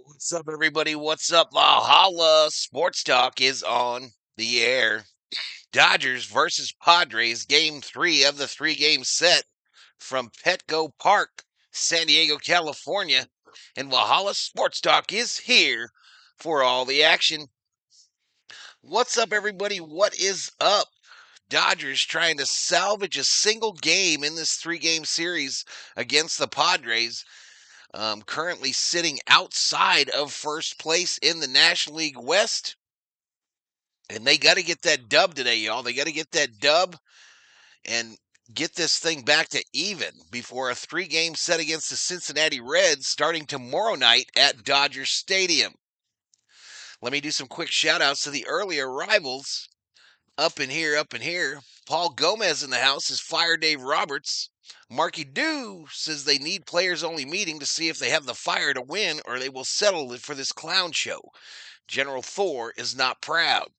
What's up, everybody? What's up? Valhalla Sports Talk is on the air. Dodgers versus Padres, game 3 of the 3-game set from Petco Park, San Diego, California. And Valhalla Sports Talk is here for all the action. What's up, everybody? What is up? Dodgers trying to salvage a single game in this 3-game series against the Padres. Currently sitting outside of first place in the National League West. And they got to get that dub today, y'all. They got to get that dub and get this thing back to even before a 3-game set against the Cincinnati Reds starting tomorrow night at Dodger Stadium. Let me do some quick shout outs to the early arrivals. Up in here. Paul Gomez in the house is Fire Dave Roberts. Marky Dew says they need players only meeting to see if they have the fire to win or they will settle it for this clown show. General Thor is not proud.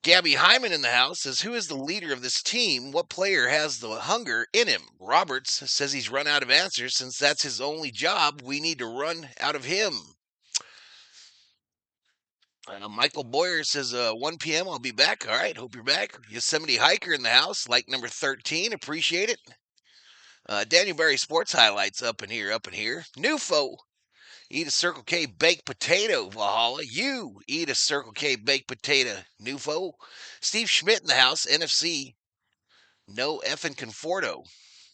Gabby Hyman in the house says, who is the leader of this team? What player has the hunger in him? Roberts says he's run out of answers since that's his only job. We need to run out of him. Michael Boyer says, 1 p.m. I'll be back. All right, hope you're back. Yosemite Hiker in the house, like number 13. Appreciate it. Daniel Berry Sports Highlights up in here. Newfo, eat a Circle K baked potato, Valhalla. You eat a Circle K baked potato, Newfo. Steve Schmidt in the house, NFC. No effing Conforto.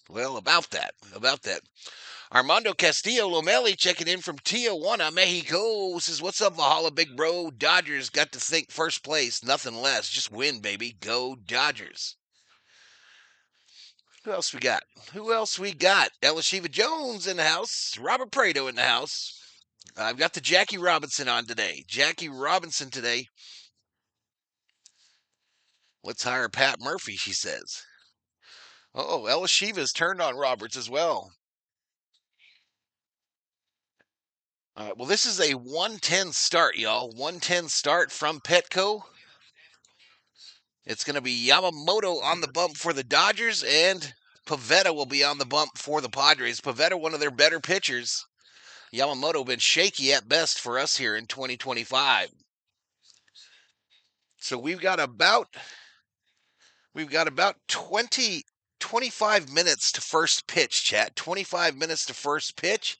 Well, about that. Armando Castillo Lomeli checking in from Tijuana, Mexico. Says, what's up, Valhalla, big bro? Dodgers got to think first place. Nothing less. Just win, baby. Go Dodgers. Who else we got? Elishiva Jones in the house. Robert Prado in the house. I've got the Jackie Robinson on today. Let's hire Pat Murphy, she says. Oh, Elishiva's turned on Roberts as well. All right, well, this is a 110 start, y'all. 110 start from Petco. It's going to be Yamamoto on the bump for the Dodgers, and Pivetta will be on the bump for the Padres. Pivetta, one of their better pitchers. Yamamoto been shaky at best for us here in 2025. So we've got about 25 minutes to first pitch, chat. 25 minutes to first pitch.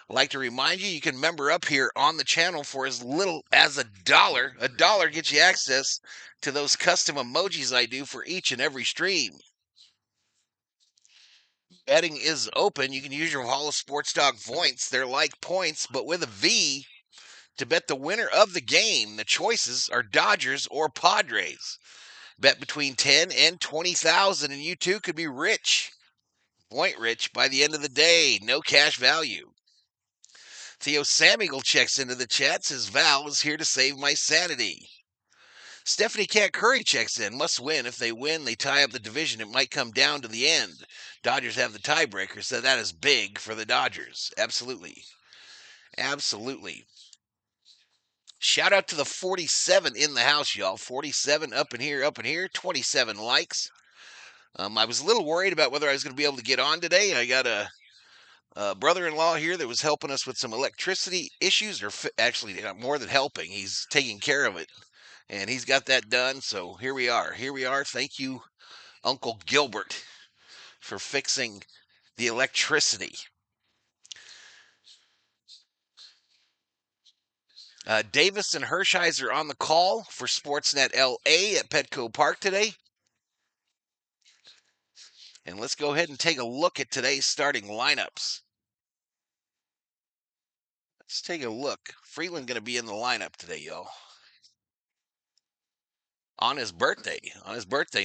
I'd like to remind you, you can member up here on the channel for as little as $1. $1 gets you access to those custom emojis I do for each and every stream. Betting is open. You can use your Valhalla Sports Talk points. They're like points, but with a V, to bet the winner of the game. The choices are Dodgers or Padres. Bet between 10 and 20,000, and you too could be rich. Point rich by the end of the day. No cash value. Theo Samigal checks into the chat, says Val is here to save my sanity. Stephanie Cat Curry checks in. Must win. If they win, they tie up the division. It might come down to the end. Dodgers have the tiebreaker, so that is big for the Dodgers. Absolutely. Shout out to the 47 in the house, y'all. 47 up in here. 27 likes. I was a little worried about whether I was going to be able to get on today. I got a brother-in-law here that was helping us with some electricity issues, or actually more than helping. He's taking care of it, and he's got that done. So here we are. Thank you, Uncle Gilbert, for fixing the electricity. Davis and Hershiser on the call for Sportsnet LA at Petco Park today. And let's go ahead and take a look at today's starting lineups. Let's take a look. Freeland going to be in the lineup today, y'all. On his birthday,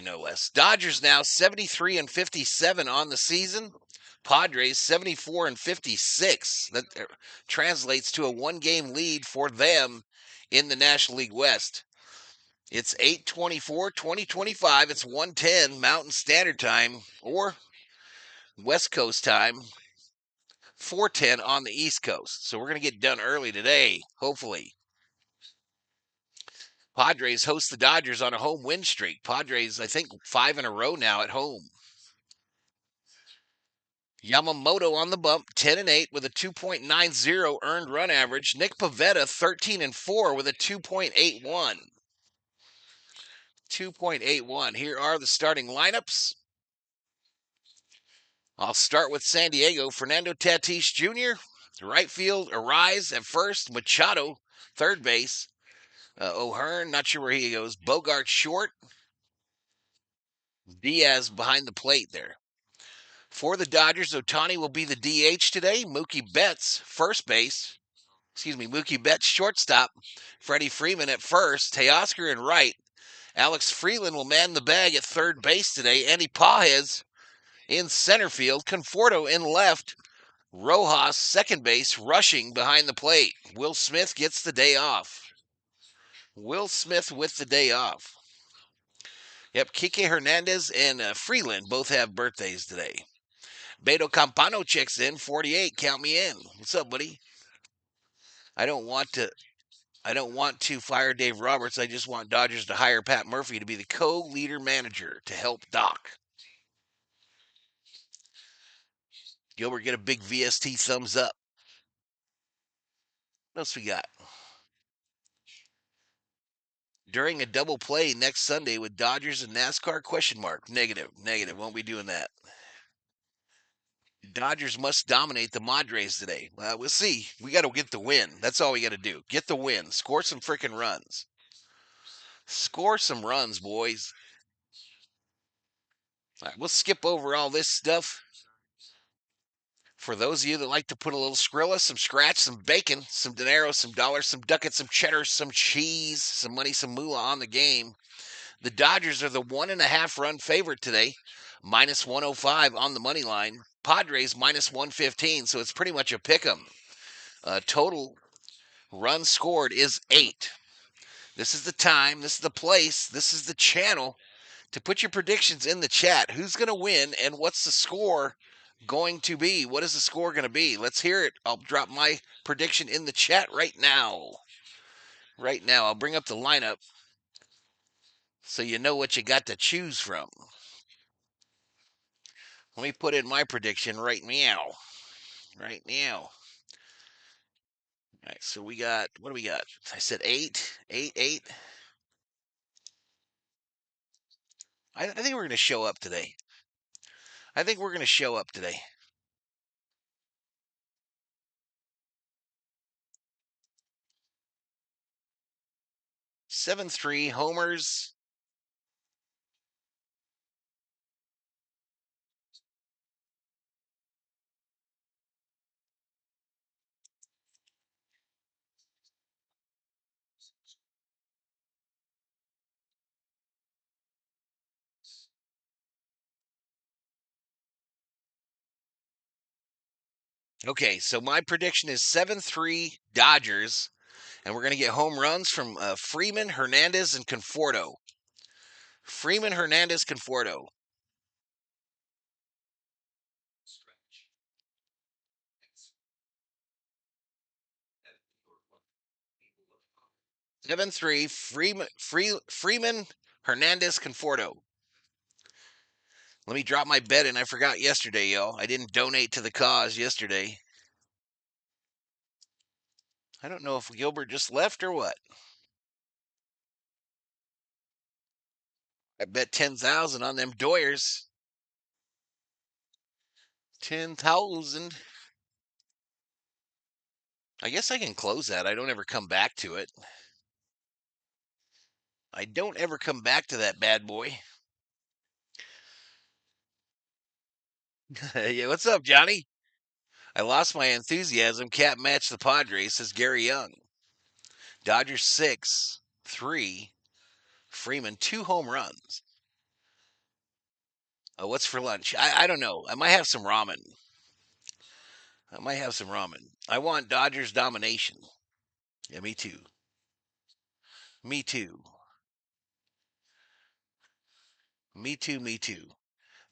no less. Dodgers now 73 and 57 on the season. Padres 74 and 56. That translates to a 1-game lead for them in the National League West. It's 8/24/2025. It's 1:10 Mountain Standard Time or West Coast time. 4:10 on the East Coast. So we're going to get done early today, hopefully. Padres host the Dodgers on a home win streak. Padres, I think, 5 in a row now at home. Yamamoto on the bump, 10-8 with a 2.90 earned run average. Nick Pivetta, 13-4 with a 2.81. 2.81. Here are the starting lineups. I'll start with San Diego. Fernando Tatis Jr., right field, Arise at first. Machado, third base. O'Hearn, not sure where he goes. Bogart short. Diaz behind the plate there. For the Dodgers, Ohtani will be the DH today. Mookie Betts, first base. Mookie Betts, shortstop. Freddie Freeman at first. Teoscar in right. Alex Freeland will man the bag at third base today. Andy Pages in center field. Conforto in left. Rojas, second base, rushing behind the plate. Will Smith gets the day off. Will Smith with the day off. Yep, Kike Hernandez and Freeland both have birthdays today. Beto Campano checks in, 48. Count me in. What's up, buddy? I don't want to fire Dave Roberts. I just want Dodgers to hire Pat Murphy to be the co-leader manager to help Doc. Gilbert, get a big VST thumbs up. What else we got? During a double play next Sunday with Dodgers and NASCAR? Question mark. Negative. Won't be doing that. Dodgers must dominate the Padres today. Well, we'll see. We got to get the win. That's all we got to do. Get the win. Score some freaking runs. Score some runs, boys. All right, we'll skip over all this stuff. For those of you that like to put a little Skrilla, some scratch, some bacon, some dinero, some dollars, some ducats, some cheddar, some cheese, some money, some moolah on the game, the Dodgers are the 1.5 run favorite today, minus 105 on the money line. Padres minus 115, so it's pretty much a pick 'em. Total runs scored is 8. This is the time, this is the place, this is the channel to put your predictions in the chat. Who's going to win and what's the score going to be? What is the score going to be? Let's hear it. I'll drop my prediction in the chat right now. Right now, I'll bring up the lineup so you know what you got to choose from. Let me put in my prediction right now. Right now. All right, so we got, what do we got? I said 8. I think we're going to show up today. 7-3 homers. Okay, so my prediction is 7-3 Dodgers, and we're going to get home runs from Freeman, Hernandez, and Conforto. 7-3 Freeman, Hernandez, Conforto. Let me drop my bet in. I forgot yesterday, y'all. I didn't donate to the cause yesterday. I don't know if Gilbert just left or what. I bet 10,000 on them Doyers. 10,000. I guess I can close that. I don't ever come back to it. I don't ever come back to that bad boy. Yeah, what's up, Johnny? I lost my enthusiasm. Cat matched the Padres, says Gary Young. Dodgers 6-3. Freeman 2 home runs. What's for lunch? I don't know. I might have some ramen. I want Dodgers domination. Yeah, me too. Me too.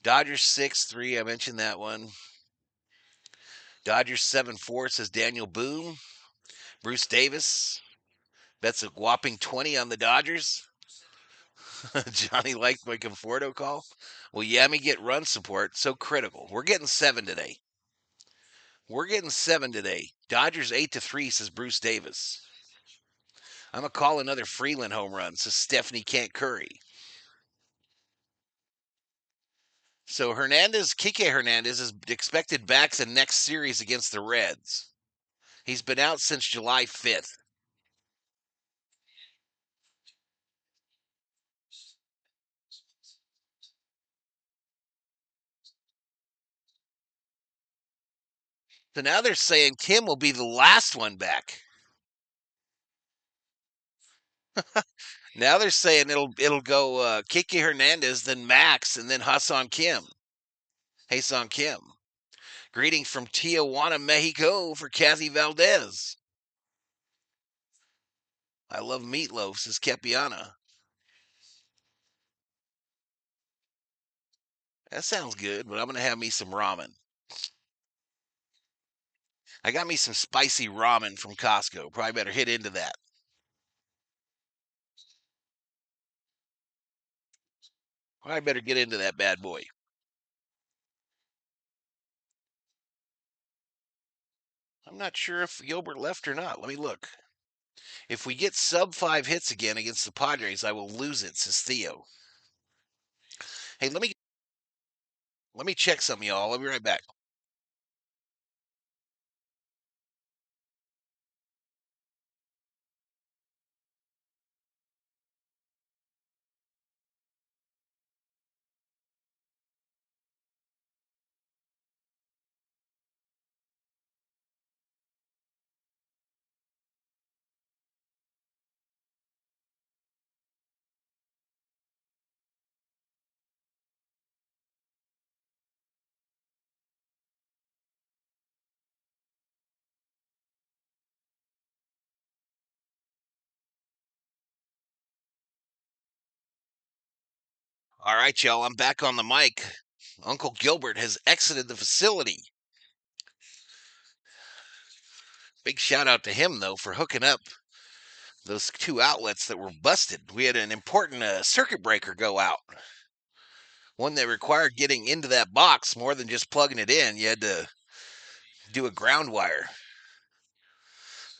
Dodgers 6-3. I mentioned that one. Dodgers 7-4, says Daniel Boone. Bruce Davis bets a whopping 20 on the Dodgers. Johnny liked my Conforto call. Well, Yami get run support so critical. We're getting 7 today. We're getting 7 today. Dodgers 8-3, says Bruce Davis. I'm going to call another Freeland home run, says Stephanie Can't Curry. So Kike Hernandez is expected back the next series against the Reds. He's been out since July 5th. So now they're saying Kim will be the last one back. Now they're saying it'll go Kike Hernandez, then Max, and then Hasan Kim. Greeting from Tijuana, Mexico for Kathy Valdez. I love meatloaf, says Kepiana. That sounds good, but I'm going to have me some ramen. I got me some spicy ramen from Costco. Probably better hit into that. Probably better get into that bad boy. I'm not sure if Gilbert left or not. Let me look. If we get sub 5 hits again against the Padres, I will lose it, says Theo. Hey, let me check something, y'all. I'll be right back. All right, y'all. I'm back on the mic. Uncle Gilbert has exited the facility. Big shout out to him, though, for hooking up those 2 outlets that were busted. We had an important circuit breaker go out. One that required getting into that box more than just plugging it in. You had to do a ground wire.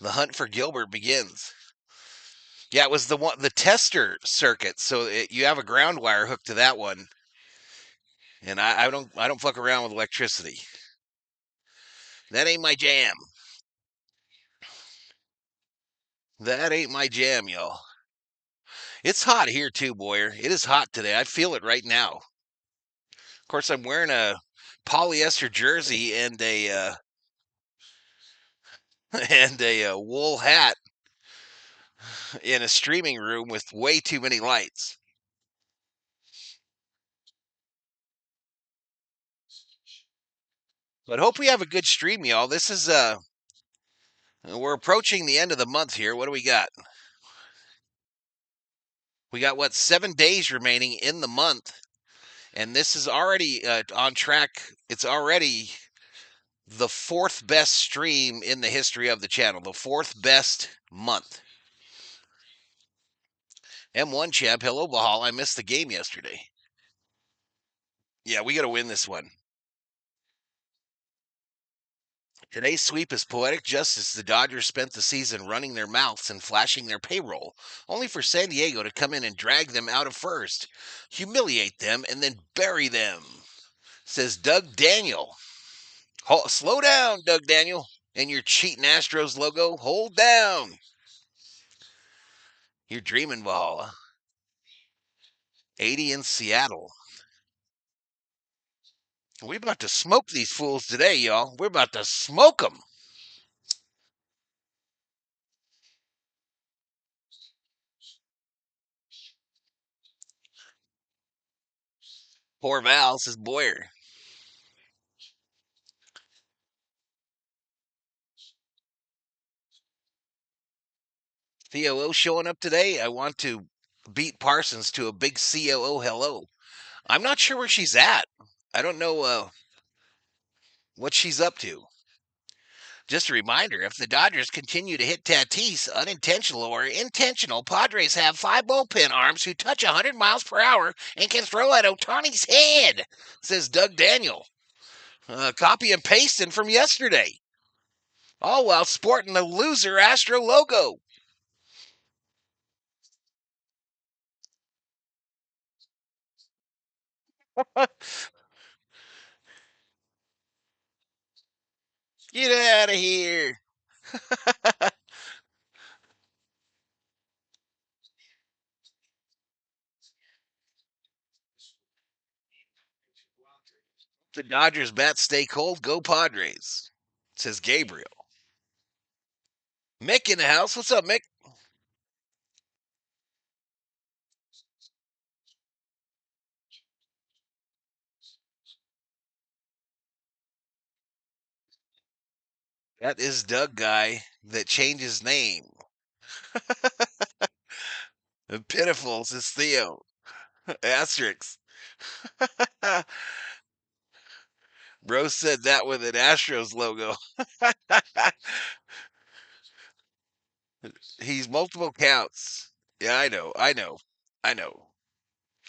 The hunt for Gilbert begins. Yeah, it was the tester circuit. So you have a ground wire hooked to that one, and I don't fuck around with electricity. That ain't my jam. That ain't my jam, y'all. It's hot here too, Boyer. It is hot today. I feel it right now. Of course, I'm wearing a polyester jersey and a and a wool hat in a streaming room with way too many lights. But hope we have a good stream, y'all. This is we're approaching the end of the month here. What do we got? We got what 7 days remaining in the month, and this is already on track. It's already the 4th best stream in the history of the channel. The 4th best month. M1 champ, hello Valhalla. I missed the game yesterday. Yeah, we got to win this one. Today's sweep is poetic justice. The Dodgers spent the season running their mouths and flashing their payroll, only for San Diego to come in and drag them out of first, humiliate them, and then bury them, says Doug Daniel. Slow down, Doug Daniel, and your cheating Astros logo. Hold down. You're dreaming, Valhalla. 80 in Seattle. We're about to smoke these fools today, y'all. We're about to smoke them. Poor Val, says Boyer. COO showing up today. I want to beat Parsons to a big COO hello. I'm not sure where she's at. I don't know what she's up to. Just a reminder, if the Dodgers continue to hit Tatis, unintentional or intentional, Padres have 5 bullpen arms who touch 100 miles per hour and can throw at Otani's head, says Doug Daniel. Copy and pasting from yesterday. All while sporting the loser Astro logo. Get out of here. The Dodgers bats stay cold. Go Padres, says Gabriel. Mick in the house. What's up, Mick? That is Doug guy that changed his name. Pitiful, says Theo. Asterix. Bro said that with an Astros logo. He's multiple counts. Yeah, I know. I know. I know.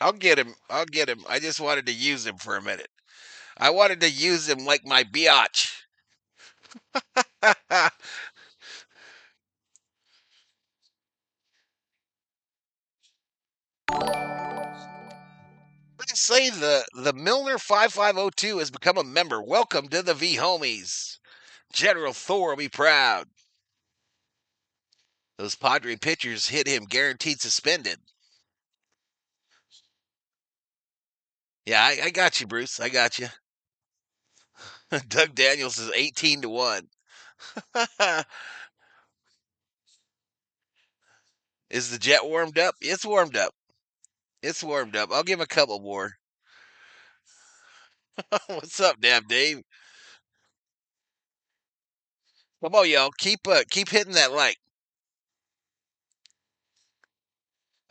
I'll get him. I'll get him. I just wanted to use him for a minute. I wanted to use him like my biatch. Let's say the Milner 5502 has become a member. Welcome to the V homies. General Thor will be proud. Those Padre pitchers hit him guaranteed suspended. Yeah, I got you, Bruce. I got you. Doug Daniels is 18-1. Is the jet warmed up? It's warmed up. It's warmed up. I'll give him a couple more. What's up, Dab Dave? Come on, y'all. Keep hitting that like.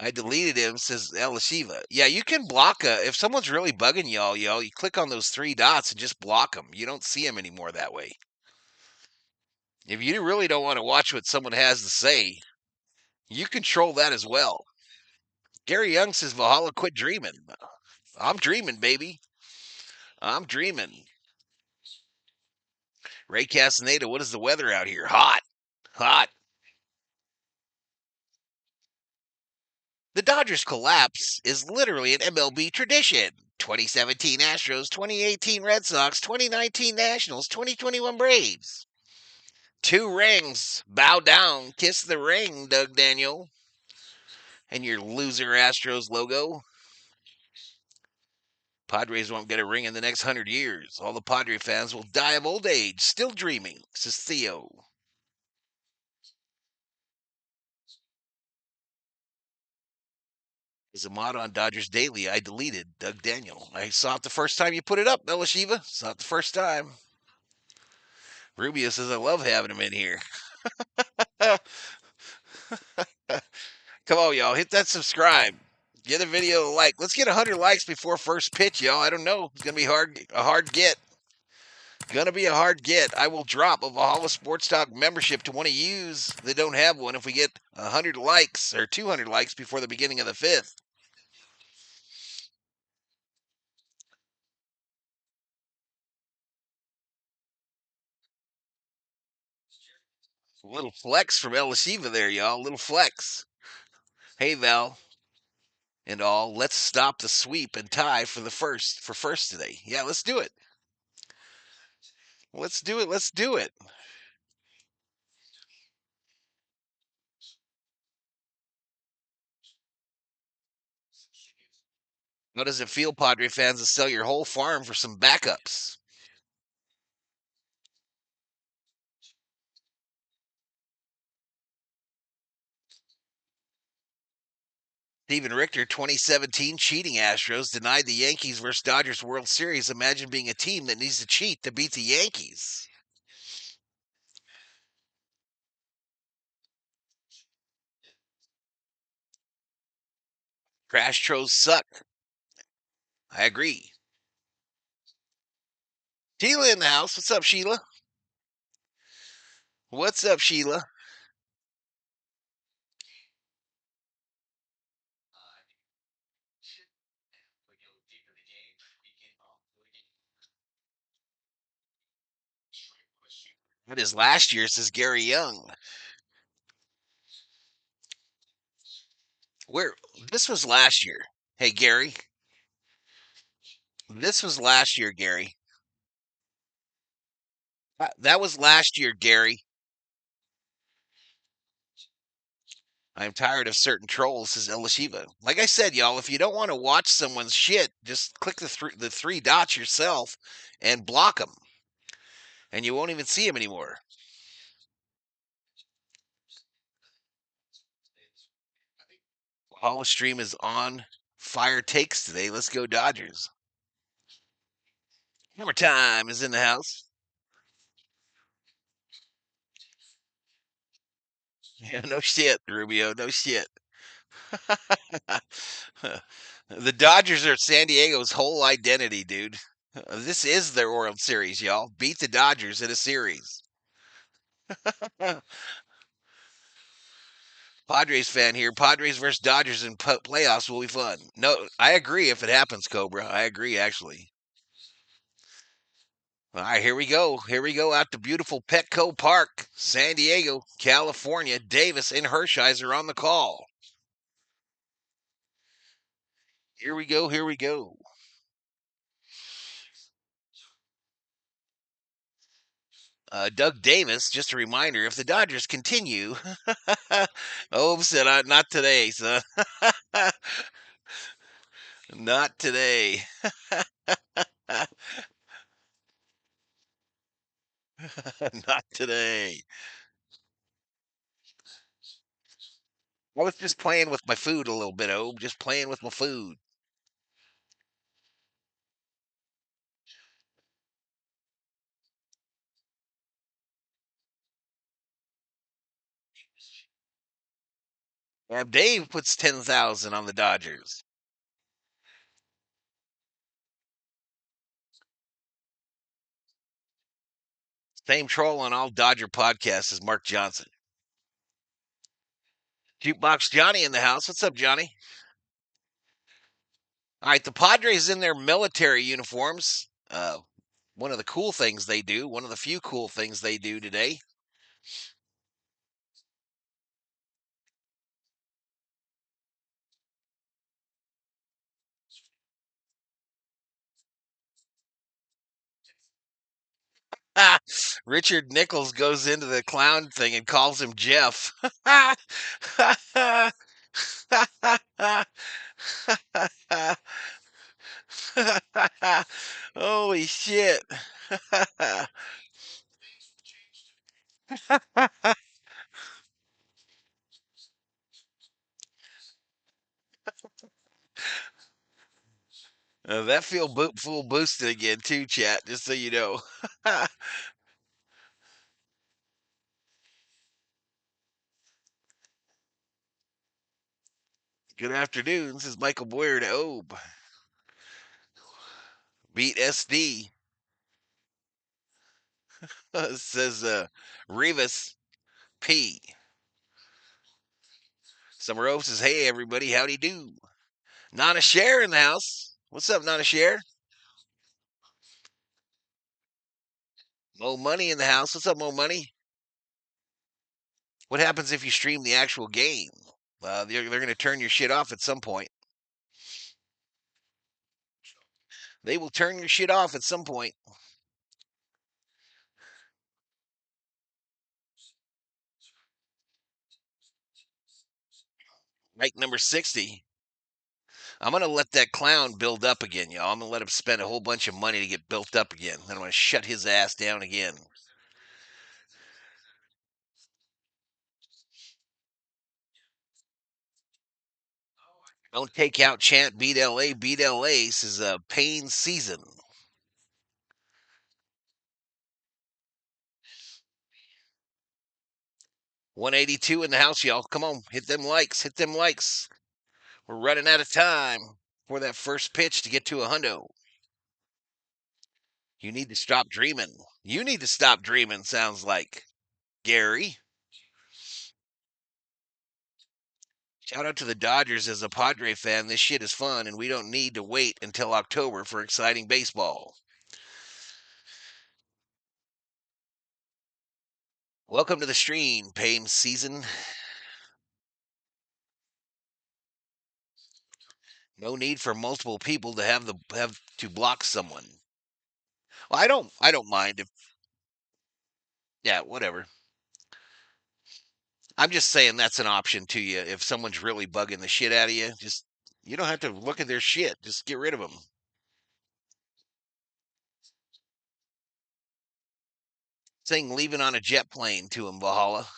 I deleted him, says Elashiva. Yeah, you can block if someone's really bugging y'all, you click on those 3 dots and just block them. You don't see them anymore that way. If you really don't want to watch what someone has to say, you control that as well. Gary Young says Valhalla quit dreaming. I'm dreaming, baby. I'm dreaming. Ray Castaneda, what is the weather out here? Hot. Hot. The Dodgers' collapse is literally an MLB tradition. 2017 Astros, 2018 Red Sox, 2019 Nationals, 2021 Braves. 2 rings. Bow down. Kiss the ring, Doug Daniel. And your loser Astros logo. Padres won't get a ring in the next 100 years. All the Padre fans will die of old age, still dreaming, says Theo. Is a mod on Dodgers Daily I deleted, Doug Daniel. I saw it the first time you put it up, Belashiva. Saw it the first time. Rubio says I love having him in here. Come on, y'all. Hit that subscribe. Get a video a like. Let's get 100 likes before first pitch, y'all. I don't know. It's going to be a hard get. Gonna be a hard get. I will drop a Valhalla Sports Talk membership to one of yous that don't have one if we get 100 likes or 200 likes before the beginning of the 5th. A little flex from El Shiva there, y'all. A little flex. Hey, Val and all. Let's stop the sweep and tie for first today. Yeah, let's do it. Let's do it. Let's do it. How does it feel, Padre fans, to sell your whole farm for some backups? Steven Richter, 2017 cheating Astros, denied the Yankees versus Dodgers World Series. Imagine being a team that needs to cheat to beat the Yankees. Crash Tros suck. I agree. Sheila in the house. What's up, Sheila? What's up, Sheila? What is last year, says Gary Young. Where this was last year. Hey Gary. This was last year, Gary. That was last year, Gary. I'm tired of certain trolls, says Elishiva. Like I said, y'all, if you don't want to watch someone's shit, just click the three dots yourself and block them, and you won't even see them anymore. Hall of Stream is on fire takes today. Let's go Dodgers. Hammer time is in the house. Yeah, no shit, Rubio. No shit. The Dodgers are San Diego's whole identity, dude. This is their World Series, y'all. Beat the Dodgers in a series. Padres fan here. Padres versus Dodgers in playoffs will be fun. No, I agree if it happens, Cobra. I agree, actually. All right, here we go. Here we go out to beautiful Petco Park, San Diego, California. Davis and Hershiser on the call. Here we go. Here we go. Doug Davis, just a reminder, if the Dodgers continue, oh, said not today, son. Not today. Not today. I was just playing with my food a little bit, Obe. Just playing with my food. And Dave puts 10,000 on the Dodgers. Same troll on all Dodger podcasts as Mark Johnson. Jukebox Johnny in the house. What's up, Johnny? All right, the Padres in their military uniforms. One of the cool things they do, one of the few cool things they do today. Richard Nichols goes into the clown thing and calls him Jeff. Holy shit. That full boosted again too, chat. Just so you know. Good afternoon. This is Michael Boyer to Obe. Beat SD. Says Rivas P. Summer Oak says, "Hey everybody, howdy do." Nana Share in the house. What's up, Nana Share? Mo Money in the house. What's up, Mo Money? What happens if you stream the actual game? They're going to turn your shit off at some point. They will turn your shit off at some point. Right, number 60. I'm going to let that clown build up again, y'all. I'm going to let him spend a whole bunch of money to get built up again. Then I'm going to shut his ass down again. Don't take out chant. Beat LA. Beat LA. This is a pain season. 182 in the house, y'all. Come on. Hit them likes. Hit them likes. We're running out of time for that first pitch to get to a hundo. You need to stop dreaming. You need to stop dreaming, sounds like. Gary. Shout out to the Dodgers as a Padre fan. This shit is fun, and we don't need to wait until October for exciting baseball. Welcome to the stream, Payne season. No need for multiple people to have to block someone. Well, I don't mind if yeah, whatever. I'm just saying that's an option to you if someone's really bugging the shit out of you. Just you don't have to look at their shit. Just get rid of them. Saying leaving on a jet plane to him, Valhalla.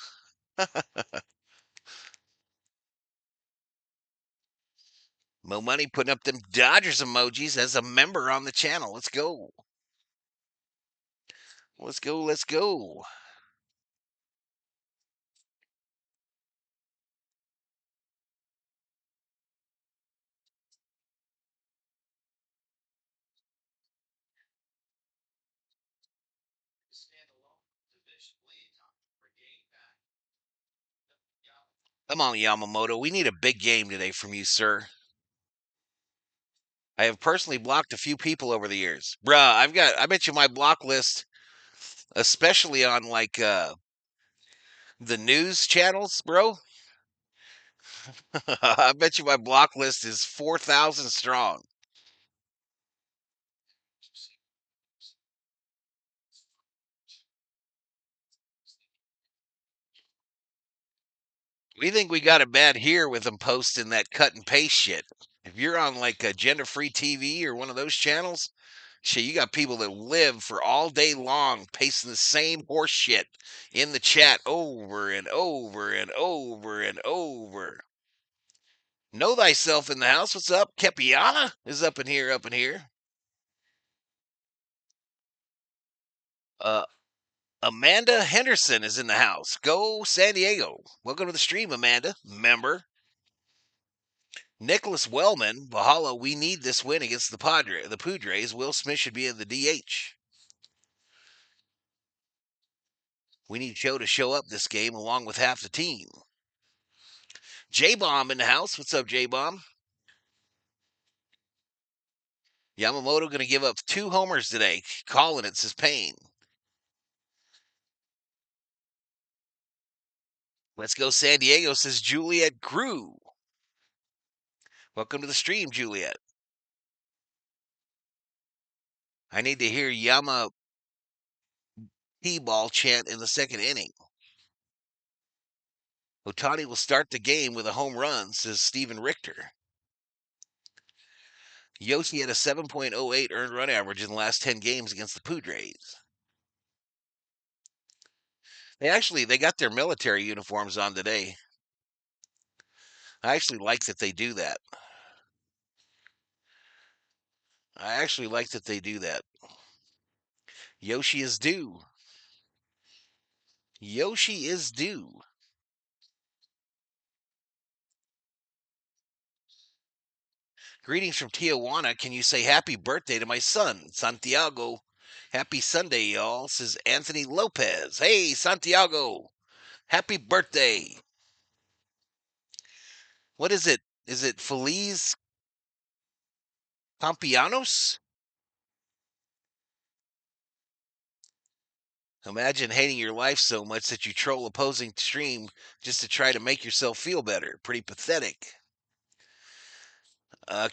Mo Money putting up them Dodgers emojis as a member on the channel. Let's go. Let's go. Let's go. Come on, Yamamoto. We need a big game today from you, sir. I have personally blocked a few people over the years. Bruh, I bet you my block list, especially on like the news channels, bro. I bet you my block list is 4,000 strong. We think we got it bad here with them posting that cut and paste shit. If you're on like Agenda Free TV or one of those channels, shit, you got people that live for all day long pasting the same horse shit in the chat over and over and over and over. Know thyself in the house. What's up? Kepiana is up in here, up in here. Uh, Amanda Henderson is in the house. Go San Diego. Welcome to the stream, Amanda. Member. Nicholas Wellman, Valhalla, we need this win against the Padres. Will Smith should be in the DH. We need Joe to show up this game along with half the team. J-Bomb in the house. What's up, J-Bomb? Yamamoto going to give up 2 homers today. Calling it, says Payne. Let's go San Diego, says Juliet Grew. Welcome to the stream, Juliet. I need to hear Yama T-ball chant in the second inning. Otani will start the game with a home run, says Steven Richter. Yoshi had a 7.08 earned run average in the last 10 games against the Padres. They got their military uniforms on today. I actually like that they do that. Yoshi is due. Yoshi is due. Greetings from Tijuana. Can you say happy birthday to my son, Santiago? Happy Sunday, y'all, says Anthony Lopez. Hey, Santiago. Happy birthday. What is it? Is it Feliz Campianos? Imagine hating your life so much that you troll opposing stream just to try to make yourself feel better. Pretty pathetic.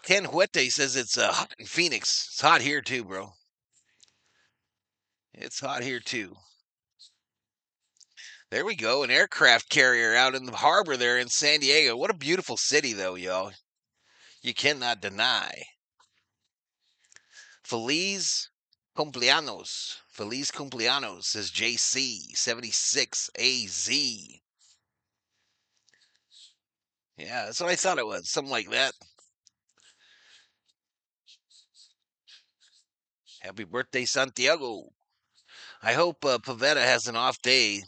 Ken Huete says it's hot in Phoenix. It's hot here too, bro. It's hot here too. There we go. An aircraft carrier out in the harbor there in San Diego. What a beautiful city, though, y'all. You cannot deny. Feliz cumpleaños. Feliz cumpleaños, says JC76AZ. Yeah, that's what I thought it was. Something like that. Happy birthday, Santiago. I hope Pavetta has an off day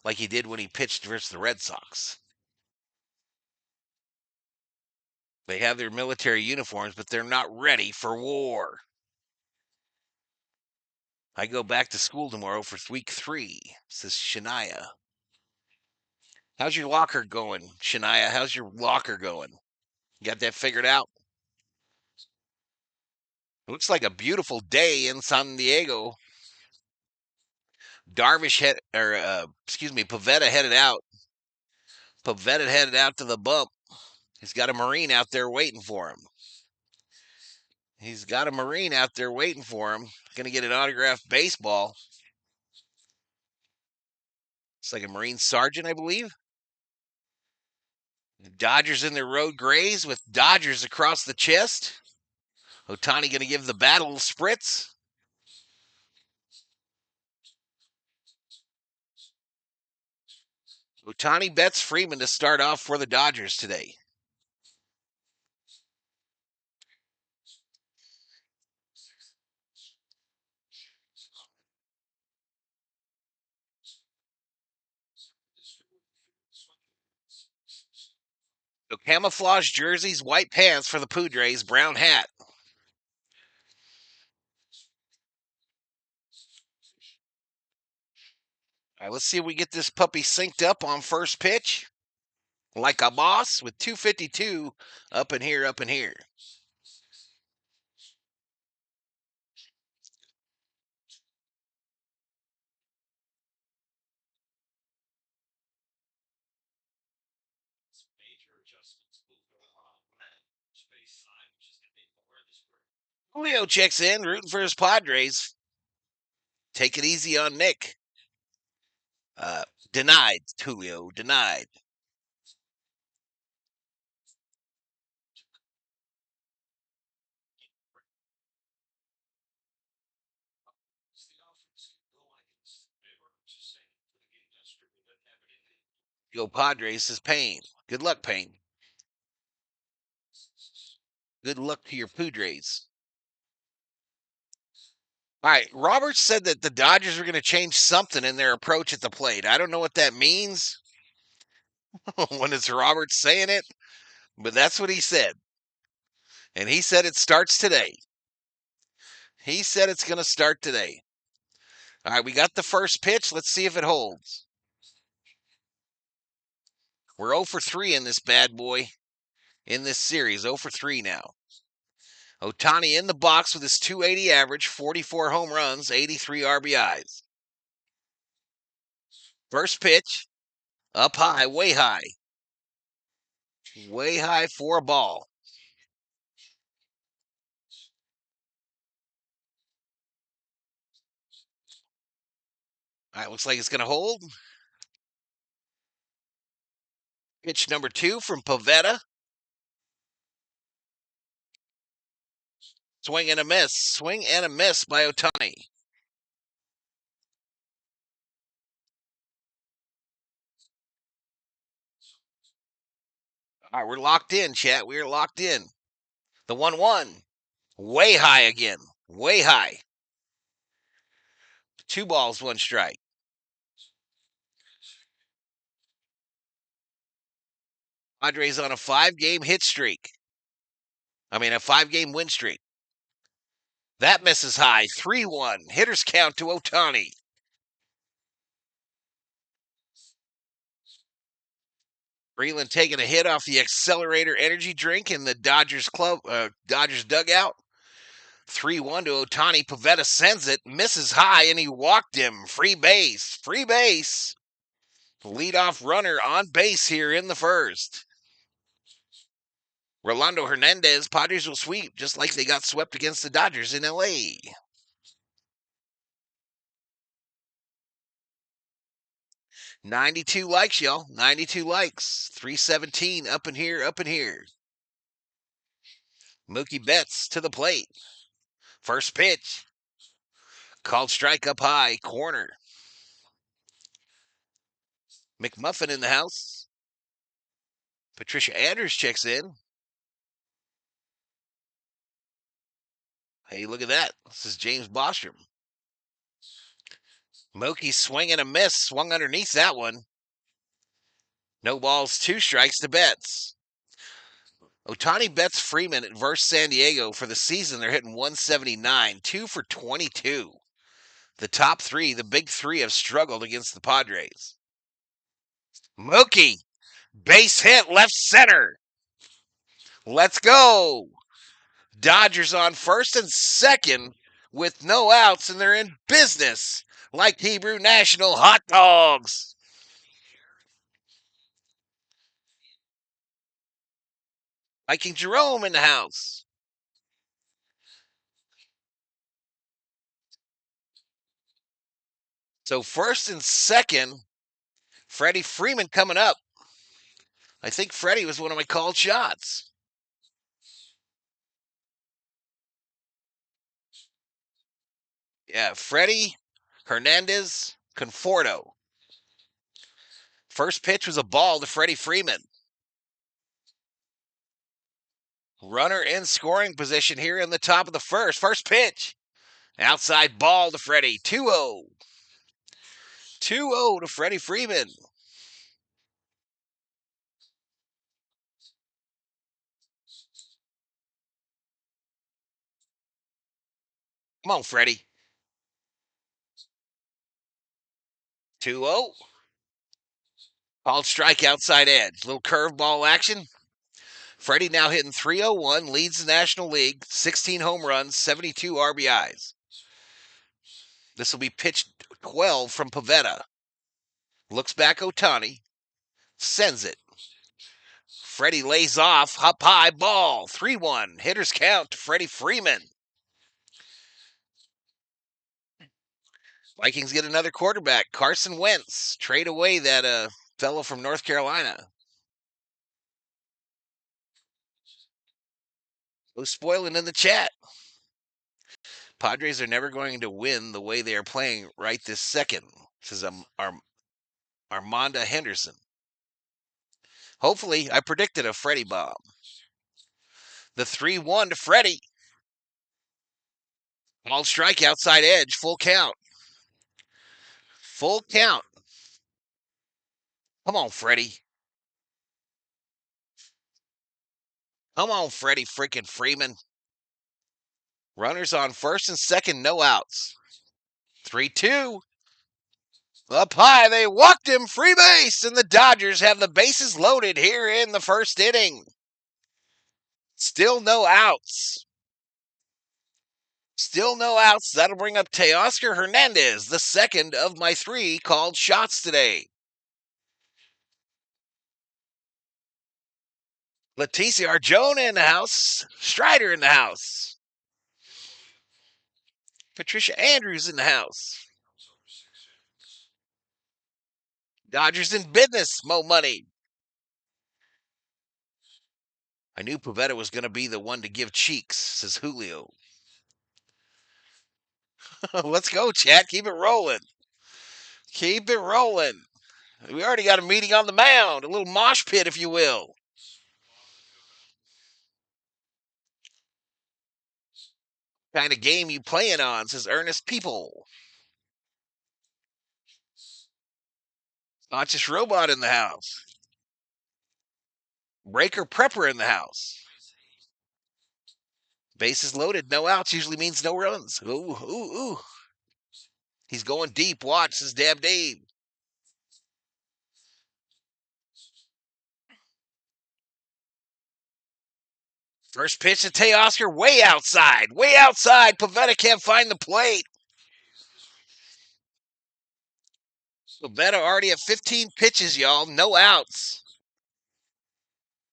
like he did when he pitched versus the Red Sox. They have their military uniforms, but they're not ready for war. I go back to school tomorrow for week 3, says Shania. How's your locker going, Shania? How's your locker going? You got that figured out? It looks like a beautiful day in San Diego. Pavetta headed out. Pavetta headed out to the bump. He's got a Marine out there waiting for him. He's got a Marine out there waiting for him. Going to get an autographed baseball. It's like a Marine sergeant, I believe. Dodgers in their road grays with Dodgers across the chest. Ohtani going to give the bat a little spritz. Ohtani bets Freeman to start off for the Dodgers today. So camouflage jerseys, white pants for the Padres, brown hat. All right, let's see if we get this puppy synced up on first pitch. Like a boss with 252 up in here, up in here. Julio checks in, rooting for his Padres. Take it easy on Nick. Denied, Julio, denied. Go Padres, says Payne. Good luck, Payne. Good luck to your Padres. All right, Roberts said that the Dodgers were going to change something in their approach at the plate. I don't know what that means when it's Roberts saying it, but that's what he said. And he said it starts today. He said it's going to start today. All right, we got the first pitch. Let's see if it holds. We're 0 for 3 in this bad boy, in this series. 0 for 3 now. Ohtani in the box with his 280 average, 44 home runs, 83 RBIs. First pitch, up high, way high. Way high for a ball. All right, looks like it's going to hold. Pitch number 2 from Pavetta. Swing and a miss. Swing and a miss by Ohtani. All right, we're locked in, chat. We're locked in. The 1-1. Way high again. Way high. 2 balls, 1 strike. Padres on a 5-game hit streak. I mean, a 5-game win streak. That misses high. 3-1. Hitters count to Ohtani. Breland taking a hit off the accelerator energy drink in the Dodgers dugout. 3-1 to Ohtani. Pavetta sends it, misses high, and he walked him. Free base. Free base. Leadoff runner on base here in the first. Rolando Hernandez, Padres will sweep just like they got swept against the Dodgers in LA. $92 likes, y'all. 92 likes. 317 up in here, up in here. Mookie Betts to the plate. First pitch. Called strike up high, corner. McMuffin in the house. Patricia Anders checks in. Hey, look at that. This is James Bostrom. Mookie swing and a miss. Swung underneath that one. No balls, 2 strikes to Betts. Ohtani bets Freeman versus San Diego for the season. They're hitting 179. 2 for 22. The top three, the big three, have struggled against the Padres. Mookie, base hit left center. Let's go. Dodgers on first and second with no outs, and they're in business like Hebrew National hot dogs. Viking Jerome in the house. So first and second, Freddie Freeman coming up. I think Freddie was one of my called shots. Yeah, Freddie, Hernandez, Conforto. First pitch was a ball to Freddie Freeman. Runner in scoring position here in the top of the first. First pitch. Outside ball to Freddie. 2-0. 2-0 to Freddie Freeman. Come on, Freddie. 2-0. Called strike outside edge. Little curveball action. Freddie now hitting .301, leads the National League, 16 home runs, 72 RBIs. This will be pitch 12 from Pavetta. Looks back Ohtani, sends it. Freddie lays off, up high, ball, 3-1. Hitters count to Freddie Freeman. Vikings get another quarterback, Carson Wentz. Trade away that fellow from North Carolina. No spoiling in the chat. Padres are never going to win the way they are playing right this second, says Armanda Henderson. Hopefully, I predicted a Freddie bomb. The 3-1 to Freddie. Ball strike outside edge, full count. Full count. Come on, Freddie. Come on, Freddie freaking Freeman. Runners on first and second, no outs. 3-2. Up high, they walked him, free base, and the Dodgers have the bases loaded here in the first inning. Still no outs. Still no outs. That'll bring up Teoscar Hernandez, the second of my three called shots today. Leticia Arjona in the house. Strider in the house. Patricia Andrews in the house. Dodgers in business. Mo money. I knew Pavetta was going to be the one to give cheeks, says Julio. Let's go, chat. Keep it rolling. Keep it rolling. We already got a meeting on the mound. A little mosh pit, if you will. Kind of game you playing on, says Ernest People. Not just Robot in the house. Breaker Prepper in the house. Bases loaded, no outs usually means no runs. Ooh, ooh, ooh. He's going deep. Watch, says Dab Dave. First pitch to Teoscar, way outside. Way outside. Pavetta can't find the plate. Pavetta already at 15 pitches, y'all. No outs.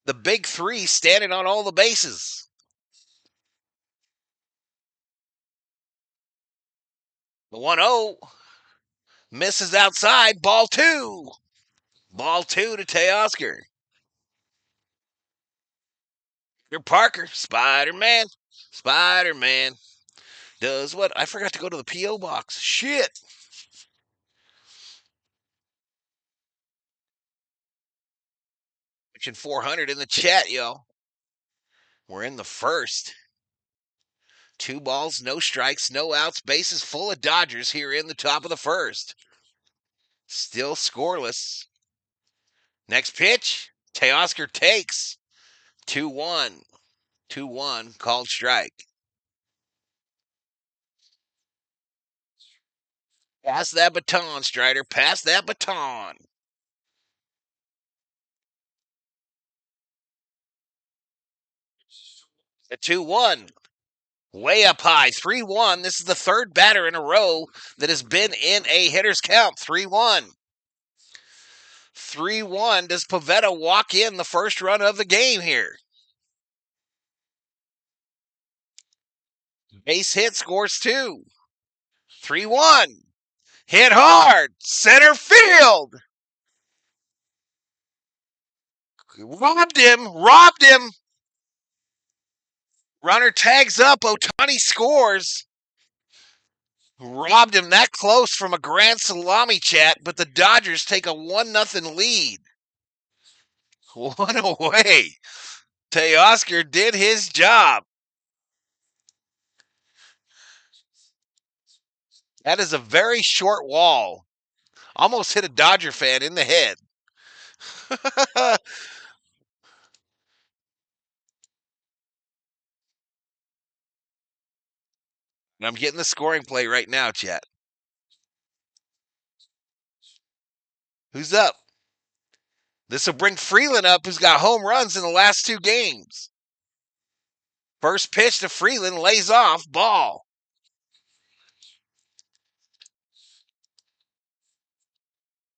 The big three standing on all the bases. The 1-0 misses outside. Ball two. Ball two to Teoscar. Peter Parker, Spider-Man. Spider-Man does what? I forgot to go to the P.O. box. Shit. Mention 400 in the chat, y'all. We're in the first. 2 balls, no strikes, no outs, bases full of Dodgers here in the top of the first. Still scoreless. Next pitch, Teoscar takes. 2-1. 2-1, called strike. Pass that baton, Strider. Pass that baton. A 2-1. Way up high. 3-1. This is the third batter in a row that has been in a hitter's count. 3-1. 3-1. Does Pavetta walk in the first run of the game here? Base hit, scores 2. 3-1. Hit hard. Center field. Robbed him. Robbed him. Runner tags up. Ohtani scores. Robbed him that close from a grand salami chat, but the Dodgers take a 1-0 lead. One away. Teoscar did his job. That is a very short wall. Almost hit a Dodger fan in the head. And I'm getting the scoring play right now, chat. Who's up? This will bring Freeland up, who's got home runs in the last 2 games. First pitch to Freeland, lays off, ball.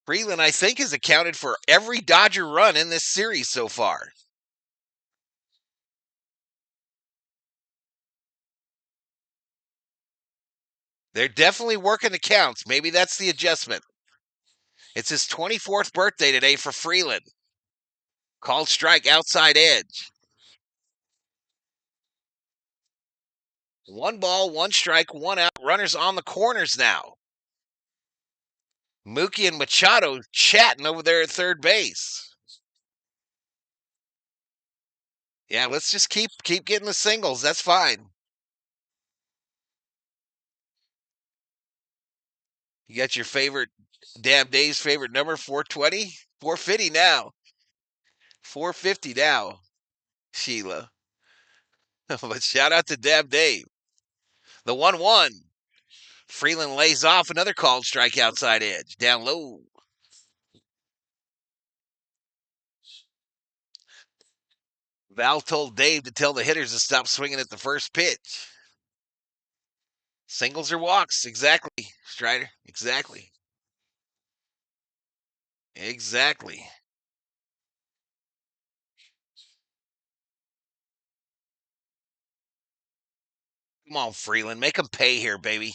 Freeland, I think, has accounted for every Dodger run in this series so far. They're definitely working the counts. Maybe that's the adjustment. It's his 24th birthday today for Freeland. Called strike, outside edge. 1 ball, 1 strike, 1 out. Runners on the corners now. Mookie and Machado chatting over there at third base. Yeah, let's just keep getting the singles. That's fine. You got your favorite, Damn Dave's favorite number, 420? 450 now. 450 now, Sheila. But shout out to Damn Dave. The 1-1. Freeland lays off, another called strike, outside edge. Down low. Val told Dave to tell the hitters to stop swinging at the first pitch. Singles or walks. Exactly, Strider. Exactly. Exactly. Come on, Freeland. Make him pay here, baby.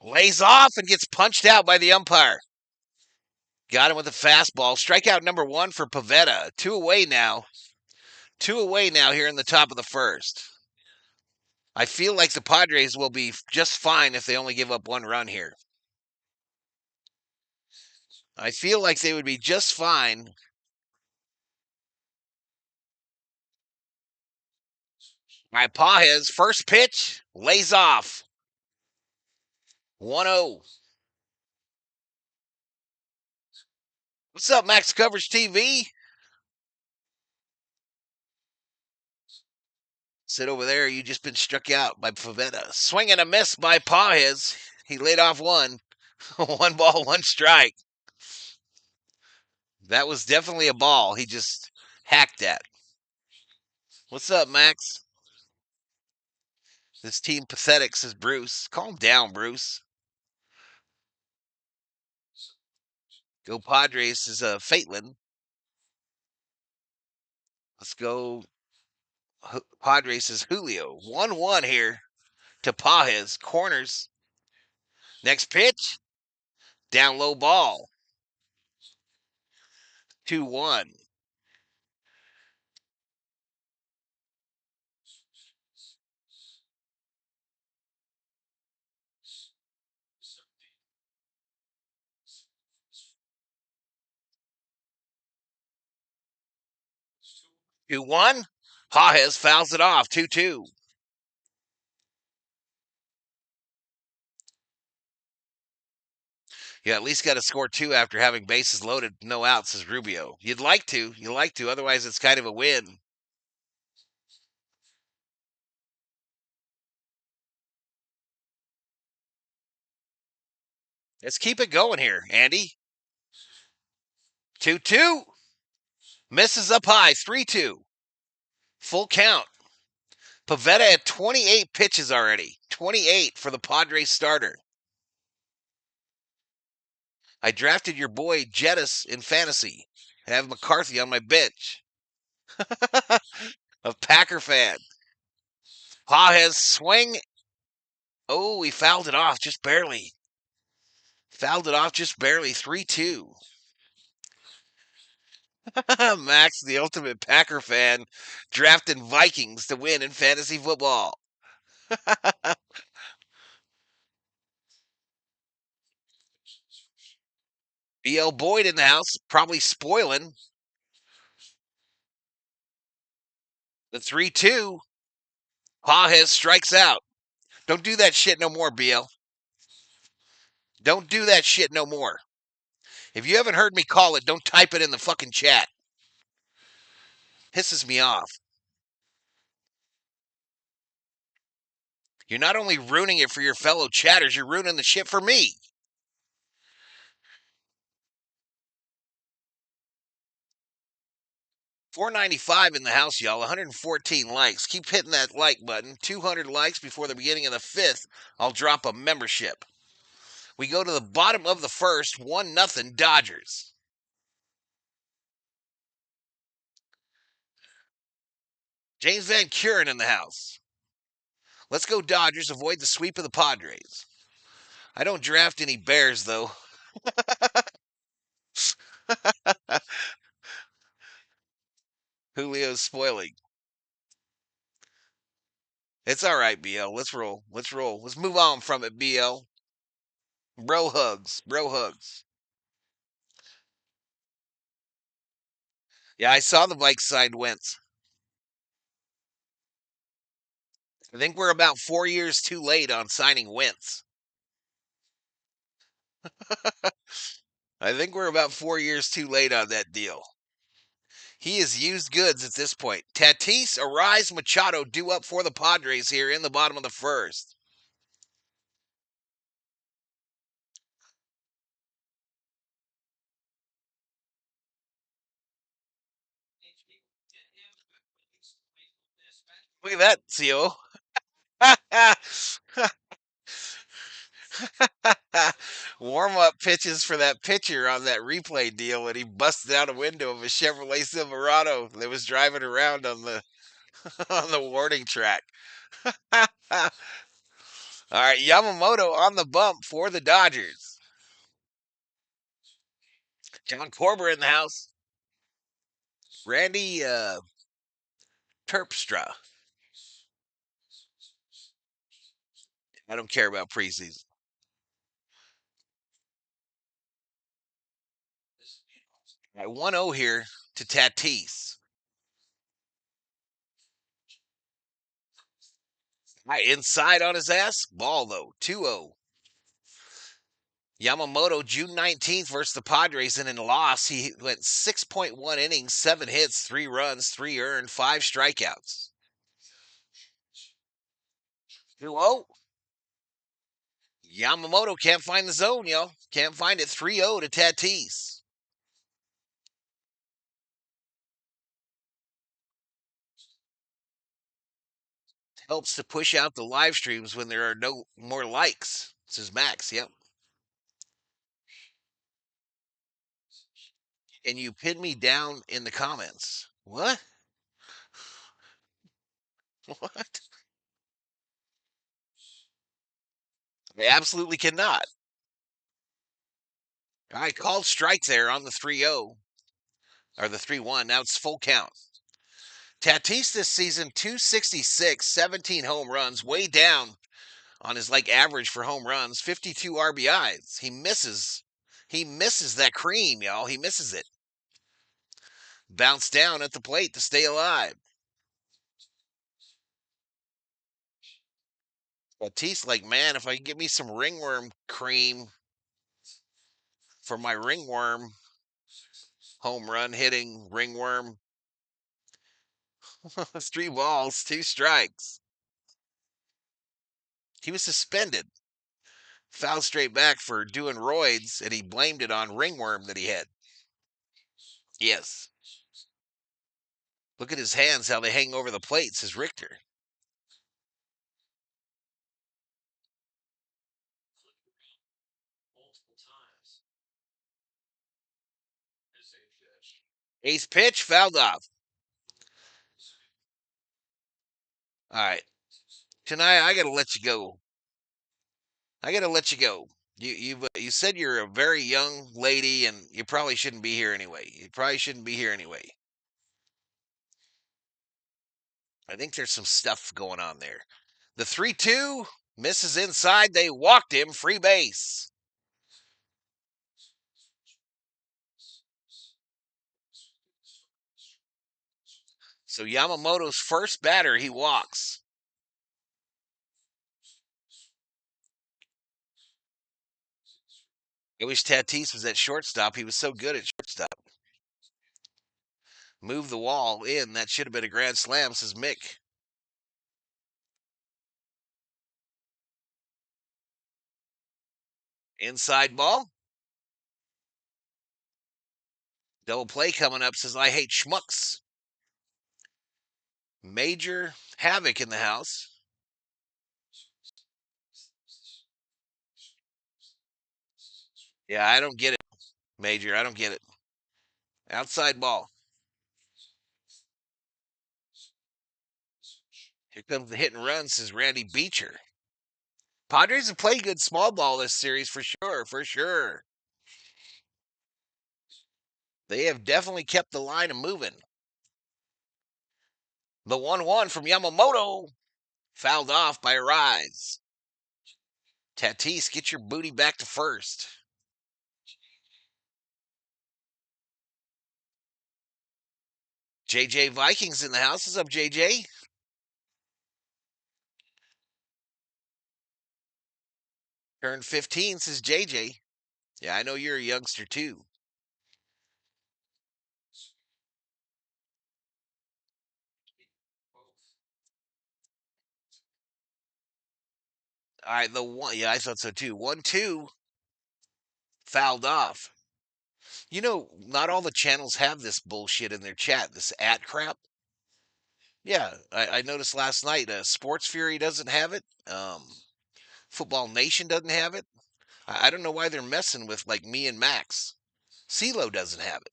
Lays off and gets punched out by the umpire. Got him with a fastball. Strikeout number 1 for Pavetta. 2 away now. 2 away now here in the top of the first. I feel like the Padres will be just fine if they only give up 1 run here. I feel like they would be just fine. My Pajes, first pitch, lays off. 1-0. What's up, Max Coverage TV? Sit over there. You just been struck out by Pavetta. Swing and a miss by Pajes. He laid off 1. 1 ball, 1 strike. That was definitely a ball. He just hacked at. What's up, Max? This team pathetic, says Bruce. Calm down, Bruce. Go Padres, says Fatelin. Let's go Padres, says Julio. 1-1 here to Pajes. Corners. Next pitch. Down low ball. 2-1. 2-1. Pajes fouls it off. 2-2. You at least got to score 2 after having bases loaded, no outs, says Rubio. You'd like to. Otherwise, it's kind of a win. Let's keep it going here, Andy. 2-2. Misses up high. 3-2. Full count. Pavetta had 28 pitches already. 28 for the Padres starter. I drafted your boy Jettis in fantasy. I have McCarthy on my bench. A Packer fan. Pages swing. Oh, he fouled it off just barely. 3-2. Max, the ultimate Packer fan, drafting Vikings to win in fantasy football. B.L. Boyd in the house, probably spoiling. The 3-2. Pages strikes out. Don't do that shit no more, BL. Don't do that shit no more. If you haven't heard me call it, don't type it in the fucking chat. Pisses me off. You're not only ruining it for your fellow chatters, you're ruining the shit for me. $4.95 in the house, y'all. 114 likes. Keep hitting that like button. 200 likes before the beginning of the fifth. I'll drop a membership. We go to the bottom of the first. 1-0 Dodgers. James Van Kuren in the house. Let's go Dodgers. Avoid the sweep of the Padres. I don't draft any Bears, though. Julio's spoiling. It's all right, BL. Let's roll. Let's move on from it, BL. Bro hugs. Yeah, I saw the Vikes signed Wentz. I think we're about 4 years too late on signing Wentz. I think we're about 4 years too late on that deal. He is used goods at this point. Tatis, Arise, Machado due up for the Padres here in the bottom of the first. Look at that, CO. Warm up pitches for that pitcher on that replay deal when he busted out a window of a Chevrolet Silverado that was driving around on the on the warning track. All right, Yamamoto on the bump for the Dodgers. John Corber in the house. Randy Terpstra. I don't care about preseason. All right, 1-0 here to Tatis. All right, inside on his ass. Ball, though. 2-0. Yamamoto, June 19th versus the Padres in a loss. He went 6.1 innings, 7 hits, 3 runs, 3 earned, 5 strikeouts. 2-0. Yamamoto can't find the zone, yo. Can't find it. 3-0 to Tatis. Helps to push out the live streams when there are no more likes. This is Max, yep. And you pin me down in the comments. What? What? I absolutely cannot. I called strike there on the 3-0 or the 3-1. Now it's full count. Tatis this season 266, 17 home runs, way down on his average for home runs, 52 RBIs. He misses that cream, y'all. He misses it. Bounce down at the plate to stay alive. Tatis man, if I can get me some ringworm cream for my ringworm home run hitting ringworm. 3 balls, 2 strikes. He was suspended. Fouled straight back for doing roids, and he blamed it on ringworm that he had. Yes. Look at his hands, how they hang over the plate, says Richter. Ace pitch, fouled off. All right. Tonight, I got to let you go. I got to let you go. You said you're a very young lady, and you probably shouldn't be here anyway. You probably shouldn't be here anyway. I think there's some stuff going on there. The 3-2 misses inside. They walked him. Free base. So Yamamoto's first batter, he walks. I wish Tatis was at shortstop. He was so good at shortstop. Move the wall in. That should have been a grand slam, says Mick. Inside ball. Double play coming up, says I hate schmucks. Major havoc in the house. Yeah, I don't get it, Major. I don't get it. Outside ball. Here comes the hit and run, says Randy Beecher. Padres have played good small ball this series for sure, for sure. They have definitely kept the line moving. The 1-1 from Yamamoto. Fouled off by Rise. Tatis, get your booty back to first. JJ Vikings in the house. What's up, JJ? Turned 15, says JJ. Yeah, I know you're a youngster too. All right, the one. Yeah, I thought so too. 1-2. Fouled off. You know, not all the channels have this bullshit in their chat, this at crap. Yeah, I noticed last night Sports Fury doesn't have it. Football Nation doesn't have it. I don't know why they're messing with like me and Max. CeeLo doesn't have it.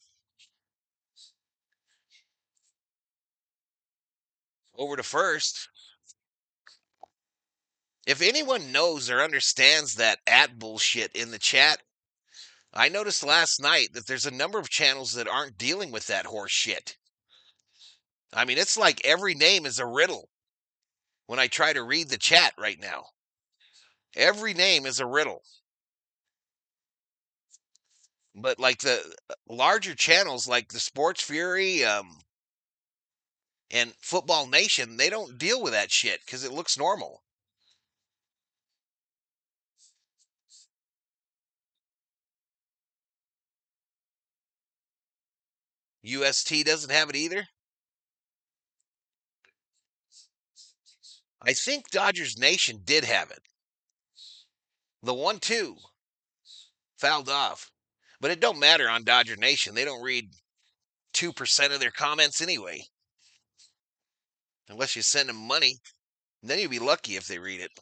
Over to first. If anyone knows or understands that at bullshit in the chat, I noticed last night that there's a number of channels that aren't dealing with that horse shit. I mean, it's like every name is a riddle when I try to read the chat right now. Every name is a riddle. But like the larger channels like the Sports Fury and Football Nation, they don't deal with that shit because it looks normal. UST doesn't have it either. I think Dodgers Nation did have it. The 1-2 fouled off. But it don't matter on Dodger Nation. They don't read 2% of their comments anyway. Unless you send them money. Then you'd be lucky if they read it.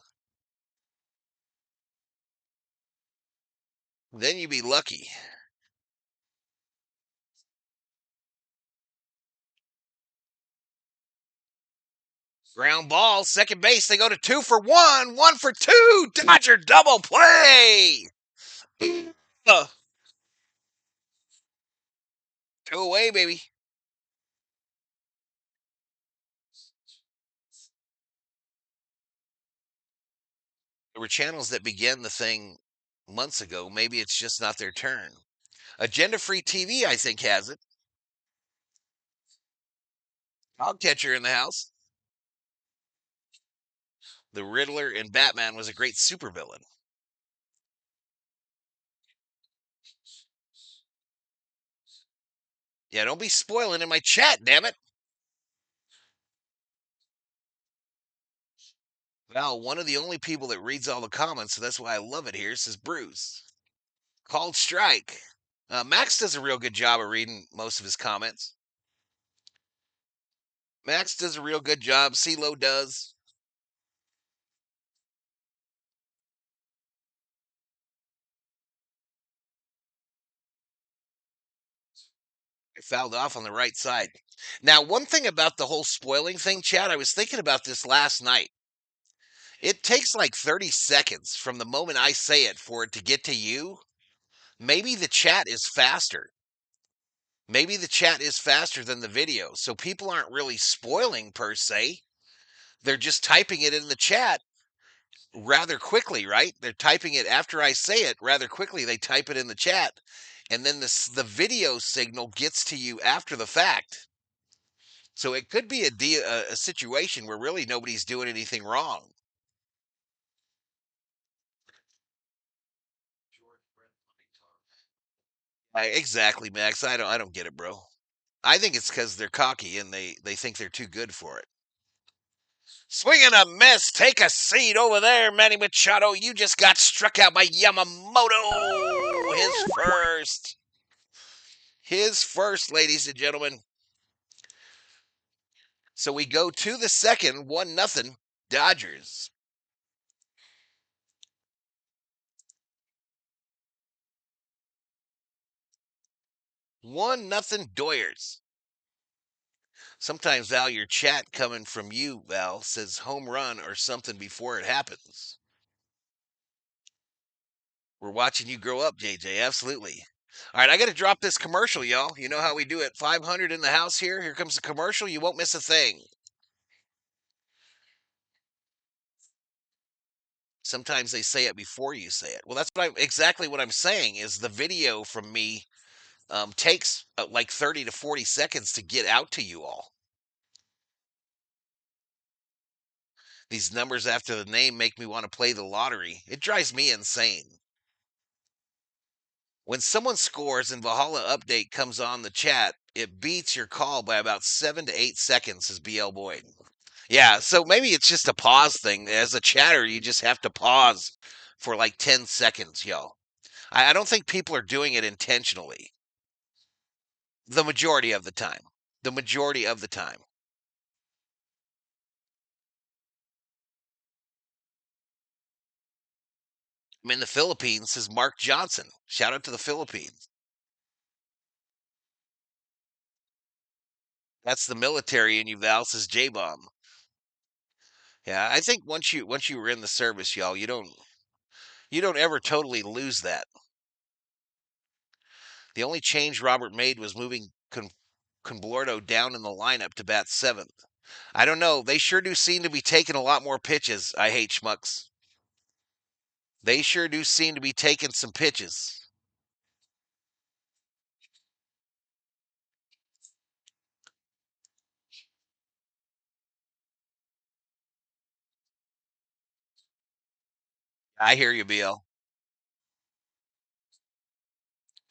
Then you'd be lucky. Ground ball, second base. They go to 2 for 1, 1 for 2. Dodger double play. 2 away, baby. There were channels that began the thing months ago. Maybe it's just not their turn. Agenda Free TV, I think, has it. Catcher in the house. The Riddler in Batman was a great supervillain. Yeah, don't be spoiling in my chat, damn it. Val, one of the only people that reads all the comments, so that's why I love it here, says Bruce. Called strike. Max does a real good job of reading most of his comments. Max does a real good job. CeeLo does. I fouled off on the right side. Now, one thing about the whole spoiling thing, Chad, I was thinking about this last night. It takes like 30 seconds from the moment I say it for it to get to you. Maybe the chat is faster. Maybe the chat is faster than the video. So people aren't really spoiling per se. They're just typing it in the chat rather quickly, right? They're typing it after I say it rather quickly. They type it in the chat. And then the video signal gets to you after the fact. So it could be a situation where really nobody's doing anything wrong. Exactly, Max. I don't get it, bro. I think it's because they're cocky and they think they're too good for it. Swing and a miss. Take a seat over there, Manny Machado. You just got struck out by Yamamoto. His first. His first, ladies and gentlemen. So we go to the second, 1-0 Dodgers. 1-0 Doyers. Sometimes, Val, your chat coming from you, Val, says home run or something before it happens. We're watching you grow up, JJ. Absolutely. All right, I got to drop this commercial, y'all. You know how we do it. 500 in the house here. Here comes the commercial. You won't miss a thing. Sometimes they say it before you say it. Well, that's exactly what I'm saying is the video from me takes like 30 to 40 seconds to get out to you all. These numbers after the name make me want to play the lottery. It drives me insane. When someone scores and Valhalla update comes on the chat, it beats your call by about 7 to 8 seconds, says BL Boyd. Yeah, so maybe it's just a pause thing. As a chatter, you just have to pause for like 10 seconds, y'all. I don't think people are doing it intentionally. The majority of the time. The majority of the time. I'm in the Philippines, says Mark Johnson. Shout out to the Philippines. That's the military in you, Val, says J Bomb. Yeah, I think once you were in the service, y'all, you don't ever totally lose that. The only change Robert made was moving Conblordo down in the lineup to bat seventh. I don't know. They sure do seem to be taking a lot more pitches. I hate schmucks. They sure do seem to be taking some pitches. I hear you, BL.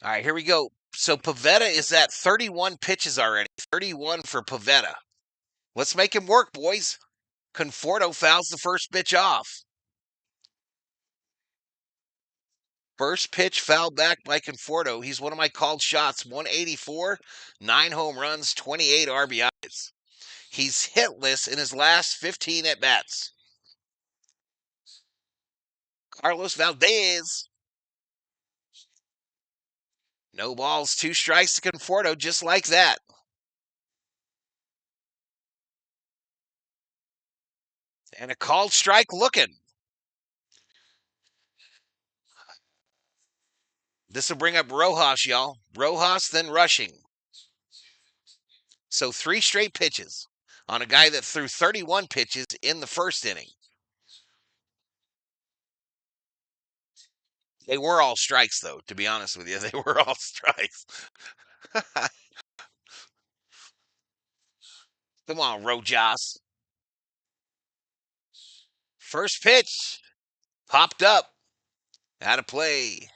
All right, here we go. So Pavetta is at 31 pitches already. 31 for Pavetta. Let's make him work, boys. Conforto fouls the first pitch off. First pitch fouled back by Conforto. He's one of my called shots. 184, 9 home runs, 28 RBIs. He's hitless in his last 15 at bats. Carlos Valdez. No balls, 2 strikes to Conforto, just like that. And a called strike looking. This will bring up Rojas, y'all. Rojas, then rushing. So 3 straight pitches on a guy that threw 31 pitches in the first inning. They were all strikes, though, to be honest with you. They were all strikes. Come on, Rojas. First pitch popped up. Out of play.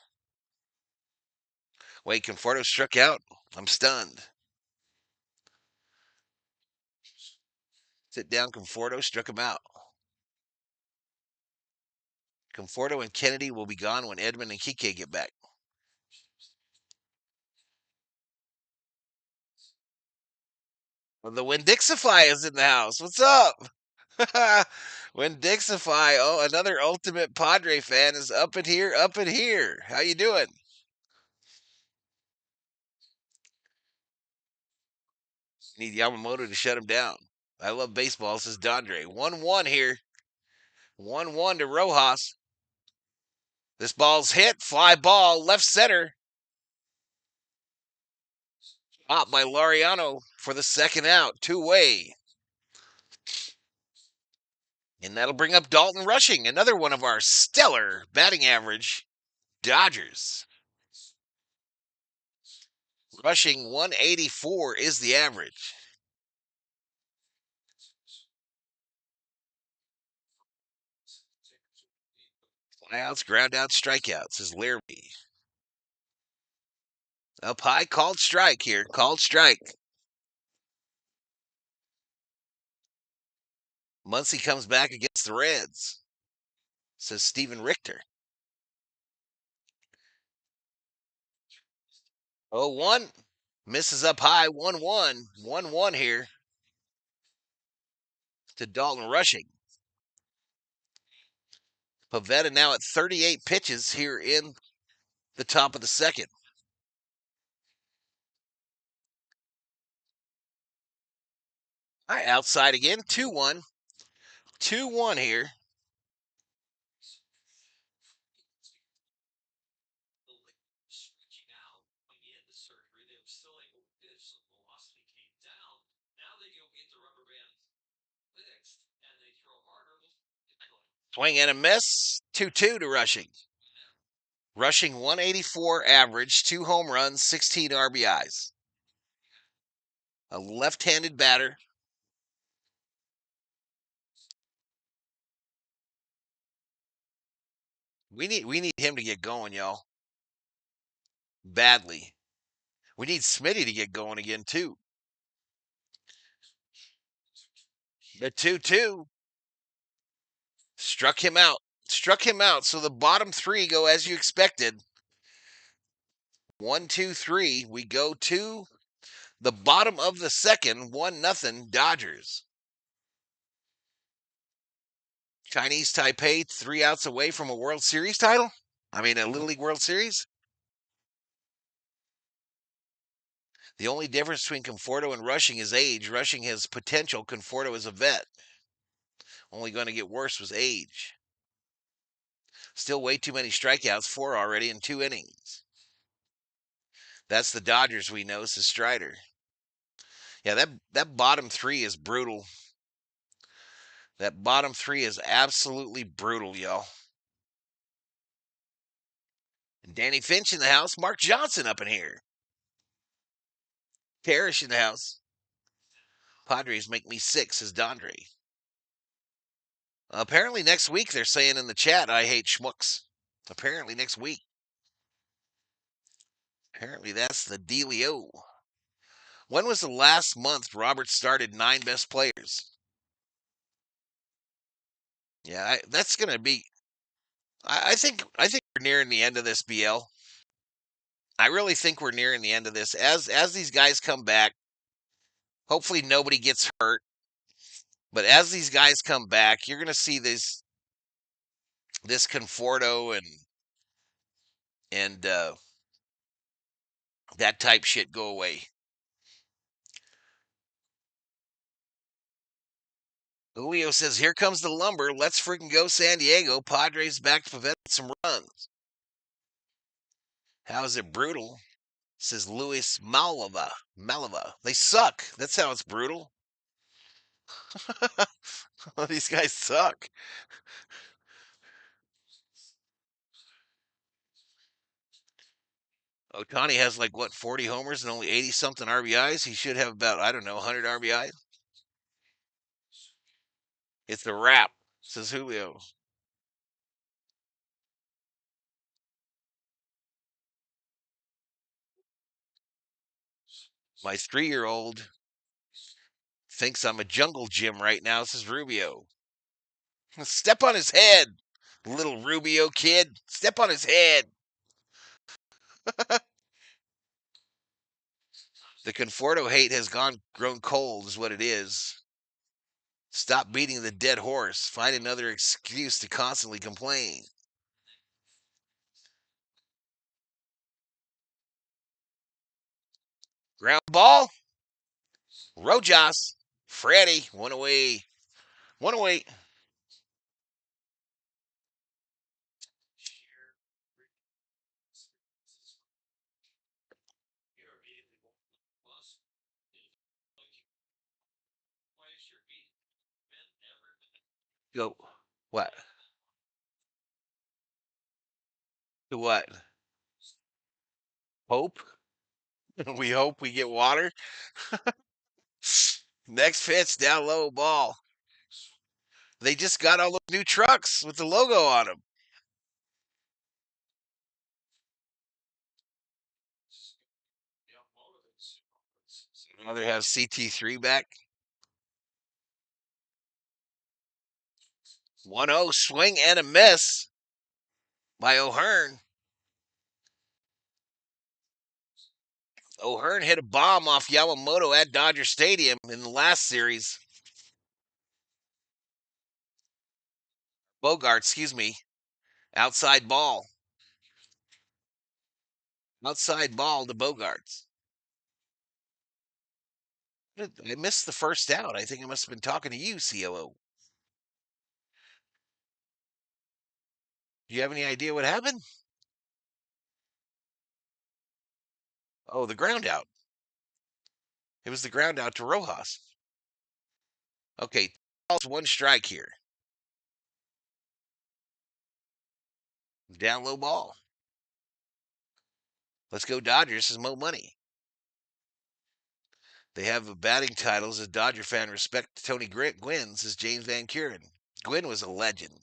Wait, Conforto struck out? I'm stunned. Sit down, Conforto struck him out. Conforto and Kennedy will be gone when Edmund and Kike get back. Well, the Winn-Dixify is in the house. What's up? Winn-Dixify. Oh, another ultimate Padre fan is up in here, up in here. How you doing? Need Yamamoto to shut him down. I love baseball, says Dondre. 1-1 here. 1-1 to Rojas. This ball's hit. Fly ball, left center. Popped by Laureano for the second out. Two-way. And that'll bring up Dalton Rushing, another one of our stellar batting average Dodgers. Rushing 184 is the average. Flyouts, groundouts, strikeouts is Larrabee. Up high, called strike here. Called strike. Muncy comes back against the Reds, says Steven Richter. 0-1. Misses up high. 1-1. 1-1 here to Dalton Rushing. Pavetta now at 38 pitches here in the top of the second. All right, outside again. 2-1. 2-1 here. Swing and a miss. 2-2 to Rushing. Rushing 184 average, 2 home runs, 16 RBIs. A left-handed batter. We need him to get going, y'all. Badly. We need Smitty to get going again, too. The 2-2 struck him out. Struck him out. So the bottom three go as you expected. 1, 2, 3. We go to the bottom of the second. 1-0 Dodgers. Chinese Taipei 3 outs away from a World Series title. I mean, a Little League World Series. The only difference between Conforto and Rushing is age. Rushing has potential. Conforto is a vet. Only going to get worse was age. Still way too many strikeouts, 4 already in 2 innings. That's the Dodgers we know, says Strider. Yeah, that bottom three is brutal. That bottom three is absolutely brutal, y'all. Danny Finch in the house. Mark Johnson up in here. Parrish in the house. Padres make me sick, says Dondre. Apparently next week, they're saying in the chat, I hate schmucks. Apparently next week. Apparently that's the dealio. When was the last month Robert started 9 best players? Yeah, that's going to be. I think we're nearing the end of this, BL. I really think we're nearing the end of this. As these guys come back, hopefully nobody gets hurt. But as these guys come back, you're going to see this Conforto and that type shit go away. Julio says, here comes the lumber. Let's freaking go San Diego. Padres back to prevent some runs. How is it brutal? Says Luis Malava. They suck. That's how it's brutal. These guys suck. Ohtani has 40 homers and only 80 something RBIs. He should have about, I don't know, 100 RBIs. It's a wrap, says Julio. My 3-year-old thinks I'm a jungle gym right now, says Rubio. Step on his head. Little Rubio kid, step on his head. The Conforto hate has grown cold, is what it is. Stop beating the dead horse. Find another excuse to constantly complain. Ground ball. Rojas. Freddie. One away. One away. Go. What? To what? Hope? We hope we get water. Next pitch, down low ball. They just got all those new trucks with the logo on them. Now they have CT3 back. 1-0 swing and a miss by O'Hearn. O'Hearn hit a bomb off Yamamoto at Dodger Stadium in the last series. Bogart, excuse me. Outside ball. Outside ball to Bogarts. I missed the first out. I think I must have been talking to you, COO. Do you have any idea what happened? Oh, the ground out. It was the ground out to Rojas. Okay, one strike here. Down low ball. Let's go Dodgers. This is Mo Money. They have batting titles as Dodger fan respect Tony Gwynn, says James Van Kuren. Gwynn was a legend.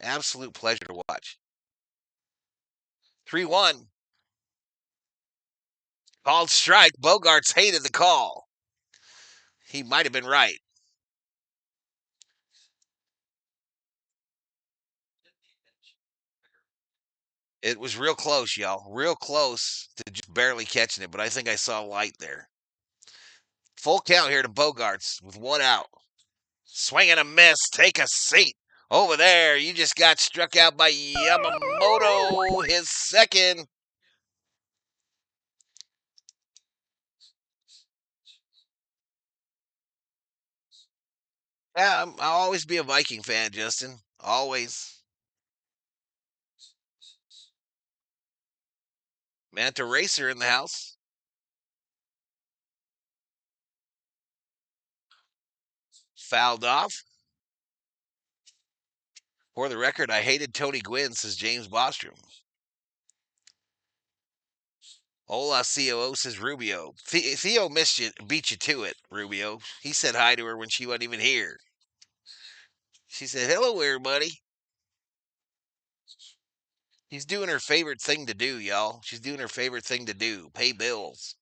Absolute pleasure to watch. 3-1. Called strike. Bogarts hated the call. He might have been right. It was real close, y'all. Real close to just barely catching it, but I think I saw light there. Full count here to Bogarts with one out. Swing and a miss. Take a seat. Over there, you just got struck out by Yamamoto, his second. Yeah, I'll always be a Viking fan, Justin. Always. Manta Racer in the house. Fouled off. For the record, I hated Tony Gwynn, says James Bostrom. Hola, COO, says Rubio. Theo beat you to it, Rubio. He said hi to her when she wasn't even here. She said, hello, everybody. She's doing her favorite thing to do, y'all. She's doing her favorite thing to do. Pay bills.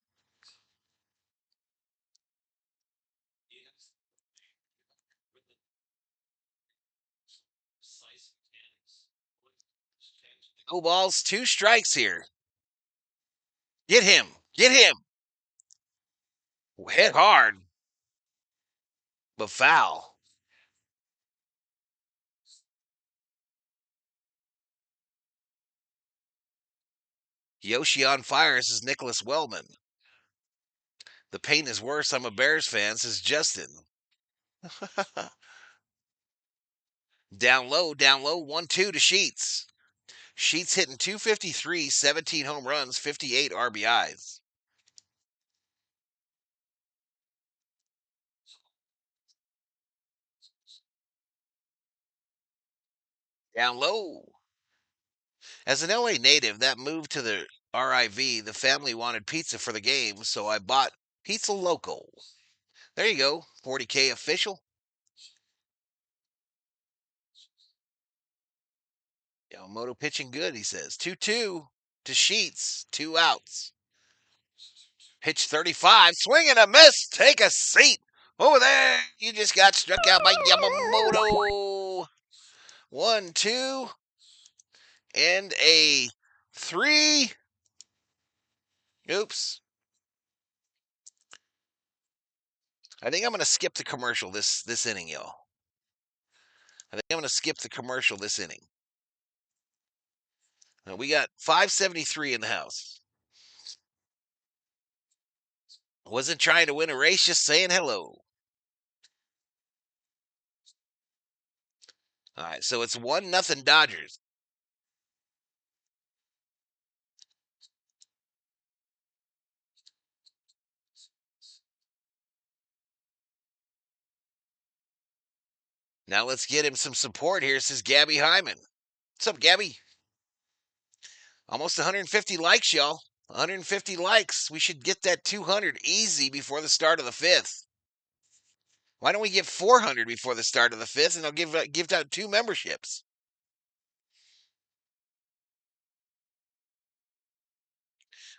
No balls, two strikes here. Get him. Get him. Hit hard, but foul. Yoshi on fire, says Nicholas Wellman. The pain is worse. I'm a Bears fan, says Justin. Down low, 1-2 to Sheets. Sheets hitting 253, 17 home runs, 58 RBIs. Down low. As an LA native, that moved to the RIV, the family wanted pizza for the game, so I bought Pizza Local. There you go, 40K official. Yamamoto pitching good, he says. 2-2 to Sheets, 2 outs. Pitch 35, swing and a miss. Take a seat. Over there, you just got struck out by Yamamoto. 1, 2, and a 3. Oops. I think I'm going to skip the commercial this inning, y'all. I think I'm going to skip the commercial this inning. We got 573 in the house. Wasn't trying to win a race, just saying hello. All right, so it's 1-0 Dodgers. Now let's get him some support here, says Gabby Hyman. What's up, Gabby? Almost 150 likes, y'all. 150 likes. We should get that 200 easy before the start of the fifth. Why don't we get 400 before the start of the fifth, and I'll give out 2 memberships.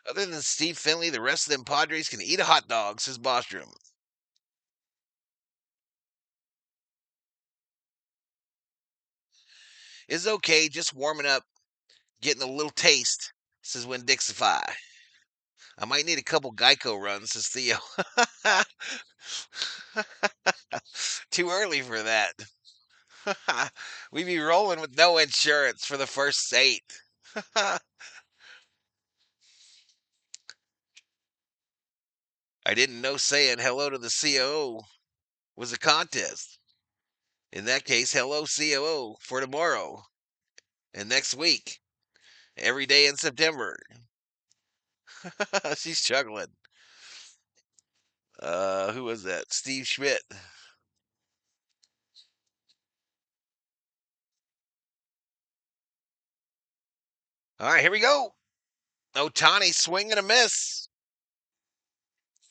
Other than Steve Finley, the rest of them Padres can eat a hot dog, says Bostrom. It's okay, just warming up, getting a little taste, says Win Dixify. I might need a couple Geico runs, says Theo. Too early for that. We'd be rolling with no insurance for the first 8. I didn't know saying hello to the COO was a contest. In that case, hello COO for tomorrow and next week, every day in September. She's chuckling. Who was that? Steve Schmidt. All right, here we go. Ohtani swing and a miss.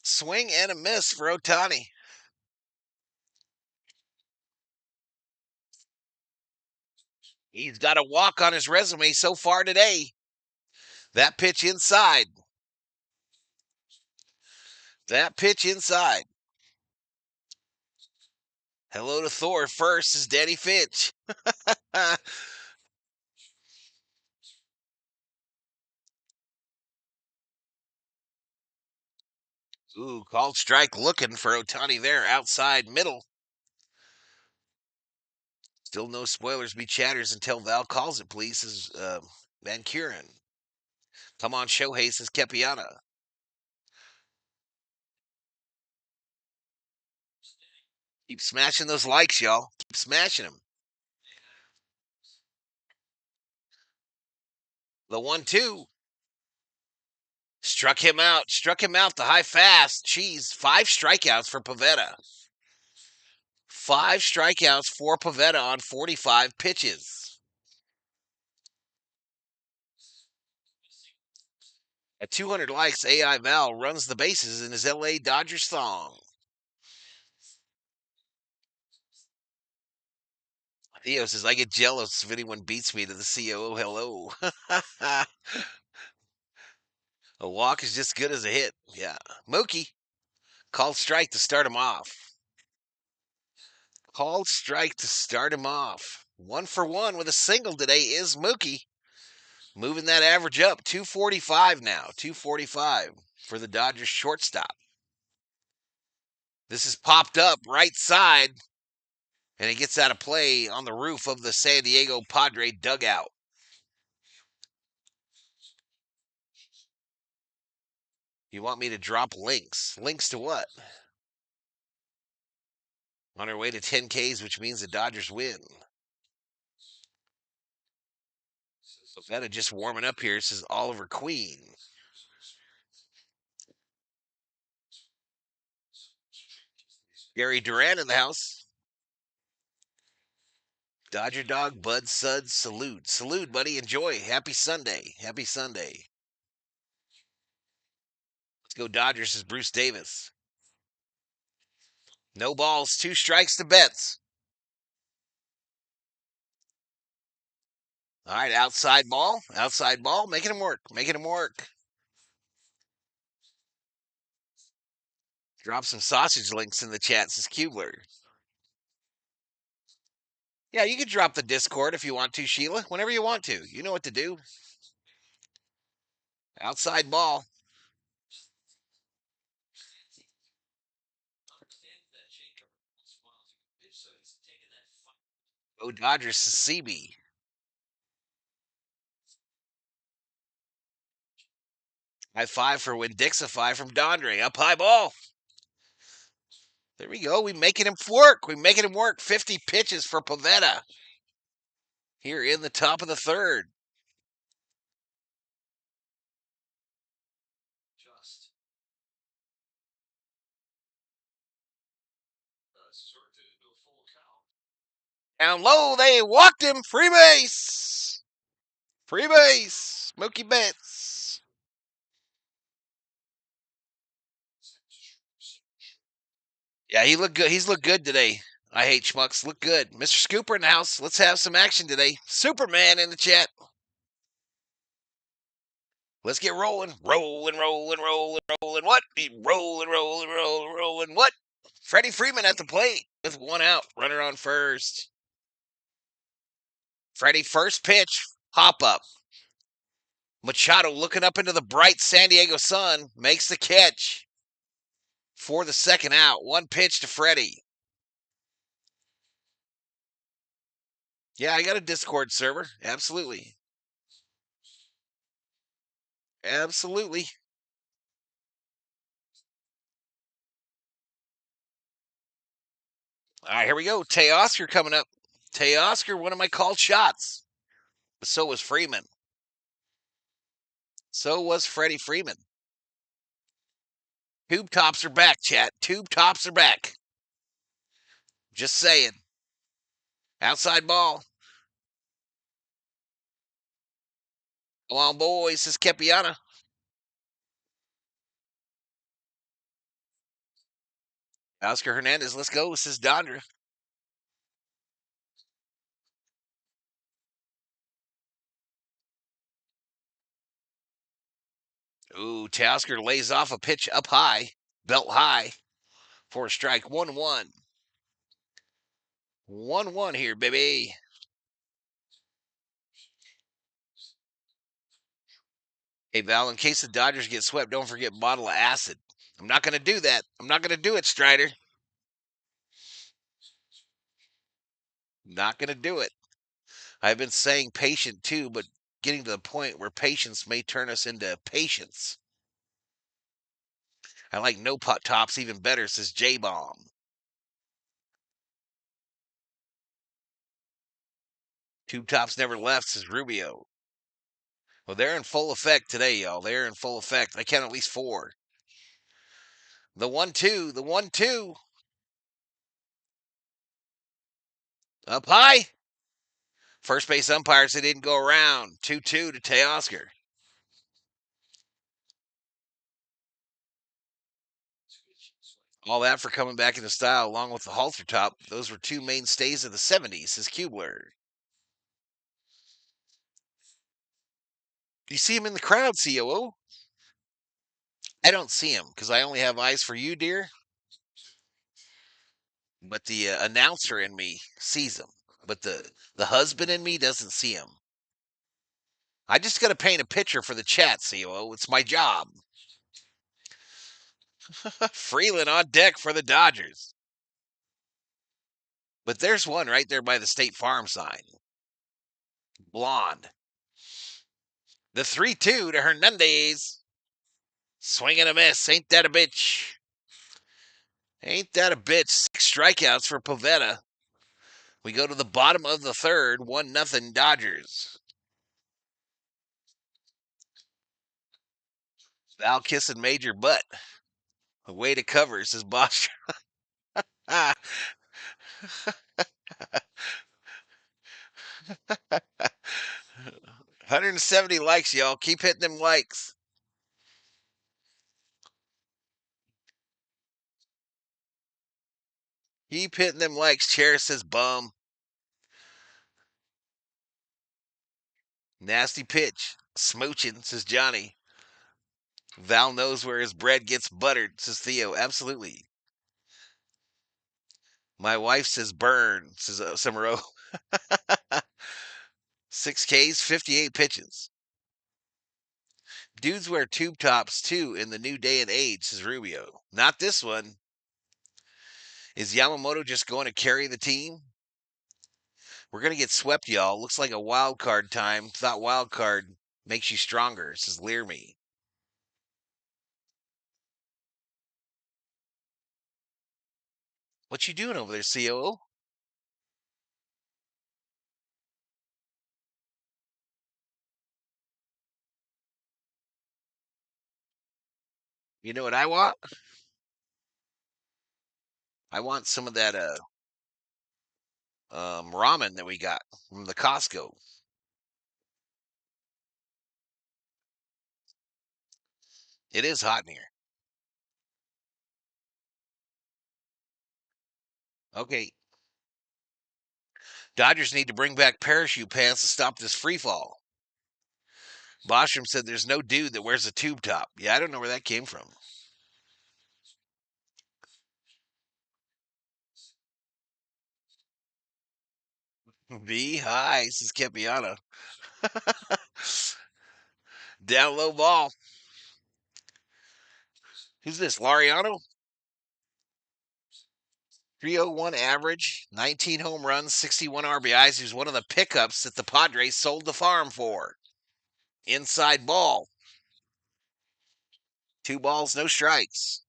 Swing and a miss for Ohtani. He's got a walk on his resume so far today. That pitch inside. That pitch inside. Hello to Thor first is Danny Finch. Ooh, called strike looking for Ohtani there outside middle. Still no spoilers be chatters until Val calls it, please, says Van Kuren. Come on, Shohei, says Kepiana. Keep smashing those likes, y'all. Keep smashing them. The 1-2. Struck him out. Struck him out the high fast. Jeez, 5 strikeouts for Pavetta. 5 strikeouts for Pavetta on 45 pitches. At 200 likes, AI Val runs the bases in his LA Dodgers song. Theo says, I get jealous if anyone beats me to the COO. Hello. A walk is just good as a hit. Yeah. Mookie called strike to start him off. Called strike to start him off. 1 for 1 with a single today is Mookie. Moving that average up. 245 now. 245 for the Dodgers shortstop. This is popped up right side. And it gets out of play on the roof of the San Diego Padre dugout. You want me to drop links? Links to what? On our way to 10 Ks, which means the Dodgers win. Pavetta just warming up here, says Oliver Queen. Gary Duran in the house. Dodger Dog, Bud Suds, salute. Salute, buddy. Enjoy. Happy Sunday. Happy Sunday. Let's go Dodgers, says Bruce Davis. No balls, 2 strikes to Betts. All right, outside ball, making him work, making him work. Drop some sausage links in the chat, says Kubler. Yeah, you can drop the Discord if you want to, Sheila. Whenever you want to. You know what to do. Outside ball. Go Dodgers to CB. High five for Winn-Dixify from Dondre. Up high ball. There we go. We making him work. We making him work. 50 pitches for Pavetta. Here in the top of the third. Down low, they walked him. Free base. Free base. Mookie Betts. Yeah, he looked good. He's looked good today. I hate schmucks. Look good. Mr. Scooper in the house. Let's have some action today. Superman in the chat. Let's get rolling. Rolling, rolling, rolling, rolling. What? Rolling, rolling, rolling, rolling. What? Freddie Freeman at the plate with one out. Runner on first. Freddie, first pitch. Hop up. Machado looking up into the bright San Diego sun. Makes the catch for the second out. One pitch to Freddie. Yeah, I got a Discord server. Absolutely. Absolutely. All right, here we go. Teoscar coming up. Teoscar, one of my called shots. But so was Freeman. So was Freddie Freeman. Tube tops are back, chat. Tube tops are back. Just saying. Outside ball. Come on, boys. This is Kepiana. Oscar Hernandez, let's go. This is Dondra. Ooh, Teoscar lays off a pitch up high, belt high, for a strike. 1-1. 1-1 here, baby. Hey, Val, in case the Dodgers get swept, don't forget bottle of acid. I'm not going to do that. I'm not going to do it, Strider. Not going to do it. I've been saying patient too, but getting to the point where patience may turn us into patience. I like no pot tops even better, says J Bomb. Tube tops never left, says Rubio. Well, they're in full effect today, y'all. They're in full effect. I count at least 4. The 1-2, the 1-2. Up high. First base umpires, they didn't go around. 2-2 to Teoscar. All that for coming back into style, along with the halter top. Those were 2 mainstays of the 70s, says Kubler. You see him in the crowd, COO? I don't see him because I only have eyes for you, dear. But the announcer in me sees him. But the husband in me doesn't see him. I just got to paint a picture for the chat, COO. It's my job. Freeland on deck for the Dodgers. But there's one right there by the State Farm sign. Blonde. The 3-2 to Hernandez. Swing and a miss. Ain't that a bitch? Ain't that a bitch? 6 strikeouts for Pavetta. We go to the bottom of the third. 1-0 Dodgers. Val kissing major butt. The way to cover, says Bosch. 170 likes, y'all. Keep hitting them likes. Keep hitting them likes. Chair says bum. Nasty pitch. Smooching, says Johnny. Val knows where his bread gets buttered, says Theo. Absolutely. My wife says burn, says Summerow. Six Ks, 58 pitches. Dudes wear tube tops too in the new day and age, says Rubio. Not this one. Is Yamamoto just going to carry the team? We're going to get swept, y'all. Looks like a wild card time. Thought wild card makes you stronger, says Lear Me. What you doing over there, COO? You know what I want? I want some of that ramen that we got from the Costco. It is hot in here. Okay, Dodgers need to bring back parachute pants to stop this free fall. Bostrom said there's no dude that wears a tube top. Yeah, I don't know where that came from. B high, says Kepiana. Down low ball. Who's this? Lariano? 301 average, 19 home runs, 61 RBIs. He was one of the pickups that the Padres sold the farm for. Inside ball. 2 balls, no strikes.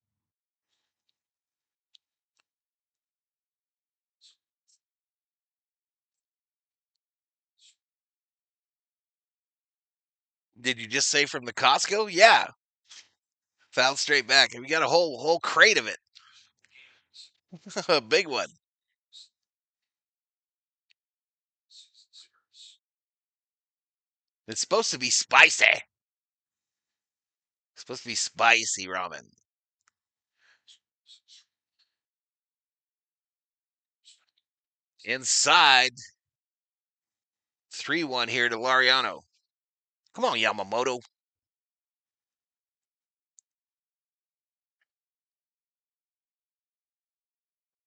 Did you just say from the Costco? Yeah. Fouled straight back. And we got a whole crate of it. A big one. It's supposed to be spicy. It's supposed to be spicy ramen. Inside. 3-1 here to Lariano. Come on, Yamamoto.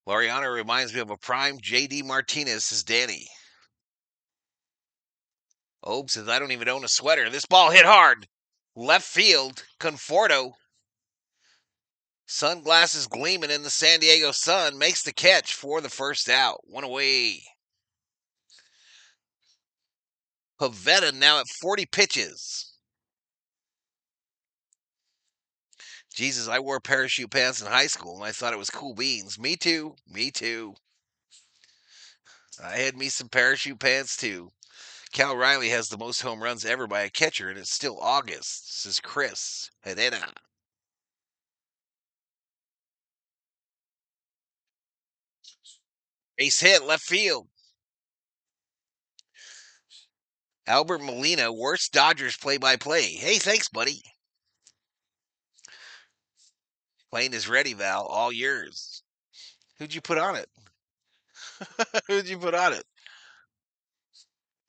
Lariano reminds me of a prime JD Martinez, says Danny. Obe says, I don't even own a sweater. This ball hit hard. Left field. Conforto. Sunglasses gleaming in the San Diego sun. Makes the catch for the first out. One away. Pavetta now at 40 pitches. Jesus, I wore parachute pants in high school and I thought it was cool beans. Me too. Me too. I had me some parachute pants too. Cal Riley has the most home runs ever by a catcher, and it's still August, says Chris Herrera. Base hit, left field. Albert Molina, worst Dodgers play-by-play. Hey, thanks, buddy. Plane is ready, Val. All yours. Who'd you put on it? Who'd you put on it?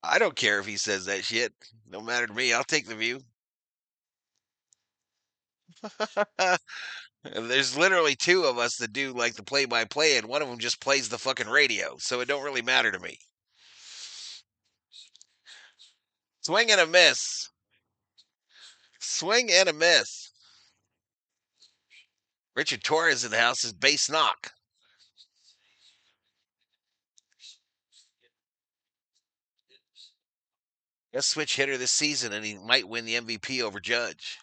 I don't care if he says that shit. No matter to me. I'll take the view. There's literally two of us that do like the play-by-play, and one of them just plays the fucking radio, so it don't really matter to me. Swing and a miss. Swing and a miss. Richard Torres in the house is base knock. Best switch hitter this season, and he might win the MVP over Judge.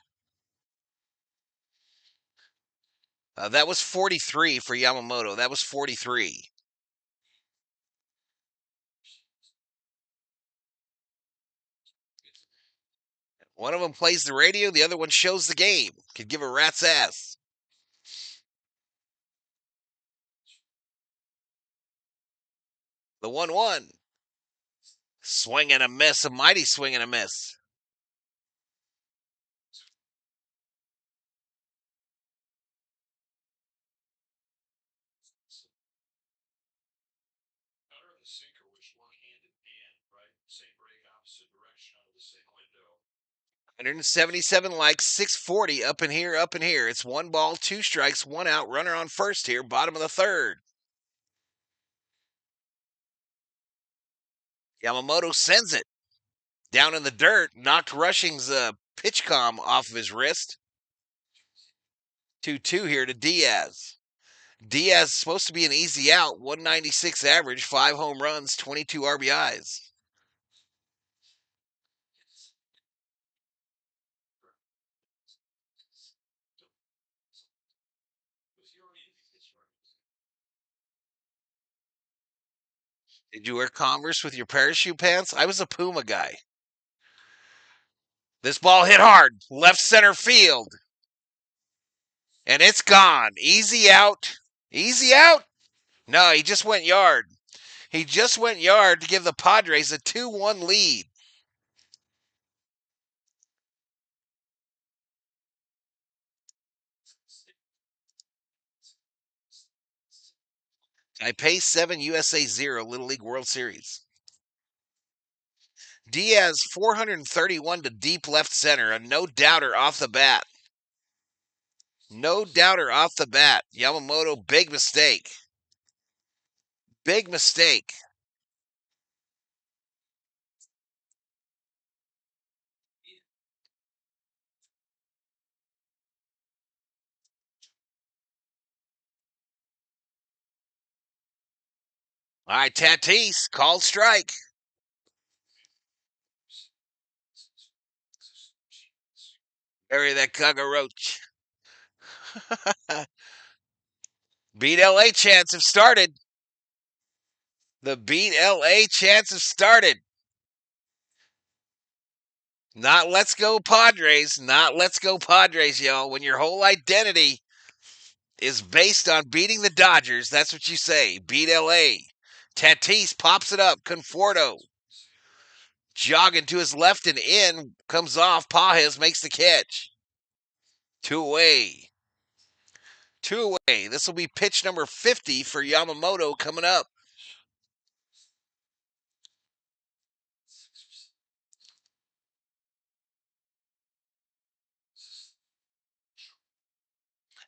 That was 43 for Yamamoto. That was 43. One of them plays the radio, the other one shows the game. Could give a rat's ass. The 1-1. Swing and a miss, a mighty swing and a miss. $177 likes, 640 up in here, up in here. It's 1 ball, 2 strikes, 1 out, runner on first here, bottom of the third. Yamamoto sends it down in the dirt, knocked Rushing's pitch comm off of his wrist. 2-2 here to Diaz. Diaz is supposed to be an easy out, 196 average, 5 home runs, 22 RBIs. Did you wear Converse with your parachute pants? I was a Puma guy. This ball hit hard, left center field. And it's gone. Easy out. Easy out. No, he just went yard. He just went yard to give the Padres a 2-1 lead. Taipei 7, USA 0, Little League World Series. Diaz 431 to deep left center, a no doubter off the bat. No doubter off the bat. Yamamoto, big mistake. Big mistake. All right, Tatis, called strike. Bury that cockroach. Beat LA chants have started. The Beat LA chants have started. Not let's go Padres. Not let's go Padres, y'all. When your whole identity is based on beating the Dodgers, that's what you say. Beat LA. Tatis pops it up. Conforto jogging to his left and in. Comes off. Pajes makes the catch. 2 away. 2 away. This will be pitch number 50 for Yamamoto coming up.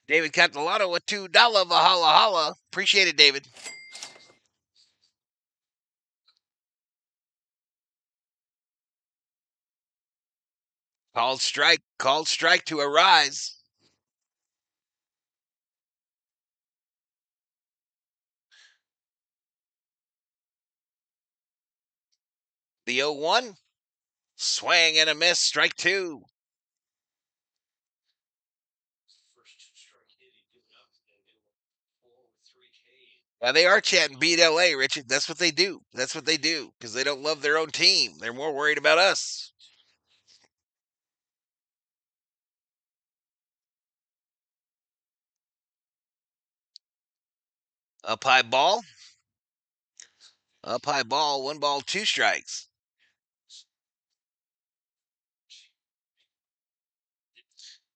David Catalano with $2 Valhalla Holla. Appreciate it, David. Called strike to Arise. The 0-1. Swing and a miss, strike 2. They are chatting beat LA, Richard. That's what they do. That's what they do because they don't love their own team. They're more worried about us. Up high ball. Up high ball. 1 ball, 2 strikes.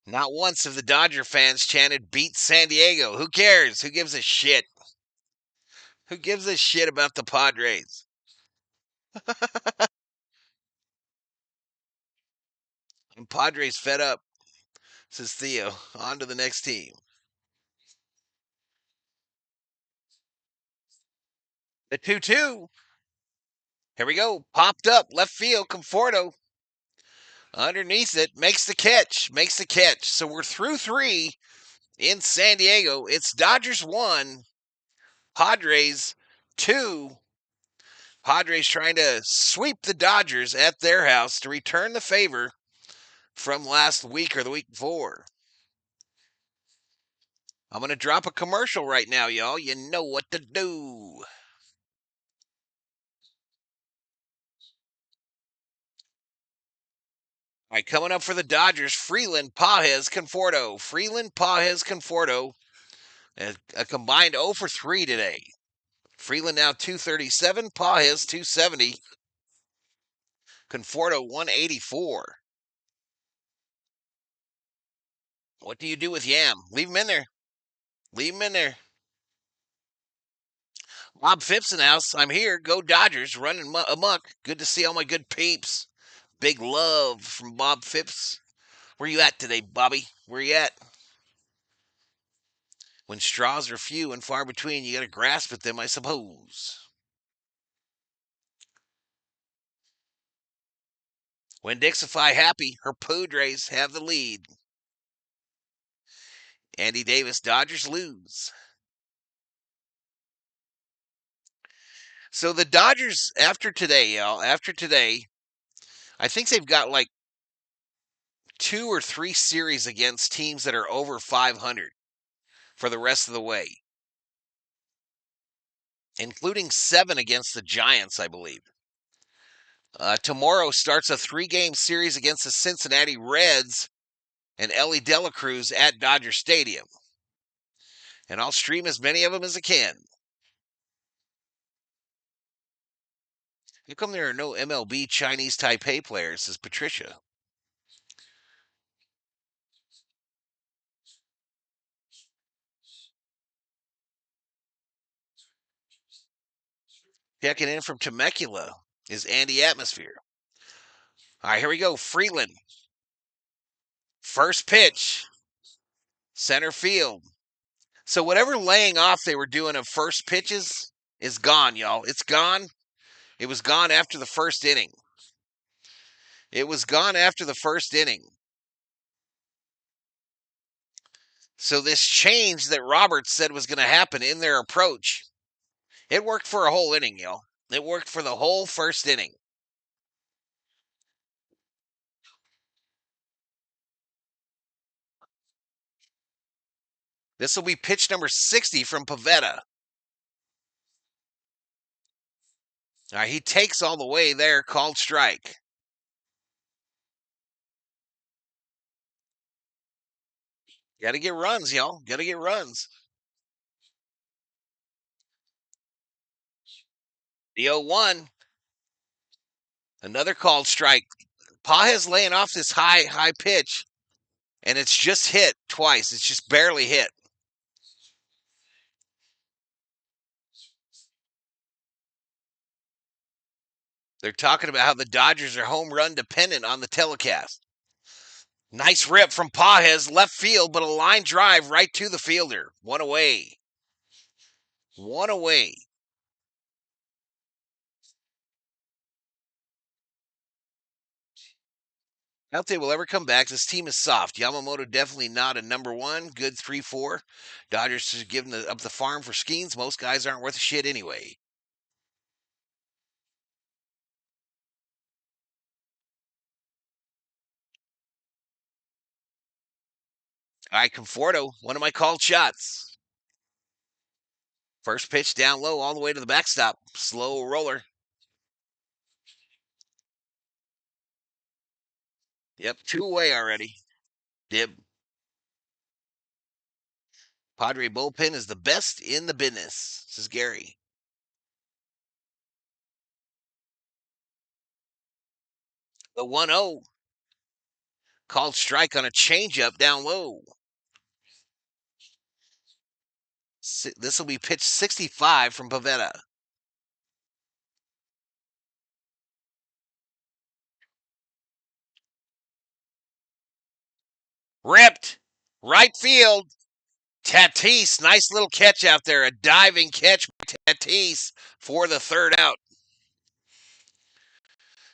Not once have the Dodger fans chanted beat San Diego. Who cares? Who gives a shit? Who gives a shit about the Padres? I'm Padres fed up, says Theo. On to the next team. The 2-2. Here we go. Popped up. Left field. Conforto. Underneath it. Makes the catch. Makes the catch. So we're through 3 in San Diego. It's Dodgers 1. Padres 2. Padres trying to sweep the Dodgers at their house to return the favor from last week or the week before. I'm going to drop a commercial right now, y'all. You know what to do. All right, coming up for the Dodgers, Freeland, Pajes, Conforto. Freeland, Pajes, Conforto. A combined 0 for 3 today. Freeland now 237, Pajes 270, Conforto 184. What do you do with Yam? Leave him in there. Leave him in there. Bob Phipps in the house. I'm here. Go Dodgers. Running amok. Good to see all my good peeps. Big love from Bob Phipps. Where you at today, Bobby? Where you at? When straws are few and far between, you got to grasp at them, I suppose. When Dixify happy, her Padres have the lead. Andy Davis, Dodgers lose. So the Dodgers, after today, y'all, I think they've got like 2 or 3 series against teams that are over 500 for the rest of the way, including 7 against the Giants, I believe. Tomorrow starts a 3-game series against the Cincinnati Reds and Ellie De La Cruz at Dodger Stadium. And I'll stream as many of them as I can. How come there are no MLB Chinese Taipei players, says Patricia. Checking in from Temecula is Andy Atmosphere. All right, here we go. Freeland. First pitch. Center field. So whatever laying off they were doing of first pitches is gone, y'all. It's gone. It was gone after the first inning. So this change that Roberts said was going to happen in their approach, it worked for a whole inning, y'all. It worked for the whole first inning. This will be pitch number 60 from Pavetta. All right, he takes all the way there, called strike. Got to get runs, y'all. Got to get runs. The 0-1. Another called strike. Pages laying off this high pitch, and it's just hit twice. It's just barely hit. They're talking about how the Dodgers are home run dependent on the telecast. Nice rip from Pages, left field, but a line drive right to the fielder. One away. One away. I don't think we'll ever come back. This team is soft. Yamamoto definitely not a number one. Good 3-4. Dodgers just giving up the farm for Skeens. Most guys aren't worth a shit anyway. All right, Conforto, one of my called shots. First pitch down low all the way to the backstop. Slow roller. Yep, 2 away already. Dib. Padre bullpen is the best in the business, says Gary. The 1-0. Called strike on a changeup down low. This will be pitch 65 from Pavetta. Ripped. Right field. Tatis, nice little catch out there. A diving catch by Tatis for the third out.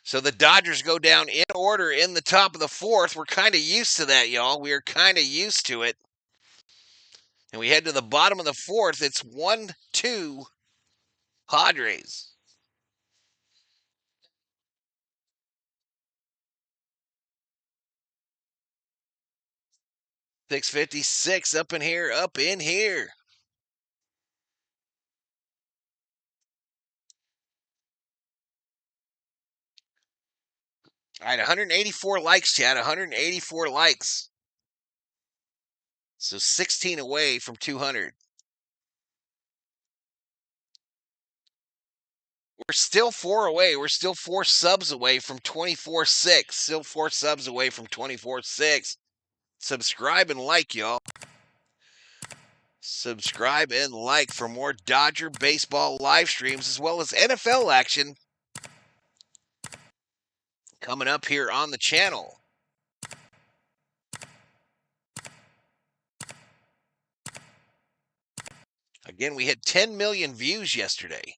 So the Dodgers go down in order in the top of the fourth. We're kind of used to that, y'all. We are kind of used to it. And we head to the bottom of the fourth. It's 1-2 Padres. $6.56 up in here, up in here. All right, 184 likes, Chad. 184 likes. So 16 away from 200. We're still 4 away. We're still 4 subs away from 24-6. Still 4 subs away from 24-6. Subscribe and like, y'all. Subscribe and like for more Dodger baseball live streams as well as NFL action coming up here on the channel. Again, we had 10 million views yesterday.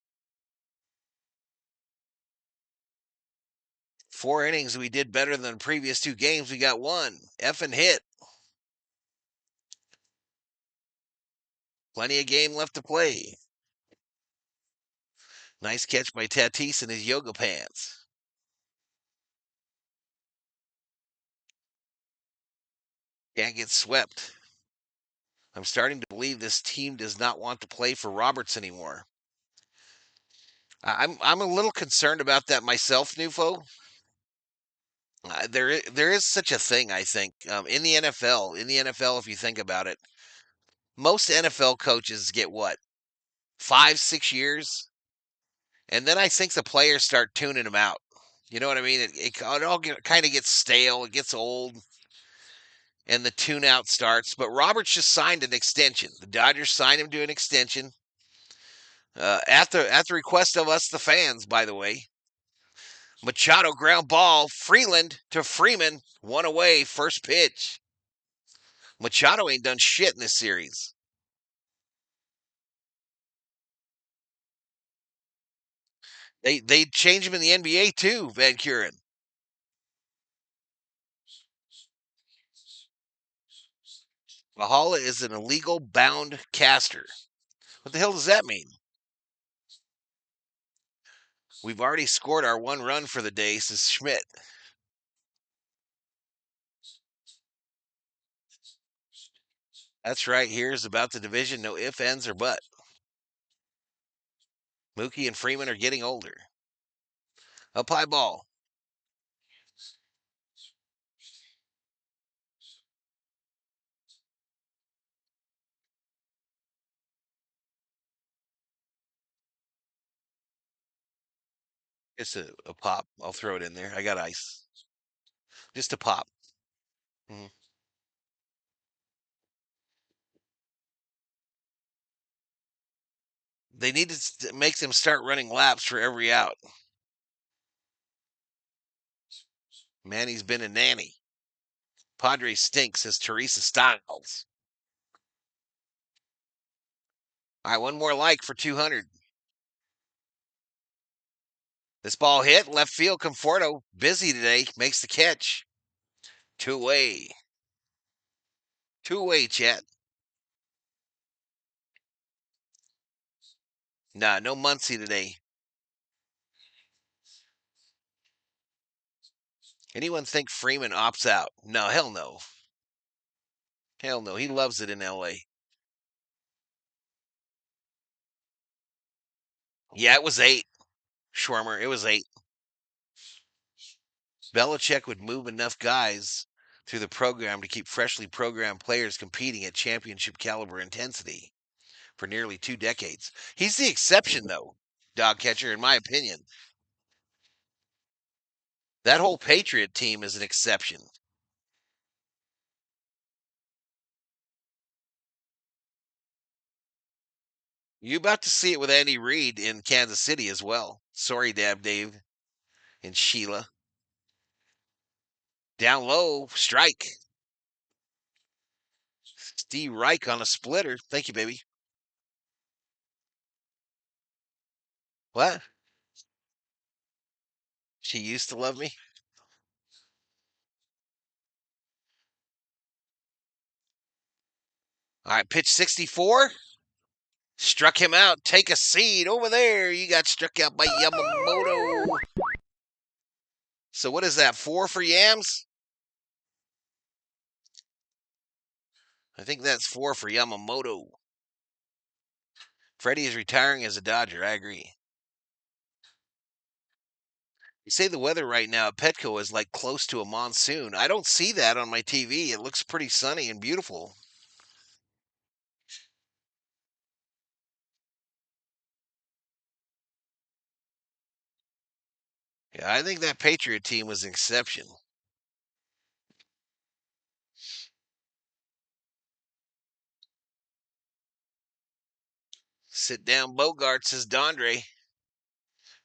4 innings, we did better than the previous 2 games. We got 1 effing hit. Plenty of game left to play. Nice catch by Tatis in his yoga pants. Can't get swept. I'm starting to believe this team does not want to play for Roberts anymore. I'm a little concerned about that myself, Nufo. There is such a thing, I think, in the NFL. In the NFL, if you think about it, most NFL coaches get what, 5, 6 years, and then I think the players start tuning them out. You know what I mean? It all kind of gets stale. It gets old, and the tune out starts. But Roberts just signed an extension. The Dodgers signed him to an extension at the request of us, the fans. By the way, Machado ground ball, Freeland to Freeman, 1 away, first pitch. Machado ain't done shit in this series. They changed him in the NBA too, Van Kuren. Valhalla is an illegal bound caster. What the hell does that mean? We've already scored our 1 run for the day, says Schmidt. That's right. Here's about the division. No ifs, ands, or but. Mookie and Freeman are getting older. Up high ball. It's a pop. I'll throw it in there. I got ice. Just a pop. Mhm. They need to make them start running laps for every out. Manny's been a nanny. Padres stink, says Teresa Styles. All right, one more like for 200. This ball hit left field. Conforto busy today. Makes the catch. 2 away. 2 away, chat. Nah, no Muncie today. Anyone think Freeman opts out? No, hell no. Hell no. He loves it in LA. Yeah, it was 8. Schwarmer, it was 8. Belichick would move enough guys through the program to keep freshly programmed players competing at championship caliber intensity for nearly 2 decades. He's the exception, though, dog catcher, in my opinion. That whole Patriot team is an exception. You about to see it with Andy Reid in Kansas City as well. Sorry, Dab Dave and Sheila. Down low, strike. Steve Reich on a splitter. Thank you, baby. What? She used to love me? All right, pitch 64. Struck him out. Take a seat over there. You got struck out by Yamamoto. So what is that? 4 for Yams? I think that's 4 for Yamamoto. Freddie is retiring as a Dodger. I agree. You say the weather right now at Petco is like close to a monsoon. I don't see that on my TV. It looks pretty sunny and beautiful. Yeah, I think that Patriot team was an exception. Sit down, Bogart, says Dondre.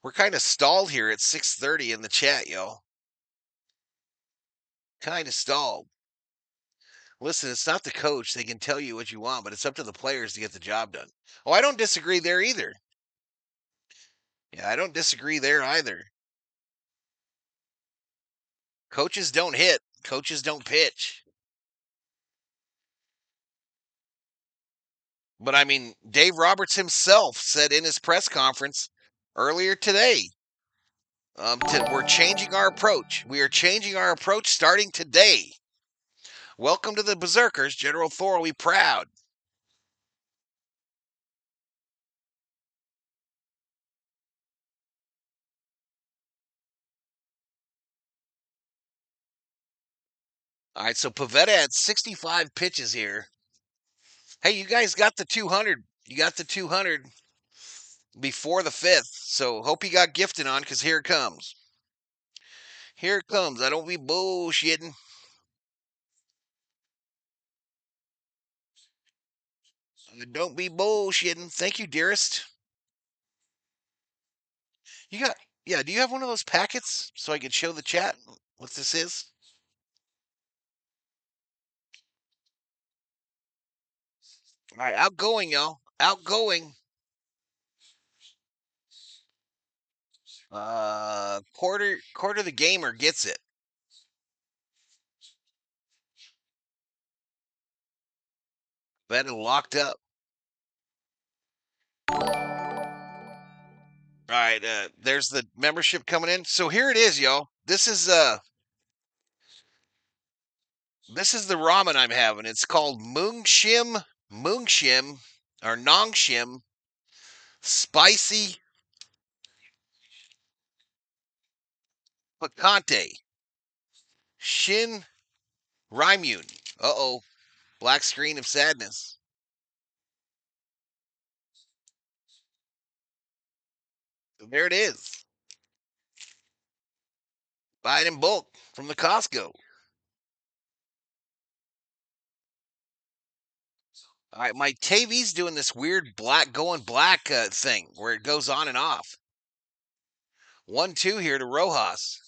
We're kind of stalled here at 6:30 in the chat, y'all. Kind of stalled. Listen, it's not the coach. They can tell you what you want, but it's up to the players to get the job done. Oh, I don't disagree there either. Yeah, I don't disagree there either. Coaches don't hit. Coaches don't pitch. But I mean, Dave Roberts himself said in his press conference earlier today, we're changing our approach. We are changing our approach starting today. Welcome to the Berserkers, General Thorley proud. All right, so Pavetta had 65 pitches here. Hey, you guys got the 200. You got the 200 before the fifth. So hope you got gifted on because here it comes. Here it comes. I don't be bullshitting. Don't be bullshitting. Thank you, dearest. You got, yeah, do you have one of those packets so I could show the chat what this is? All right, outgoing, y'all. Outgoing. Quarter the gamer gets it. Better locked up. All right, there's the membership coming in. So here it is, y'all. This is the ramen I'm having. It's called Mungshim or Nongshim Spicy Picante Shin Raimun. Uh-oh. Black screen of sadness. There it is. Buy it in bulk from the Costco. All right, my TV's doing this weird going black thing where it goes on and off. 1-2 here to Rojas.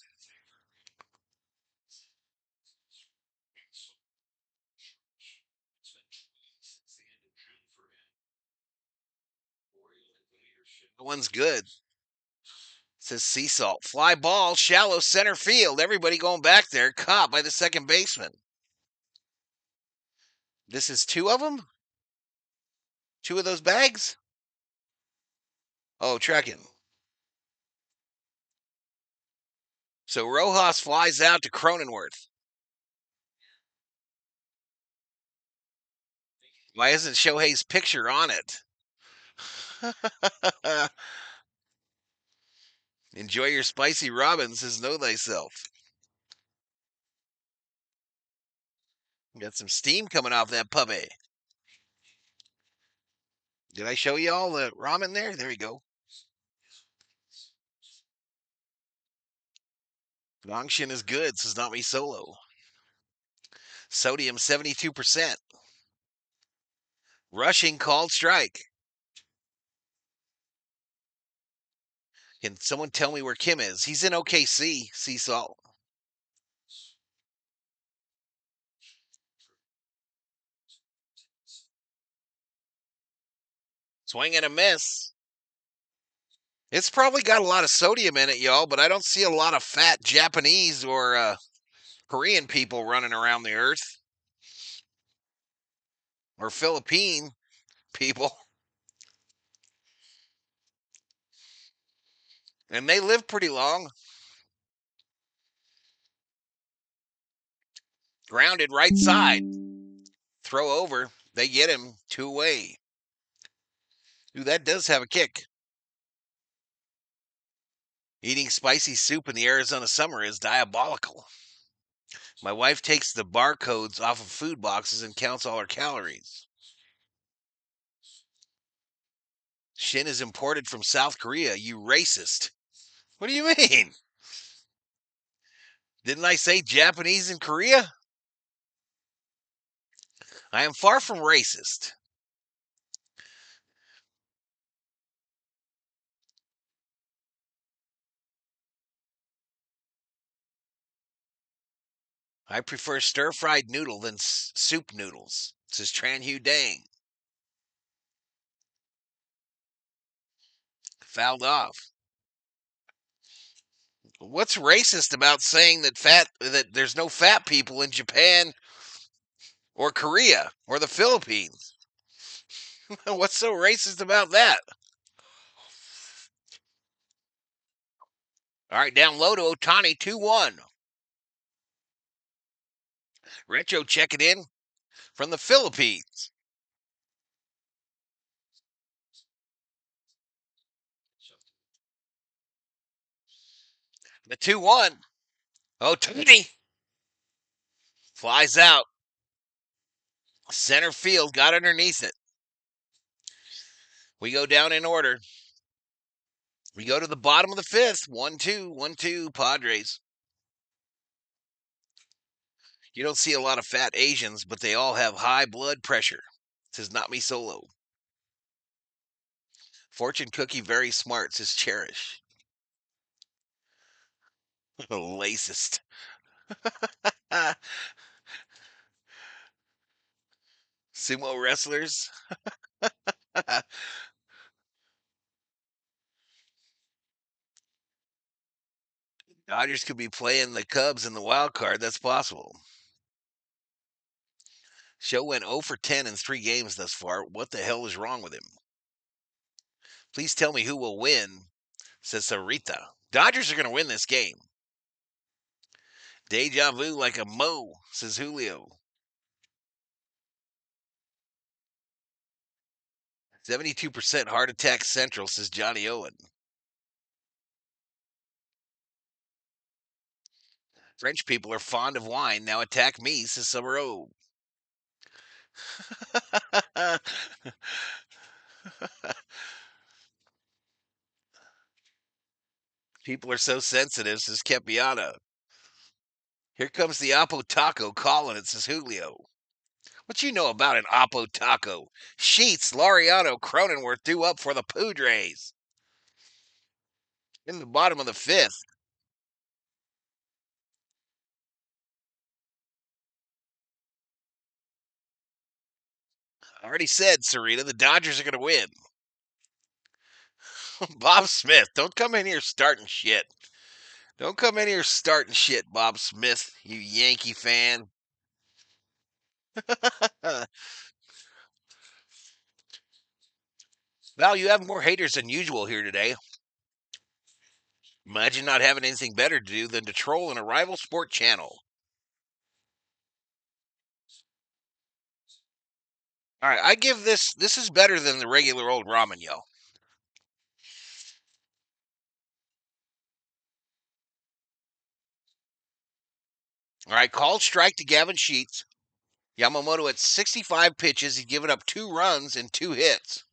That one's good. Says sea salt. Fly ball, shallow center field. Everybody going back there. Caught by the second baseman. This is two of them? Two of those bags? Oh, trekking. So Rojas flies out to Cronenworth. Why isn't Shohei's picture on it? Enjoy your spicy ramen, says Know Thyself. Got some steam coming off that puppy. Did I show you all the ramen there? There you go. Longshin is good, says Not Me Solo. Sodium 72%. Rushing called strike. Can someone tell me where Kim is? He's in OKC, sea salt. Swing and a miss. It's probably got a lot of sodium in it, y'all, but I don't see a lot of fat Japanese or Korean people running around the earth. Or Philippine people. And they live pretty long. Grounded right side. Throw over. They get him 2 away. Ooh, that does have a kick. Eating spicy soup in the Arizona summer is diabolical. My wife takes the barcodes off of food boxes and counts all her calories. Shin is imported from South Korea, you racist. What do you mean? Didn't I say Japanese in Korea? I am far from racist. I prefer stir-fried noodle than soup noodles, says Tran Hu Dang. Fouled off. What's racist about saying that there's no fat people in Japan or Korea or the Philippines? What's so racist about that? All right, down low to Otani 2-1. Retro checking in from the Philippines. The 2-1. Otani flies out. Center field got underneath it. We go down in order. We go to the bottom of the fifth. 1-2, 1-2, Padres. You don't see a lot of fat Asians, but they all have high blood pressure. Says not me solo. Fortune cookie very smart, says Cherish. Lacist. Sumo wrestlers. Dodgers could be playing the Cubs in the wild card. That's possible. Show went 0 for 10 in 3 games thus far. What the hell is wrong with him? Please tell me who will win, says Sarita. Dodgers are going to win this game. Deja vu like a mo, says Julio. 72% heart attack central, says Johnny Owen. French people are fond of wine. Now attack me, says Summer O. People are so sensitive, says Kepiana. Here comes the Oppo Taco calling it, says Julio. What you know about an Oppo Taco? Sheets, Laureano, Cronenworth due up for the Padres. In the bottom of the fifth. I already said, Sarita, the Dodgers are going to win. Bob Smith, don't come in here starting shit. Don't come in here starting shit, Bob Smith, you Yankee fan. Val, you have more haters than usual here today. Imagine not having anything better to do than to troll in a rival sport channel. All right, I give this is better than the regular old ramen, yo. All right, called strike to Gavin Sheets. Yamamoto at 65 pitches. He's given up 2 runs and 2 hits.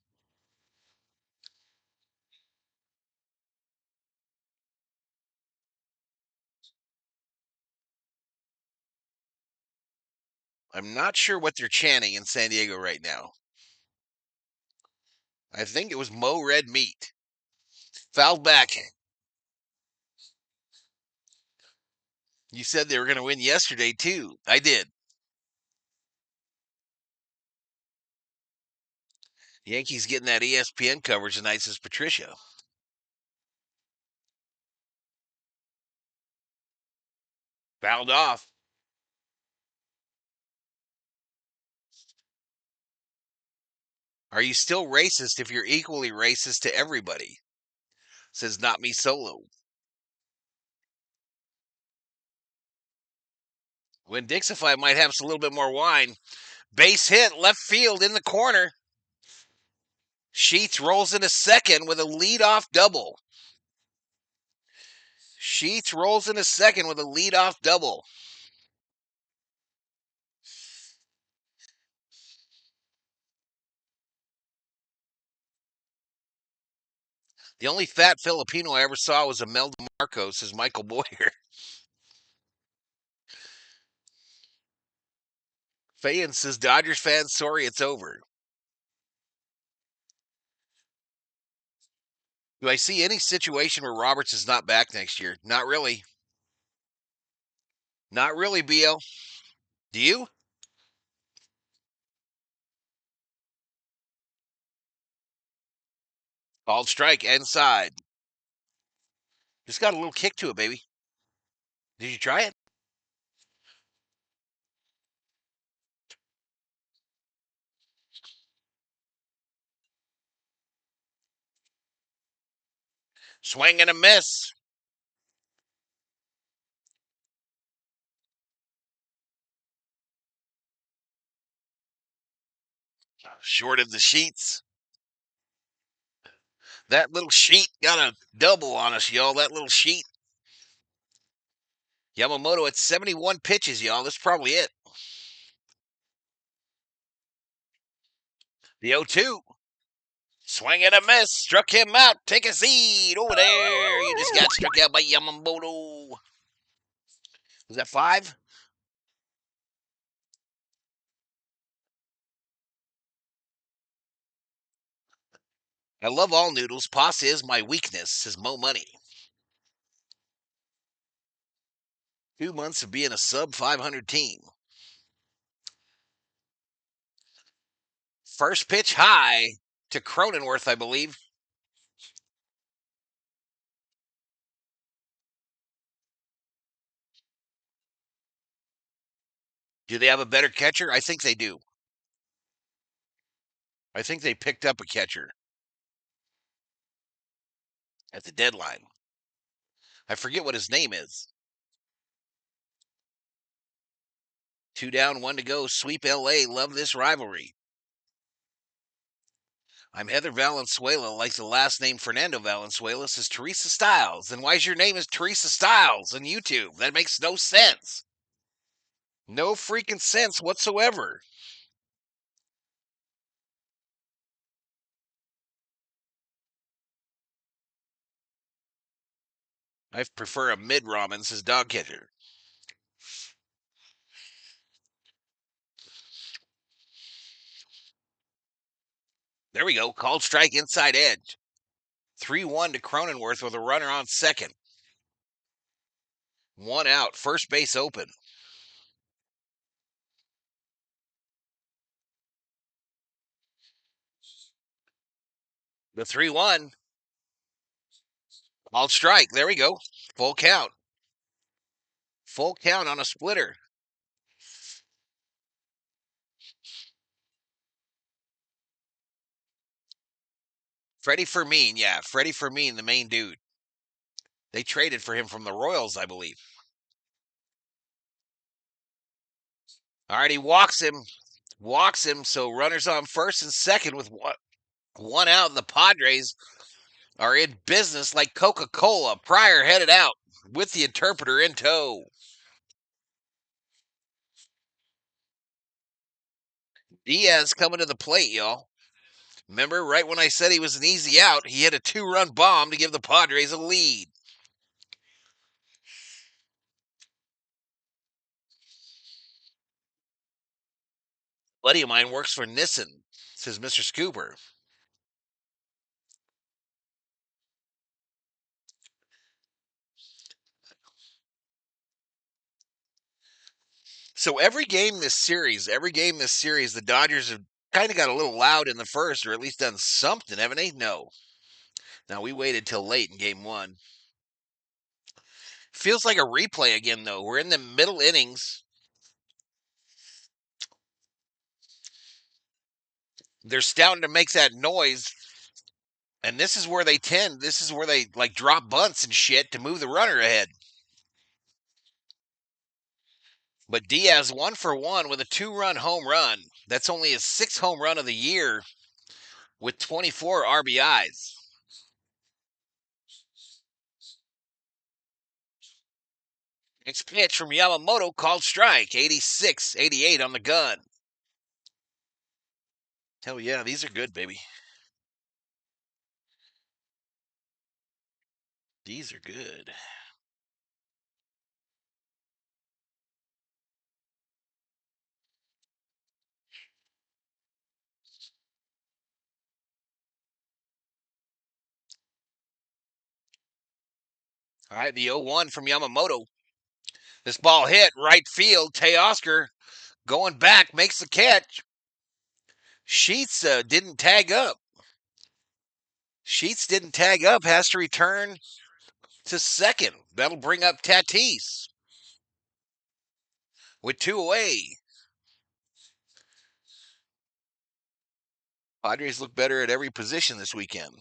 I'm not sure what they're chanting in San Diego right now. I think it was Mo Red Meat. Fouled back. You said they were going to win yesterday, too. I did. Yankees getting that ESPN coverage tonight, says Patricia. Fouled off. Are you still racist if you're equally racist to everybody? Says not me solo. When Dixify might have a little bit more wine. Base hit, left field in the corner. Sheets rolls into second with a leadoff double. Sheets rolls into second with a leadoff double. The only fat Filipino I ever saw was Imelda Marcos, says Michael Boyer. Fayan says Dodgers fans, sorry it's over. Do I see any situation where Roberts is not back next year? Not really. Not really, BL. Do you? Called strike inside. Just got a little kick to it, baby. Did you try it? Swing and a miss. Short of the sheets. That little sheet got a double on us, y'all. That little sheet. Yamamoto at 71 pitches, y'all. That's probably it. The 0-2. Swing and a miss. Struck him out. Take a seat over there. You just got struck out by Yamamoto. Was that 5? I love all noodles. Pasta is my weakness, says Mo Money. 2 months of being a sub 500 team. First pitch high to Cronenworth, I believe. Do they have a better catcher? I think they do. I think they picked up a catcher at the deadline. I forget what his name is. 2 down, 1 to go. Sweep LA. Love this rivalry. I'm Heather Valenzuela, like the last name Fernando Valenzuela, says Teresa Styles. And why's your name is Teresa Styles on YouTube? That makes no sense. No freaking sense whatsoever. I prefer a mid ramen, says Dog Catcher. There we go. Called strike inside edge. 3-1 to Cronenworth with a runner on second. 1 out. First base open. The 3-1. Called strike. There we go. Full count. Full count on a splitter. Freddie Fermin. Yeah, Freddie Fermin, the main dude. They traded for him from the Royals, I believe. All right, he walks him. Walks him. So runners on first and second with 1 out. The Padres are in business like Coca-Cola. Pryor headed out with the interpreter in tow. Diaz coming to the plate, y'all. Remember, right when I said he was an easy out, he hit a 2-run bomb to give the Padres a lead. A buddy of mine works for Nissan, says Mr. Scooper. So every game this series, the Dodgers have kind of got a little loud in the first, or at least done something, haven't they? No. Now we waited till late in game 1. Feels like a replay again, though. We're in the middle innings. They're starting to make that noise, and this is where they like drop bunts and shit to move the runner ahead. But Diaz 1 for 1 with a 2-run home run. That's only his 6th home run of the year with 24 RBIs. Next pitch from Yamamoto called strike. 86, 88 on the gun. Hell yeah, these are good, baby. These are good. All right, the 0-1 from Yamamoto. This ball hit right field. Teoscar going back, makes the catch. Sheets didn't tag up. Sheets didn't tag up, has to return to second. That'll bring up Tatis with 2 away. Padres look better at every position this weekend.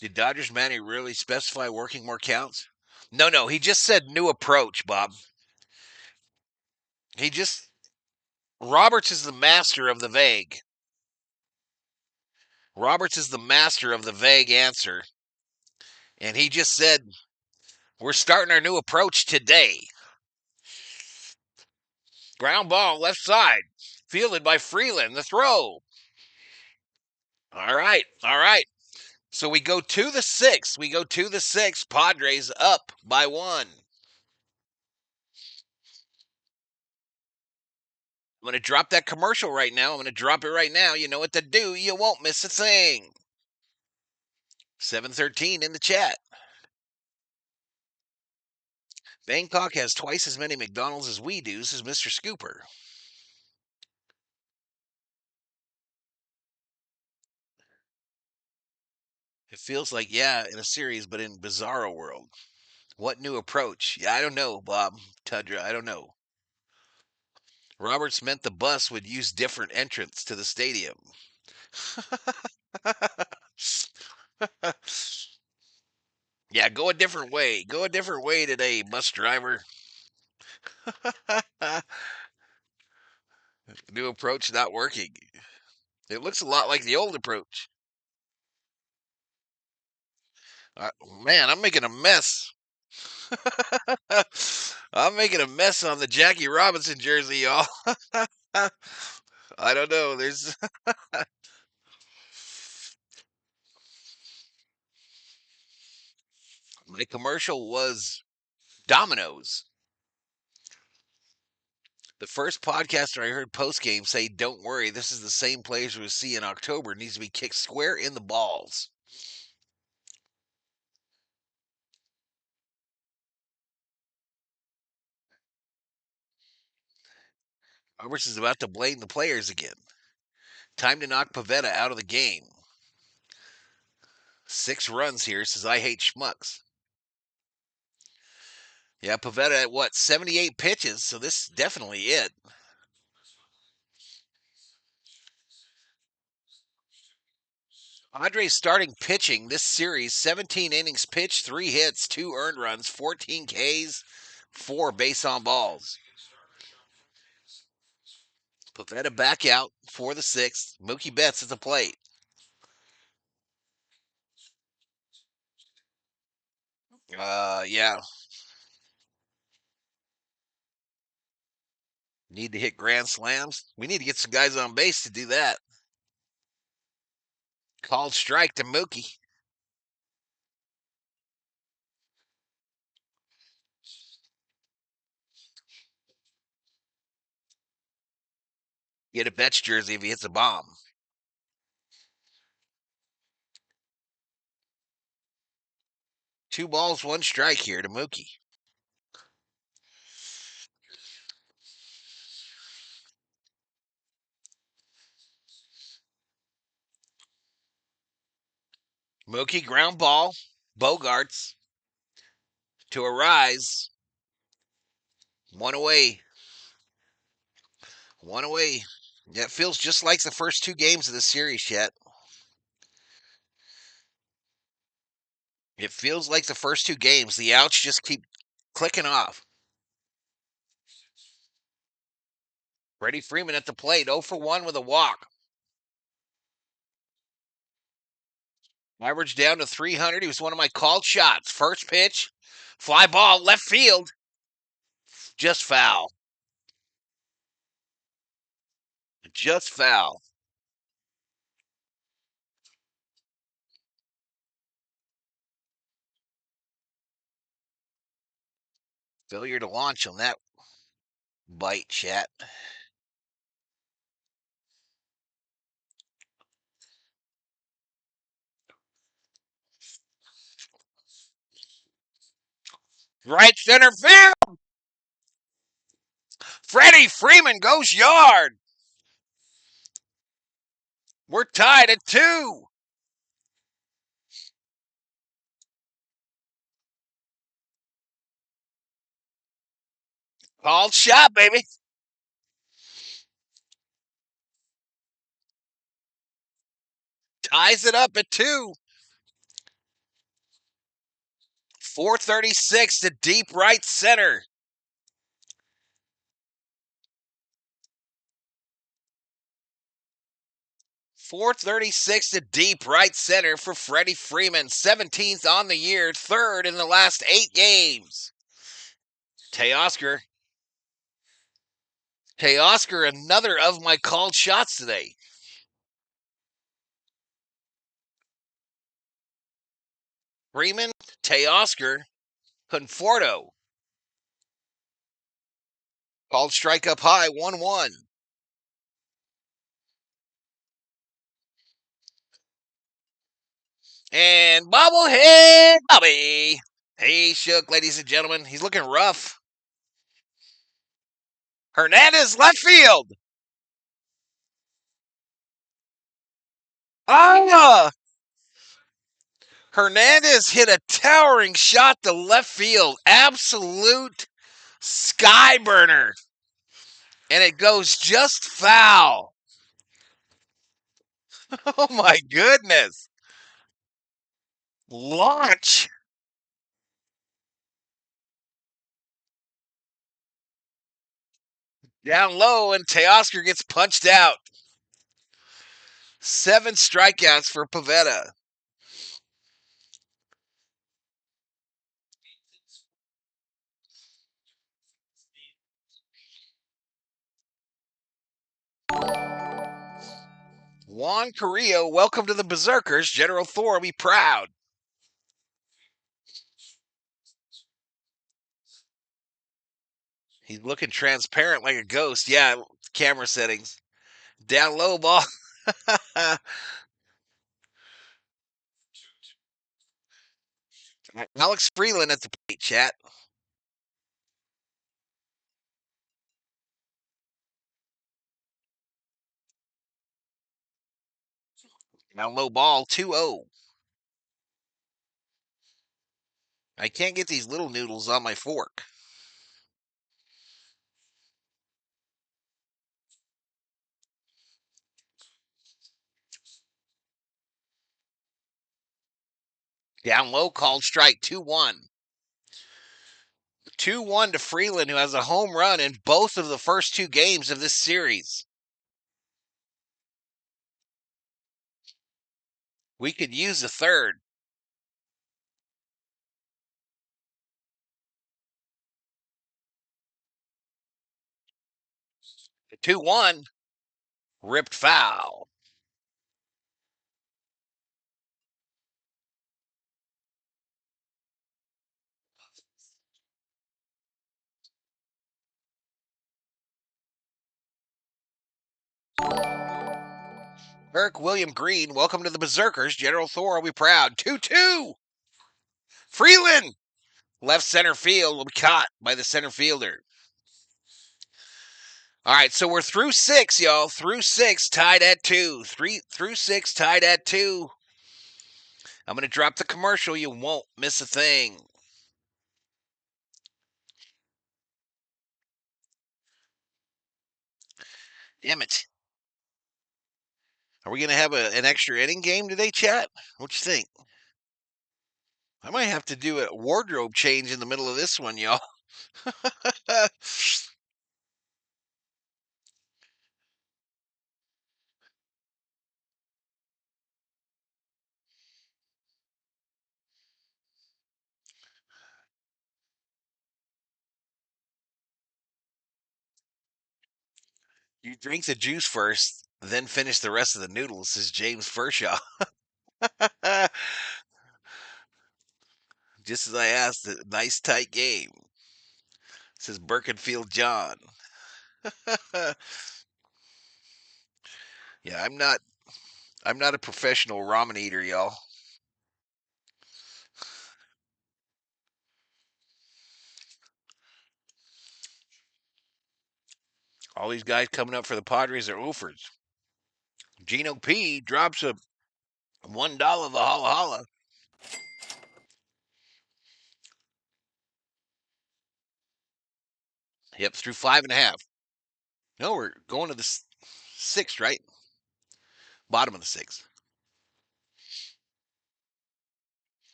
Did Dodgers Manny really specify working more counts? No. He just said new approach, Bob. He just Roberts is the master of the vague. Roberts is the master of the vague answer. And he just said, we're starting our new approach today. Ground ball, left side. Fielded by Freeland. The throw. All right. So we go to the 6th. Padres up by 1. I'm going to drop that commercial right now. You know what to do. You won't miss a thing. 713 in the chat. Bangkok has twice as many McDonald's as we do, says Mr. Scooper. It feels like, in a series, but in Bizarro World. What new approach? Yeah, I don't know, Bob. Tundra, I don't know. Roberts meant the bus would use different entrance to the stadium. Yeah, go a different way. Go a different way today, bus driver. New approach not working. It looks a lot like the old approach. Man, I'm making a mess. I'm making a mess on the Jackie Robinson jersey, y'all. I don't know. There's my commercial was Domino's. The first podcaster I heard postgame say, "Don't worry, this is the same players we'll see in October. It needs to be kicked square in the balls." Roberts is about to blame the players again. Time to knock Pavetta out of the game. 6 runs here, says I hate schmucks. Yeah, Pavetta at 78 pitches, so this is definitely it. Padres starting pitching this series, 17 innings pitched, 3 hits, 2 earned runs, 14 Ks, 4 base on balls. Pavetta back out for the 6th. Mookie Betts at the plate. Yeah. Need to hit grand slams. We need to get some guys on base to do that. Called strike to Mookie. Get a Betts jersey if he hits a bomb. 2 balls, 1 strike here to Mookie. Mookie ground ball. Bogarts to a rise. 1 away. 1 away. That feels just like the first 2 games of the series yet. It feels like the first 2 games. The outs just keep clicking off. Freddie Freeman at the plate, 0 for 1 with a walk. Average down to 300. He was one of my called shots. First pitch, fly ball, left field. Just foul. Just foul. Failure to launch on that bite, chat. Right center field. Freddie Freeman goes yard. We're tied at 2. Called shot, baby. Ties it up at 2. 436 to deep right center. .436 to deep right center for Freddie Freeman. 17th on the year, 3rd in the last 8 games. Teoscar, another of my called shots today. Freeman, Teoscar, Conforto. Called strike up high, 1-1. And bobblehead Bobby. Hey, Shook, ladies and gentlemen. He's looking rough. Hernandez, left field. Hernandez hit a towering shot to left field. Absolute sky burner. And it goes just foul. Oh, my goodness. Launch. Down low, and Teoscar gets punched out. 7 strikeouts for Pavetta. Juan Carrillo, welcome to the Berserkers. General Thor will be proud. He's looking transparent like a ghost. Yeah, camera settings. Down low ball. Alex Freeland at the plate, chat. Down low ball, 2-0. I can't get these little noodles on my fork. Down low, called strike, 2-1. 2-1 to Freeland, who has a home run in both of the first 2 games of this series. We could use a third. 2-1. Ripped foul. Eric William Green, welcome to the Berserkers. General Thor will be proud. 2-2. Freeland, left center field, will be caught by the center fielder. All right, so we're through 6, y'all. Through 6, tied at 2. 3-6, tied at 2. I'm going to drop the commercial. You won't miss a thing. Damn it. Are we going to have an extra inning game today, chat? What you think? I might have to do a wardrobe change in the middle of this one, y'all. You drink the juice first, then finish the rest of the noodles, says James Furshaw. Just as I asked, a nice tight game, says Birkenfield John. Yeah, I'm not a professional ramen eater, y'all. All these guys coming up for the Padres are oofers. Gino P drops a $1 Valhalla. Yep, through 5.5. No, we're going to the sixth, right? Bottom of the sixth.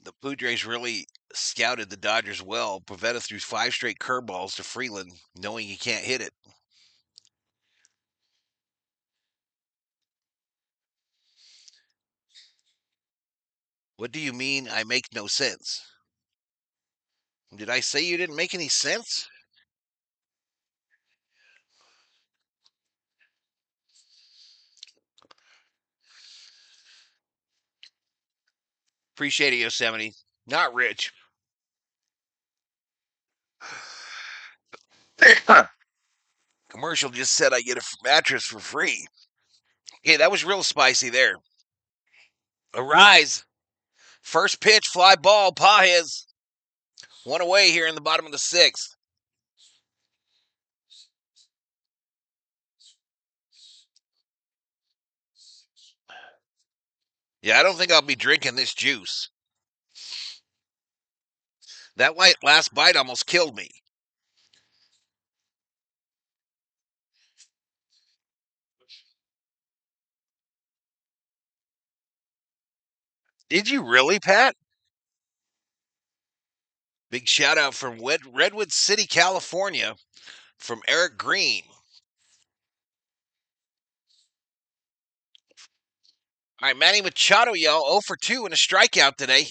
The Padres really scouted the Dodgers well. Pivetta threw 5 straight curveballs to Freeland, knowing he can't hit it. What do you mean I make no sense? Did I say you didn't make any sense? Appreciate it, Yosemite. Not rich. Commercial just said I get a mattress for free. Okay, that was real spicy there. Arise. First pitch, fly ball, Pajes. One away here in the bottom of the sixth. Yeah, I don't think I'll be drinking this juice. That last bite almost killed me. Did you really, Pat? Big shout out from Redwood City, California, from Eric Green. All right, Manny Machado, y'all, 0 for 2 and a strikeout today.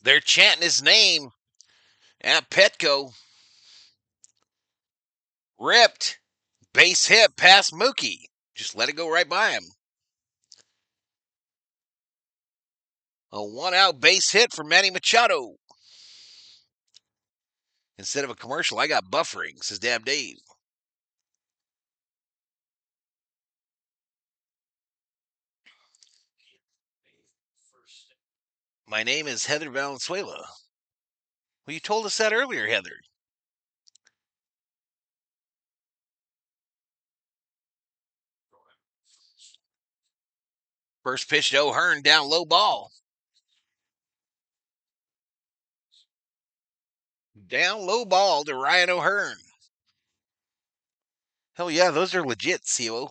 They're chanting his name at Petco. Ripped. Base hit past Mookie. Just let it go right by him. A 1-out base hit for Manny Machado. Instead of a commercial, I got buffering, says Dab Dave. My name is Heather Valenzuela. Well, you told us that earlier, Heather. First pitch to O'Hearn, down low ball. Down low ball to Ryan O'Hearn. Hell yeah, those are legit, CeeLo.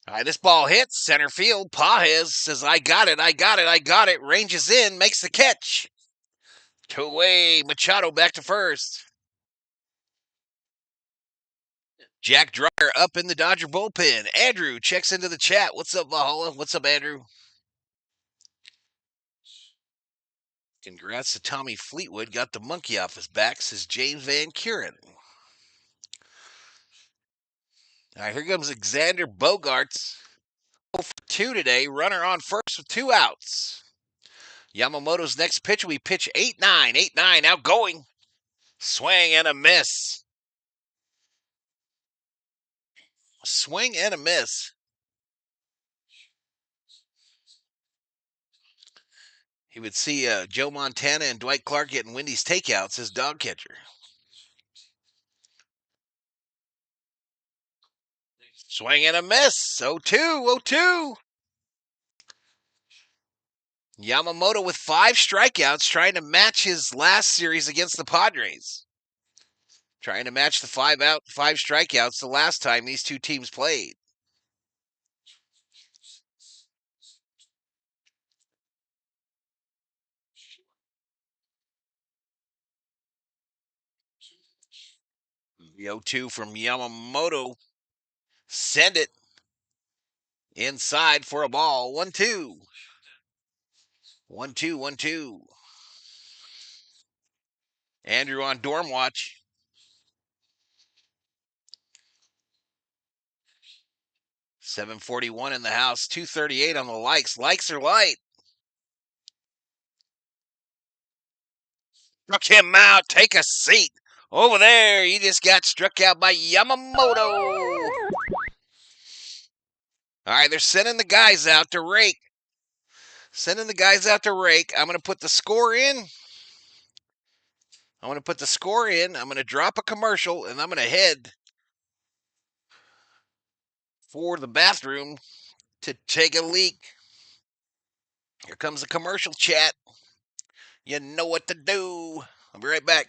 All right, this ball hits center field. Pajes says, I got it, I got it, I got it. Ranges in, makes the catch. 2 away. Machado back to first. Jack Dreyer up in the Dodger bullpen. Andrew checks into the chat. What's up, Valhalla? What's up, Andrew? Congrats to Tommy Fleetwood. Got the monkey off his back, says James Van Kuren. All right, here comes Xander Bogaerts. 0 for 2 today. Runner on first with 2 outs. Yamamoto's next pitch will be pitch 8-9. 8-9 outgoing. Swing and a miss. Swing and a miss. He would see Joe Montana and Dwight Clark getting Wendy's takeouts as dog catcher. Swing and a miss. 0-2. 0-2. Yamamoto with 5 strikeouts, trying to match his last series against the Padres. Trying to match the 5 strikeouts the last time these two teams played. The 0-2 from Yamamoto. Send it inside for a ball. 1-2. 1-2, 1-2. Andrew on dorm watch. $741 in the house, $238 on the likes. Likes are light. Struck him out. Take a seat. Over there, you just got struck out by Yamamoto. All right, they're sending the guys out to rake. I'm going to put the score in. I'm going to put the score in. I'm going to drop a commercial, and I'm going to head for the bathroom to take a leak. Here comes the commercial, chat. You know what to do. I'll be right back.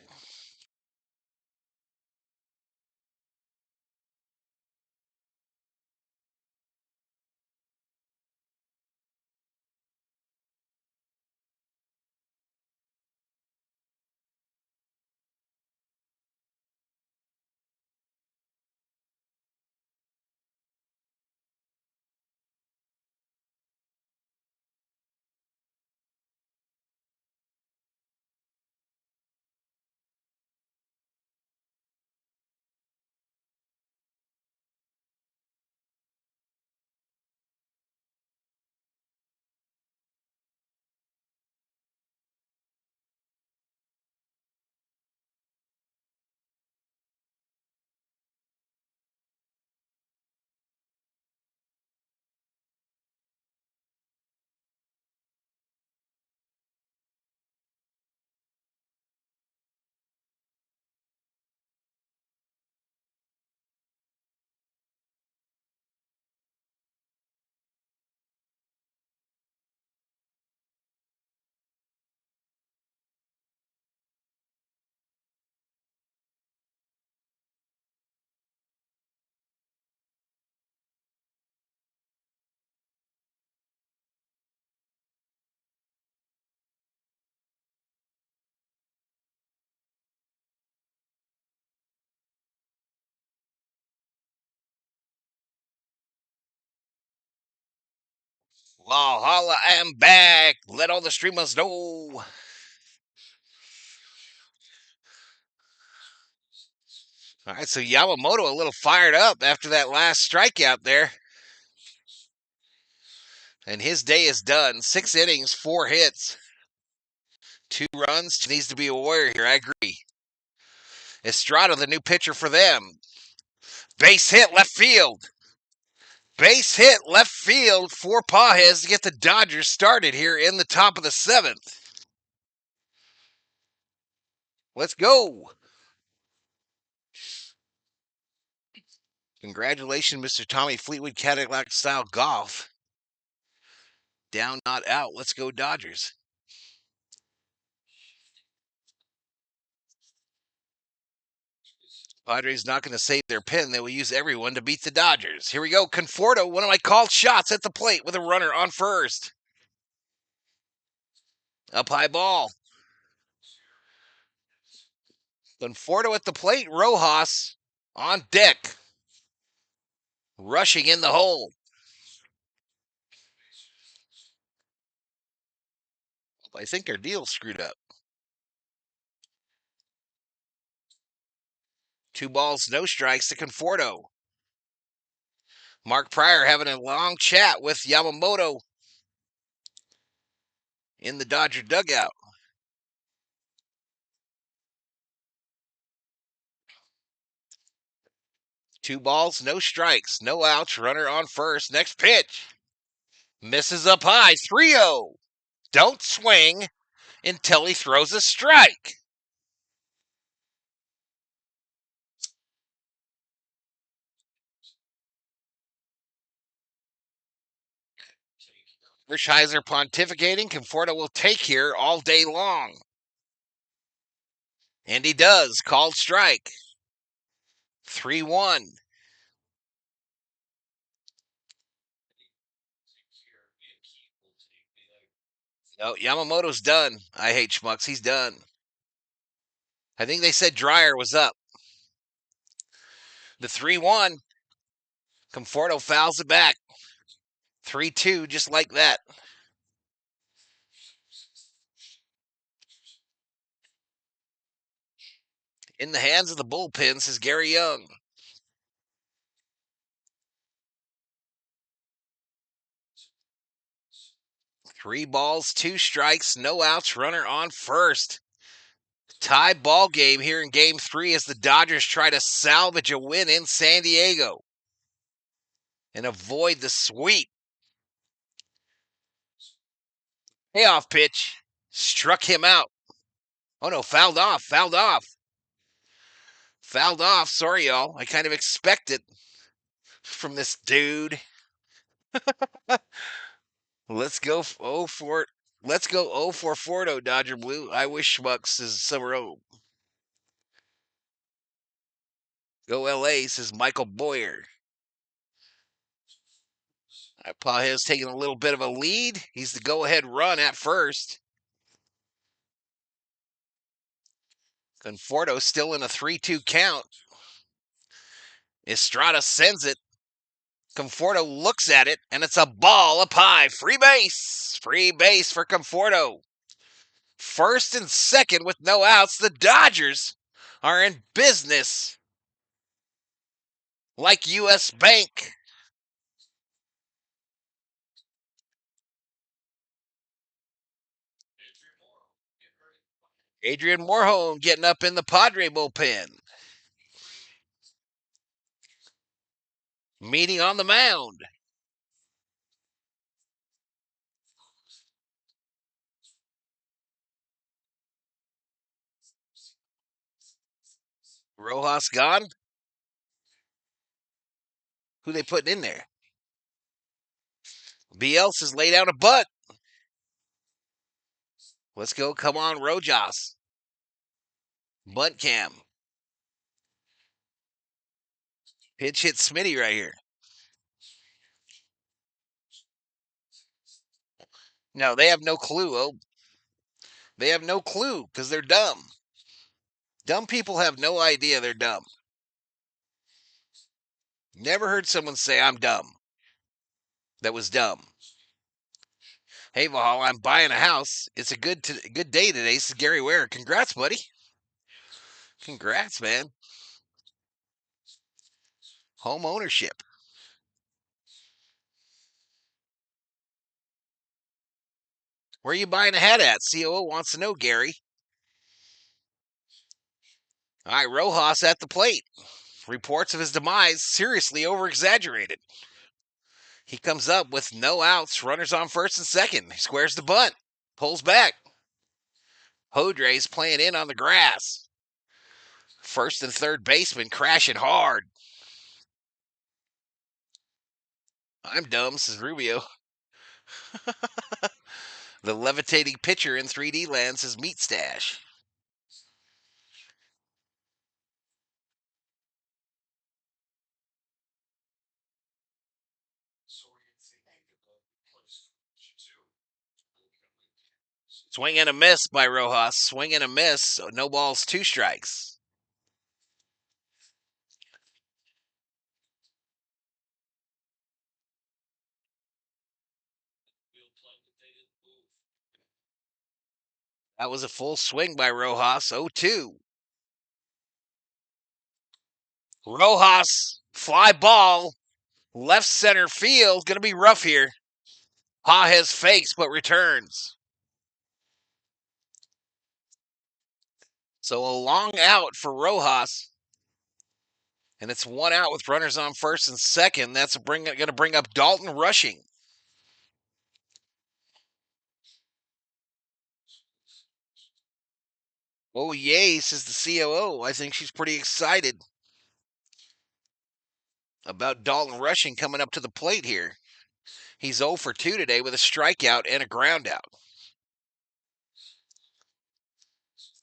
Valhalla, I am back. Let all the streamers know. All right, so Yamamoto a little fired up after that last strikeout there. And his day is done. 6 innings, 4 hits, 2 runs. Needs to be a warrior here. I agree. Estrada, the new pitcher for them. Base hit left field. Base hit left field for Pages to get the Dodgers started here in the top of the 7th. Let's go. Congratulations, Mr. Tommy Fleetwood, Cadillac style golf. Down, not out. Let's go, Dodgers. Padres not going to save their pen. They will use everyone to beat the Dodgers. Here we go. Conforto, one of my called shots at the plate with a runner on first. Up high ball. Conforto at the plate. Rojas on deck. Rushing in the hole. I think their deal's screwed up. 2 balls, no strikes to Conforto. Mark Pryor having a long chat with Yamamoto in the Dodger dugout. 2 balls, no strikes, no outs, runner on first. Next pitch. Misses up high, 3-0. Don't swing until he throws a strike. Hershiser pontificating. Conforto will take here all day long. And he does. Called strike. 3-1. Oh, Yamamoto's done. I hate schmucks. He's done. I think they said Dreyer was up. The 3-1. Conforto fouls it back. 3-2, just like that. In the hands of the bullpen, says Gary Young. 3 balls, 2 strikes, no outs, runner on first. Tie ball game here in game 3 as the Dodgers try to salvage a win in San Diego and avoid the sweep. Payoff pitch struck him out. Oh no, fouled off. Fouled off. Fouled off. Sorry, y'all. I kind of expect it from this dude. Let's go 0 for Let's go 0 for Fordo, Dodger Blue. I wish Schmucks is Summer O. Go LA, says Michael Boyer. Paja's taking a little bit of a lead. He's the go-ahead run at first. Conforto still in a 3-2 count. Estrada sends it. Conforto looks at it, and it's a ball up high. Free base. Free base for Conforto. First and second with no outs. The Dodgers are in business like U.S. Bank. Adrian Morejon getting up in the Padre bullpen. Meeting on the mound. Rojas gone. Who they putting in there? BLs has laid out a butt. Let's go. Come on, Rojas. Bunt cam. Pitch hit Smitty right here. No, they have no clue. Oh, they have no clue because they're dumb. Dumb people have no idea they're dumb. Never heard someone say, I'm dumb. That was dumb. Hey, Valhalla, I'm buying a house. It's a good day today. This is Gary Ware. Congrats, buddy. Congrats, man. Home ownership. Where are you buying a hat at? COO wants to know, Gary. All right, Rojas at the plate. Reports of his demise seriously over-exaggerated. He comes up with no outs, runners on first and second. He squares the bunt, pulls back. Hodre's playing in on the grass. First and third baseman crashing hard. I'm dumb, says Rubio. The levitating pitcher in 3D land says Meat Stash. Swing and a miss by Rojas. Swing and a miss. No balls, 2 strikes. That was a full swing by Rojas. 0-2. Rojas, fly ball, left center field. Going to be rough here. Pajes fakes but returns. So a long out for Rojas. And it's 1 out with runners on first and second. That's going to bring up Dalton Rushing. Oh, yay, says the COO. I think she's pretty excited about Dalton Rushing coming up to the plate here. He's 0 for 2 today with a strikeout and a ground out.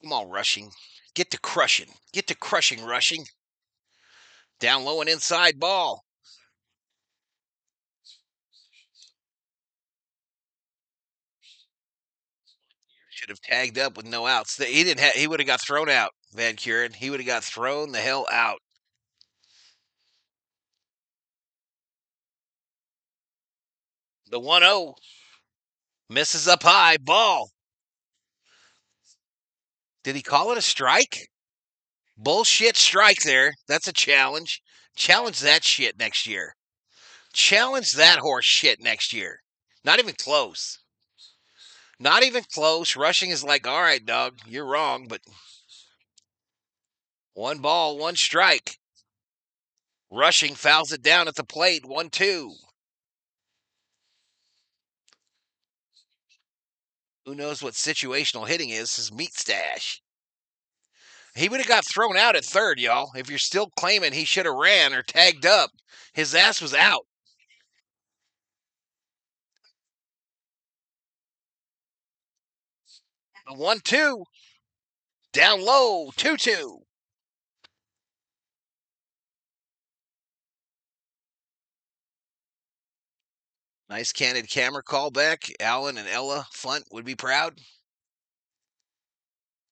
Come on, Rushing. Get to crushing. Get to crushing, Rushing. Down low and inside ball. Should have tagged up with no outs. He didn't. He would have got thrown out, Van Kuren. He would have got thrown the hell out. The 1-0 misses up high. Ball. Did he call it a strike? Bullshit strike there. That's a challenge. Challenge that shit next year. Challenge that horse shit next year. Not even close. Not even close. Rushing is like, all right, dog, you're wrong, but 1 ball, 1 strike. Rushing fouls it down at the plate. 1-2. Who knows what situational hitting is? His Meat Stash. He would have got thrown out at third, y'all. If you're still claiming he should have ran or tagged up, his ass was out. The 1-2. Down low. 2-2. Nice candid camera callback. Alan and Ella Funt would be proud.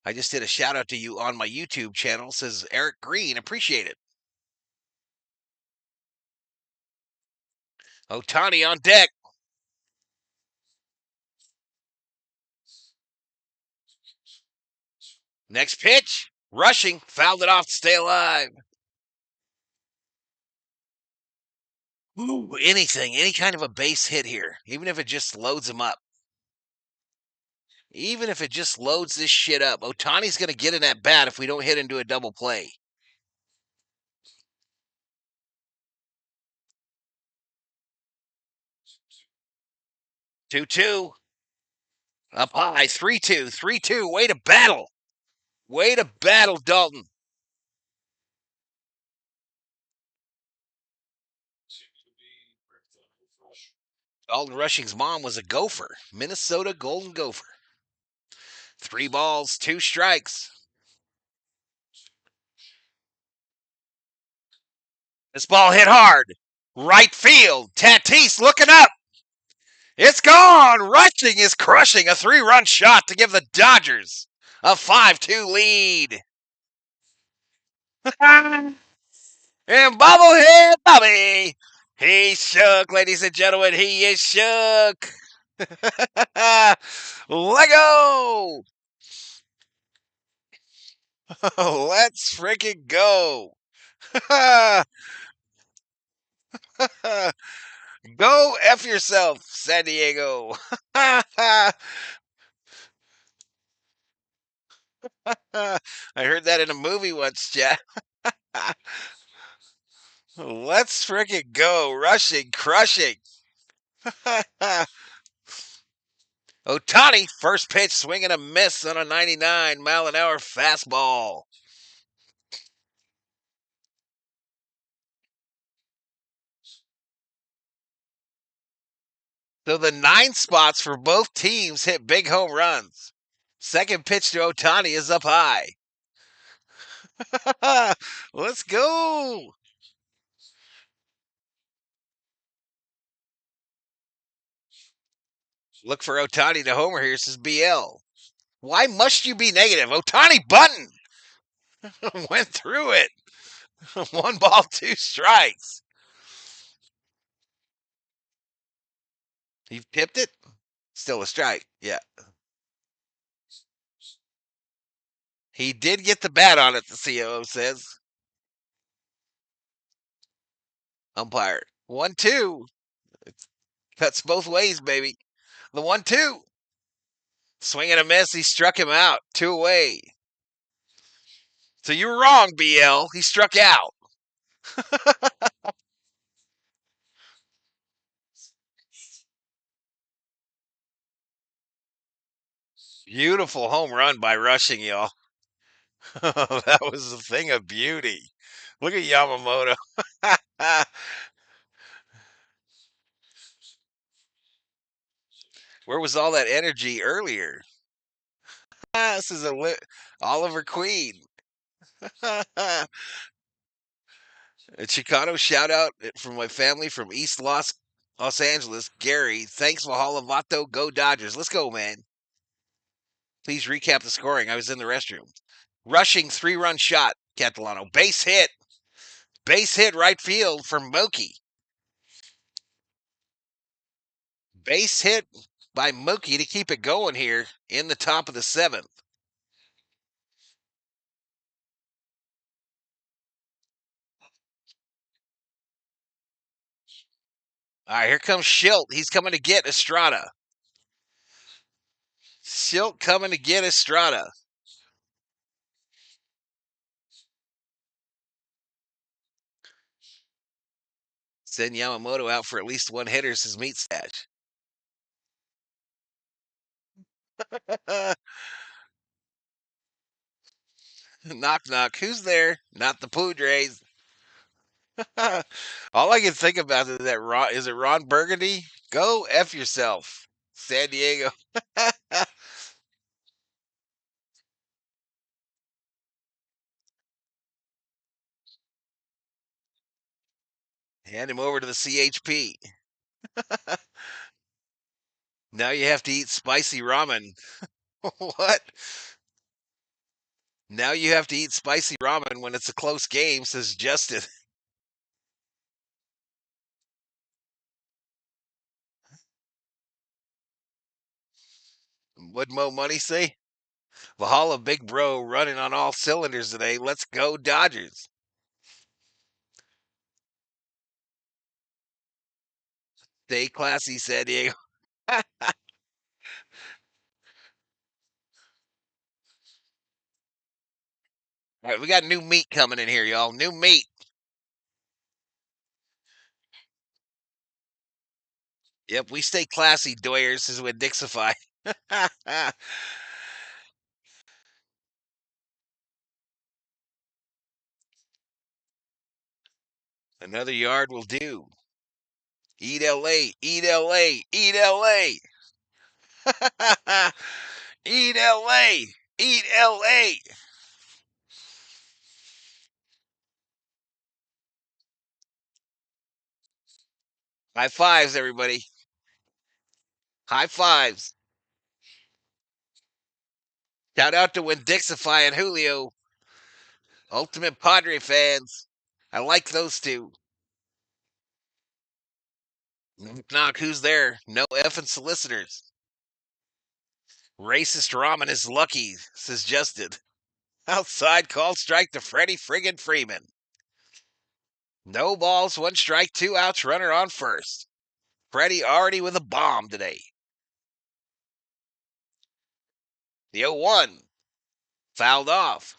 I just did a shout out to you on my YouTube channel, says Eric Green. Appreciate it. Ohtani on deck. Next pitch. Rushing. Fouled it off to stay alive. Ooh, anything. Any kind of a base hit here. Even if it just loads him up. Even if it just loads this shit up. Ohtani's going to get in that bat if we don't hit into a double play. Two-two. Up high. 3-2. 3-2. Way to battle. Way to battle, Dalton. Dalton Rushing's mom was a Gopher. Minnesota Golden Gopher. 3 balls, 2 strikes. This ball hit hard. Right field. Tatis looking up. It's gone. Rushing is crushing a 3-run shot to give the Dodgers a 5-2 lead. And bobblehead Bobby. He's shook, ladies and gentlemen. He is shook. Lego. Let's freaking go. Go F yourself, San Diego. I heard that in a movie once, Jack. Let's freaking go. Rushing, crushing. Ohtani, first pitch, swinging a miss on a 99-mile-an-hour fastball. So the 9 spots for both teams hit big home runs. Second pitch to Ohtani is up high. Let's go. Look for Ohtani to homer here, says BL. Why must you be negative? Ohtani button went through it. 1 ball, 2 strikes. He tipped it. Still a strike. Yeah. He did get the bat on it, the COO says. Umpire. 1-2. Cuts both ways, baby. The 1-2. Swing and a miss. He struck him out. 2 away. So you were wrong, BL. He struck out. Beautiful home run by Rushing, y'all. That was a thing of beauty. Look at Yamamoto. Where was all that energy earlier? This is Oliver Queen. A Chicano shout out from my family from East Los Angeles. Gary, thanks Valhalla Vato. Go Dodgers. Let's go, man. Please recap the scoring. I was in the restroom. Rushing 3-run shot, Catalano. Base hit. Base hit right field for Mookie. Base hit by Mookie to keep it going here in the top of the 7th. All right, here comes Schilt. He's coming to get Estrada. Schilt coming to get Estrada. Send Yamamoto out for at least 1 hitter, says Meat Stash. Knock, knock. Who's there? Not the Padres. All I can think about is that is it Ron Burgundy? Go F yourself, San Diego. Hand him over to the CHP. Now you have to eat spicy ramen. What? Now you have to eat spicy ramen when it's a close game, says Justin. What'd Mo Money say? Valhalla Big Bro running on all cylinders today. Let's go, Dodgers. Stay classy, San Diego. All right, we got new meat coming in here, y'all. New meat. Yep, we stay classy, Doyers, is with Dixify. Another yard will do. Eat LA, eat LA, eat LA. Eat LA, eat LA. High fives, everybody. High fives. Shout out to Winn-Dixify and Julio. Ultimate Padre fans. I like those two. Knock, who's there? No effing solicitors. Racist ramen is lucky, says Justin. Outside called strike to Freddie friggin' Freeman. No balls, one strike, two outs, runner on first. Freddie already with a bomb today. The 0-1. Fouled off.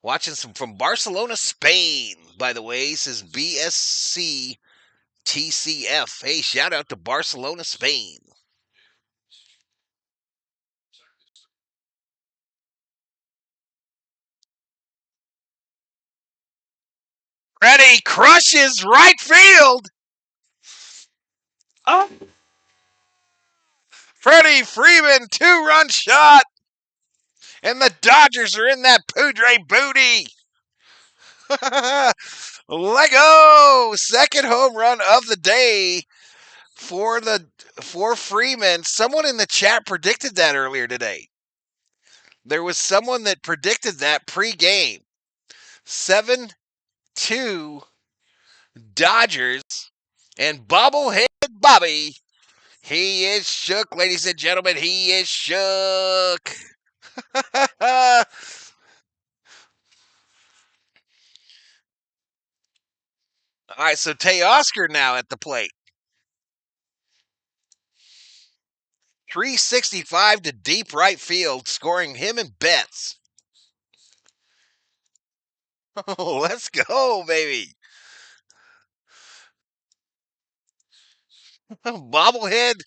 Watching some from Barcelona, Spain, by the way, says BSC TCF. Hey, shout out to Barcelona, Spain. Freddie crushes right field. Oh. Freddie Freeman, 2-run shot. And the Dodgers are in that Padre booty. Lego! Second home run of the day for Freeman. Someone in the chat predicted that earlier today. There was someone that predicted that pre-game. 7-2 Dodgers and bobblehead Bobby. He is shook, ladies and gentlemen. He is shook. All right, so Teoscar now at the plate. 365 to deep right field, scoring him and Betts. Oh, let's go, baby. Bobblehead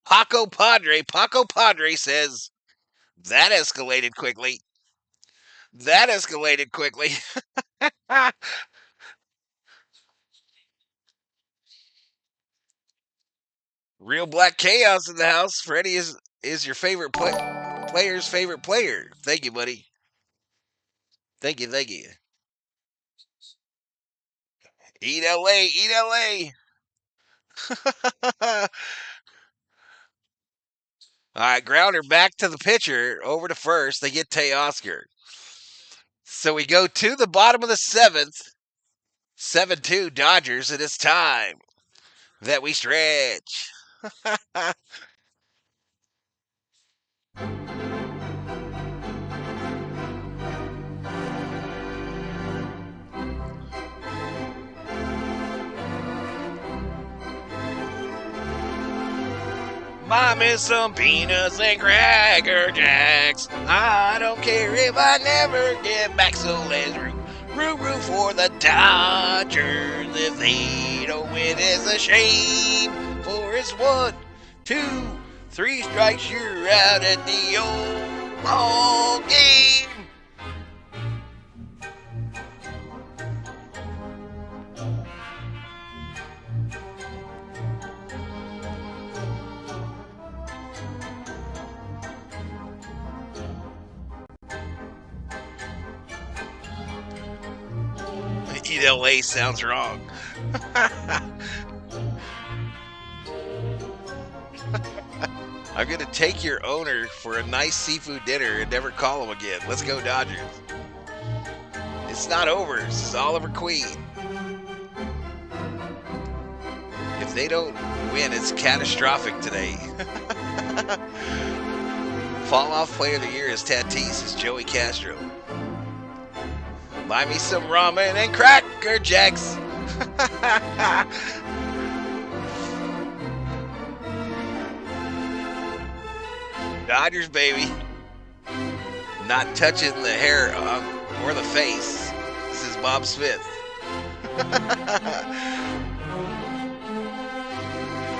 Paco Padre. Paco Padre says that escalated quickly. That escalated quickly. Real Black Chaos in the house. Freddie is your favorite player's favorite player. Thank you, buddy. Thank you, thank you. Eat LA, eat LA. All right, grounder back to the pitcher, over to first. They get Teoscar. So we go to the bottom of the seventh. 7-2 Dodgers, and it's time that we stretch. Buy me some peanuts and Cracker Jacks. I don't care if I never get back, so let's root for the Dodgers. If they don't win, it's a shame. For it's 1, 2, 3 strikes, you're out at the old Ball game! ELA sounds wrong. I'm going to take your owner for a nice seafood dinner and never call him again. Let's go, Dodgers. It's not over. This is Oliver Queen. If they don't win, it's catastrophic today. Fall-off player of the year is Tatis, is Joey Castro. Buy me some ramen and Cracker Jacks. Dodgers, baby. Not touching the hair or the face. This is Bob Smith.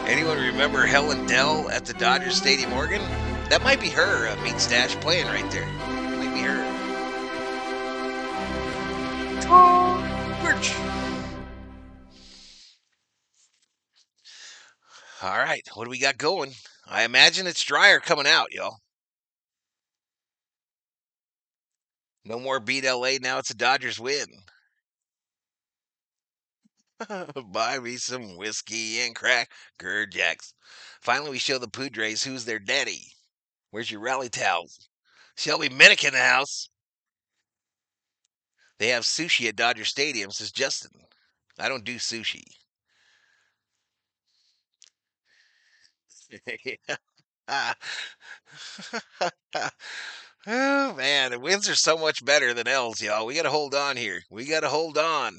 Anyone remember Helen Dell at the Dodger Stadium organ? That might be her, Meat Stash, playing right there. Might be her. All right, what do we got going? I imagine it's Dryer coming out, y'all. No more beat LA, now it's a Dodgers win. Buy me some whiskey and Cracker Jacks. Finally, we show the Padres who's their daddy. Where's your rally towels? Shelby Minnick in the house. They have sushi at Dodger Stadium, says Justin. I don't do sushi. Oh, man, the wins are so much better than L's, y'all. We got to hold on here. We got to hold on.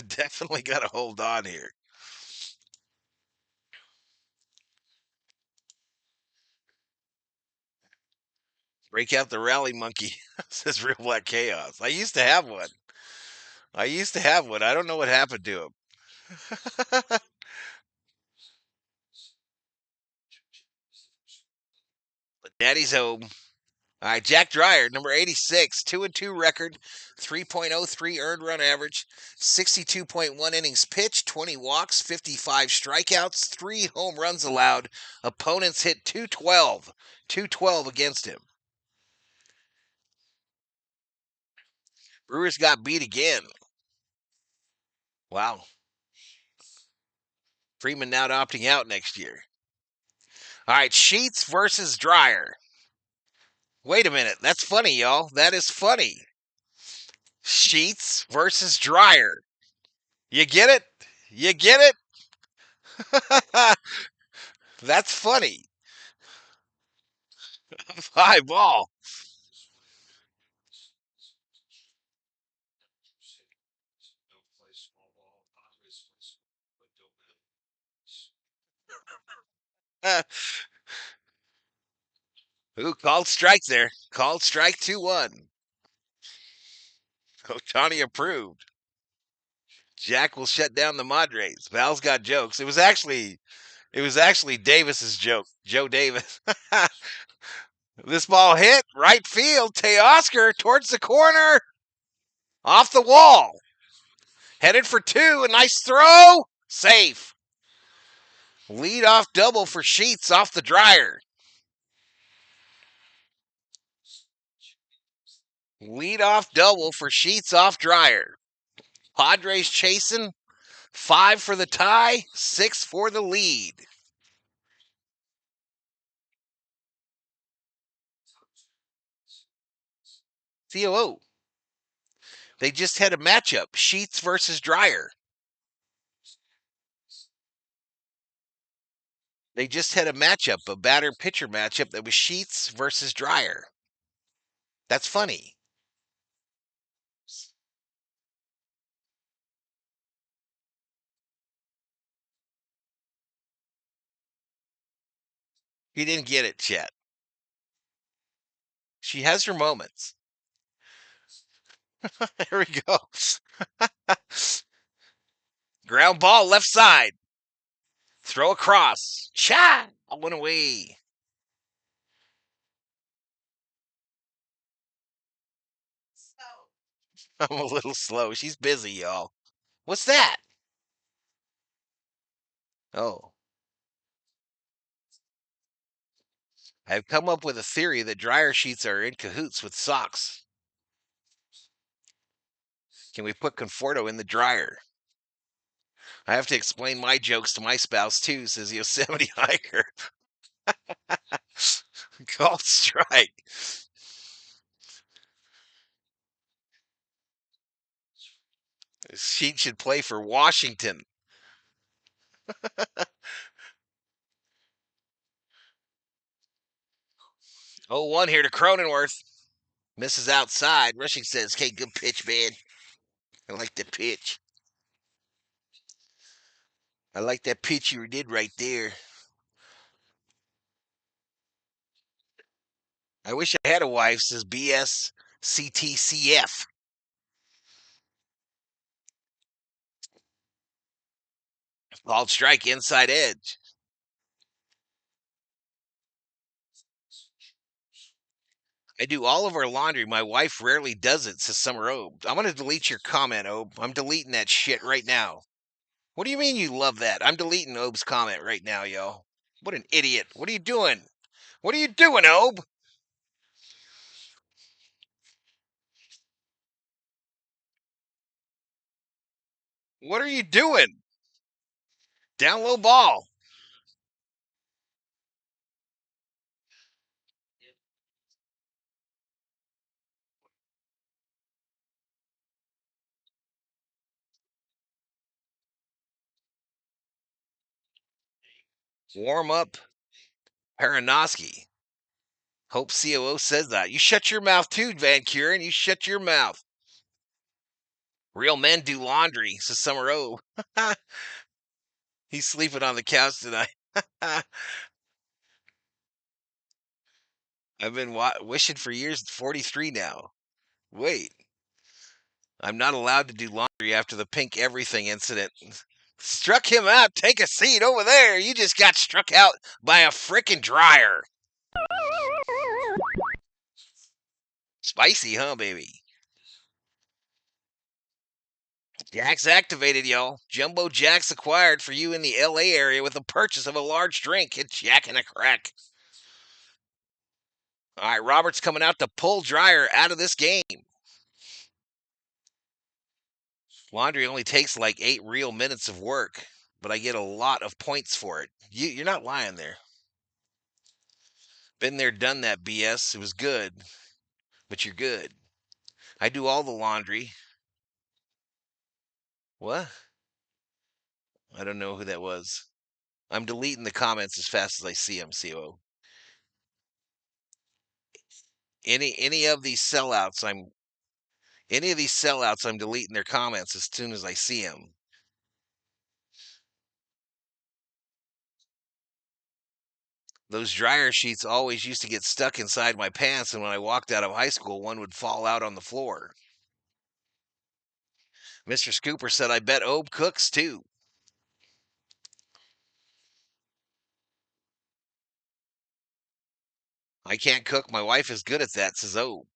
Definitely got to hold on here. Break out the rally monkey, says Real Black Chaos. I used to have one. I don't know what happened to him. But Daddy's home. All right, Jack Dreyer, number 86, 2-2 record, 3.03 earned run average, 62.1 innings pitched, 20 walks, 55 strikeouts, 3 home runs allowed. Opponents hit 212. 212 against him. Brewers got beat again. Wow. Freeman now opting out next year. All right, Sheets versus Dreyer. Wait a minute. That's funny, y'all. That is funny. Sheets versus Dreyer. You get it? You get it? That's funny. High ball. Who called strike there? Called strike 2-1. Otani approved. Jack will shut down the Madres. Val's got jokes. It was actually Davis's joke. Joe Davis. This ball hit right field. Teoscar towards the corner. Off the wall. Headed for 2. A nice throw. Safe. Lead off double for Sheets off the Dreyer. Lead off double for Sheets off Dreyer. Padres chasing. 5 for the tie. 6 for the lead. COO. They just had a matchup. Sheets versus Dreyer. They just had a matchup, a batter-pitcher matchup that was Sheets versus Dreyer. That's funny. You didn't get it, Chet. She has her moments. There we go. Ground ball left side. Throw across. Cha! One away. I'm a little slow. She's busy, y'all. What's that? Oh, I've come up with a theory that dryer sheets are in cahoots with socks. Can we put Conforto in the dryer? I have to explain my jokes to my spouse too, says Yosemite Hiker. Call strike. She should play for Washington. 0-1 here to Cronenworth. Misses outside. Rushing says, "Okay, good pitch, man. I like the pitch. I like that pitch you did right there. I wish I had a wife," says BS CTCF. Called strike, inside edge. I do all of our laundry. My wife rarely does it, says Summer Obe. I'm going to delete your comment, Obe. I'm deleting that shit right now. What do you mean you love that? I'm deleting Obe's comment right now, yo. What an idiot. What are you doing? What are you doing, Obe? What are you doing? Down low ball. Warm up. Paranoski. Hope COO says that. You shut your mouth too, Van Kuren. You shut your mouth. Real men do laundry, says Summer O. He's sleeping on the couch tonight. I've been wishing for years. 43 now. Wait, I'm not allowed to do laundry after the pink everything incident. Struck him out. Take a seat over there. You just got struck out by a frickin' dryer. Spicy, huh, baby? Jack's activated, y'all. Jumbo Jack's acquired for you in the LA area with the purchase of a large drink. It's Jack and a crack. All right, Robert's coming out to pull Dryer out of this game. Laundry only takes like 8 real minutes of work, but I get a lot of points for it. You're not lying there. Been there, done that BS. It was good, but you're good. I do all the laundry. What? I don't know who that was. I'm deleting the comments as fast as I see them, CO. Any of these sellouts, I'm deleting their comments as soon as I see them. Those dryer sheets always used to get stuck inside my pants, and when I walked out of high school, one would fall out on the floor. Mr. Scooper said, I bet Obe cooks too. I can't cook. My wife is good at that, says Obe.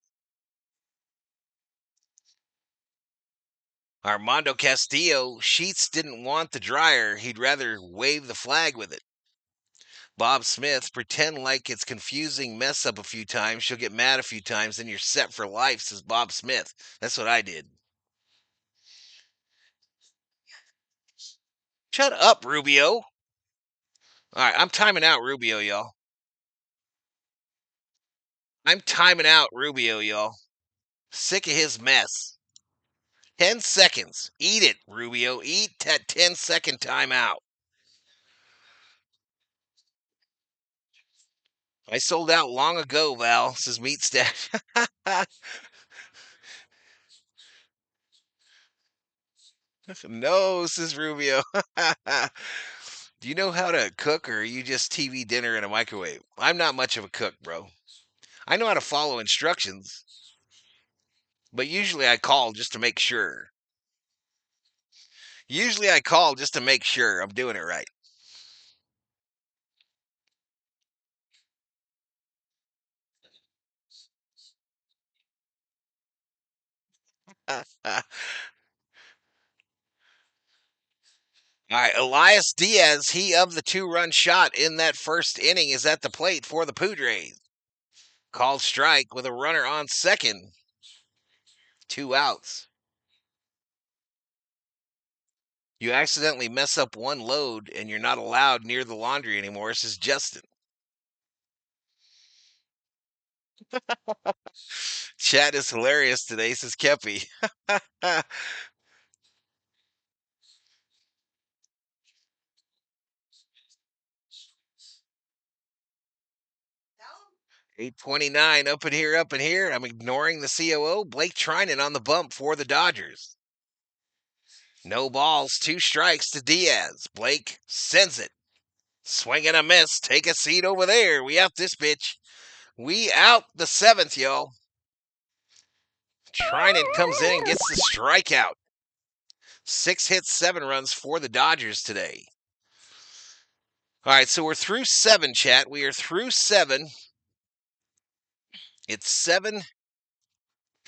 Armando Castillo, Sheets didn't want the dryer. He'd rather wave the flag with it. Bob Smith, pretend like it's confusing, mess up a few times. She'll get mad a few times, then you're set for life, says Bob Smith. That's what I did. Shut up, Rubio. All right, I'm timing out Rubio, y'all. I'm timing out Rubio, y'all. Sick of his mess. 10 seconds. Eat it, Rubio. Eat that 10-second timeout. I sold out long ago, Val, says Meat Stash. No, says Rubio. Do you know how to cook, or are you just TV dinner in a microwave? I'm not much of a cook, bro. I know how to follow instructions, but usually I call just to make sure. Usually I call just to make sure I'm doing it right. All right, Elias Diaz, he of the 2-run shot in that first inning, is at the plate for the Padres. Called strike with a runner on second. 2 outs. You accidentally mess up one load and you're not allowed near the laundry anymore, says Justin. Chat is hilarious today, says Kepi. 829 up in here, up in here. I'm ignoring the COO. Blake Trinan on the bump for the Dodgers. No balls, 2 strikes to Diaz. Blake sends it. Swing and a miss. Take a seat over there. We out this bitch. We out the 7th, y'all. Trinan comes in and gets the strikeout. 6 hits, 7 runs for the Dodgers today. All right, so we're through 7, chat. We are through 7. It's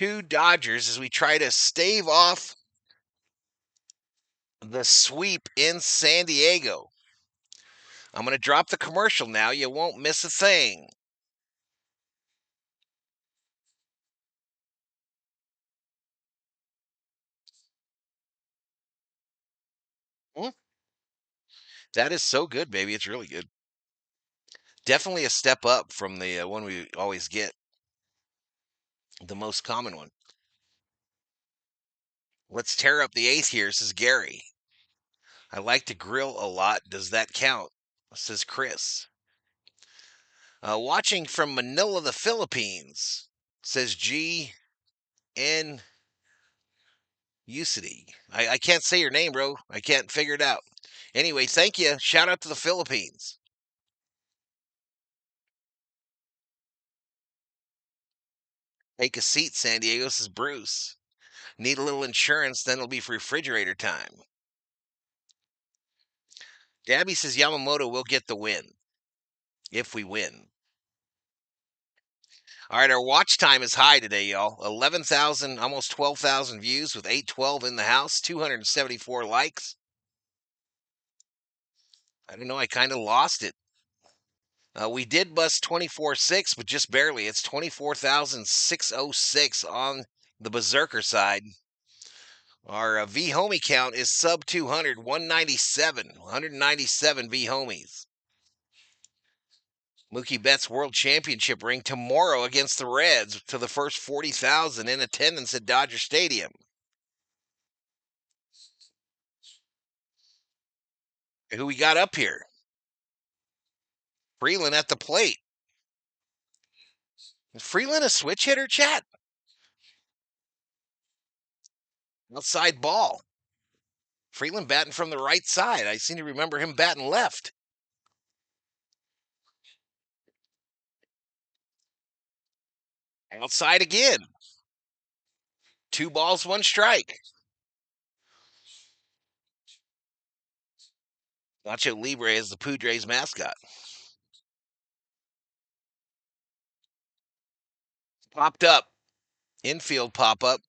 7-2 Dodgers as we try to stave off the sweep in San Diego. I'm going to drop the commercial now. You won't miss a thing. That is so good, baby. It's really good. Definitely a step up from the one we always get, the most common one. Let's tear up the 8th here, says Gary. I like to grill a lot. Does that count? Says Chris. Watching from Manila, the Philippines, says G N Usity. I can't say your name, bro. I can't figure it out. Anyway, thank you. Shout out to the Philippines. Take a seat, San Diego, says Bruce. Need a little insurance, then it'll be for refrigerator time. Dabby says Yamamoto will get the win. If we win. All right, our watch time is high today, y'all. 11,000, almost 12,000 views with 812 in the house, 274 likes. I don't know, I kind of lost it. We did bust 24.6, but just barely. It's 24,606 on the Berserker side. Our V homie count is sub 200, 197 V homies. Mookie Betts World Championship ring tomorrow against the Reds to the first 40,000 in attendance at Dodger Stadium. Who we got up here? Freeland at the plate. Is Freeland a switch hitter, chat? Outside ball. Freeland batting from the right side. I seem to remember him batting left. Outside again. 2 balls, 1 strike. Nacho Libre is the Padres mascot. Popped up. Infield pop up.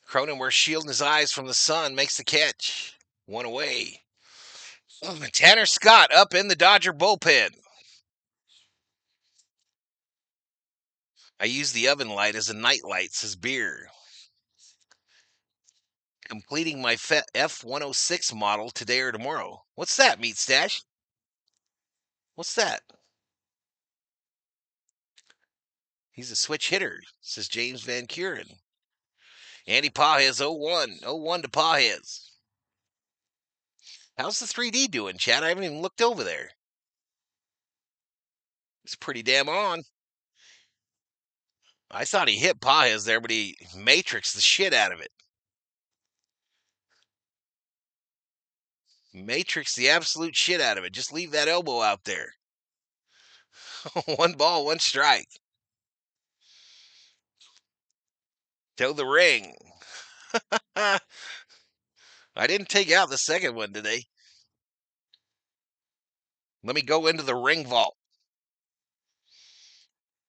Cronenworth shielding his eyes from the sun makes the catch. 1 away. Tanner Scott up in the Dodger bullpen. I use the oven light as a night light, says Beer. Completing my F-106 model today or tomorrow. What's that, Meat Stash? What's that? He's a switch hitter, says James Van Kuren. Andy Pajes 0-1. 0-1 to Pajes. How's the 3D doing, Chad? I haven't even looked over there. It's pretty damn on. I thought he hit Pajes there, but he matrixed the shit out of it. Matrix the absolute shit out of it. Just leave that elbow out there. 1 ball, 1 strike. To the ring. I didn't take out the second one today. Let me go into the ring vault.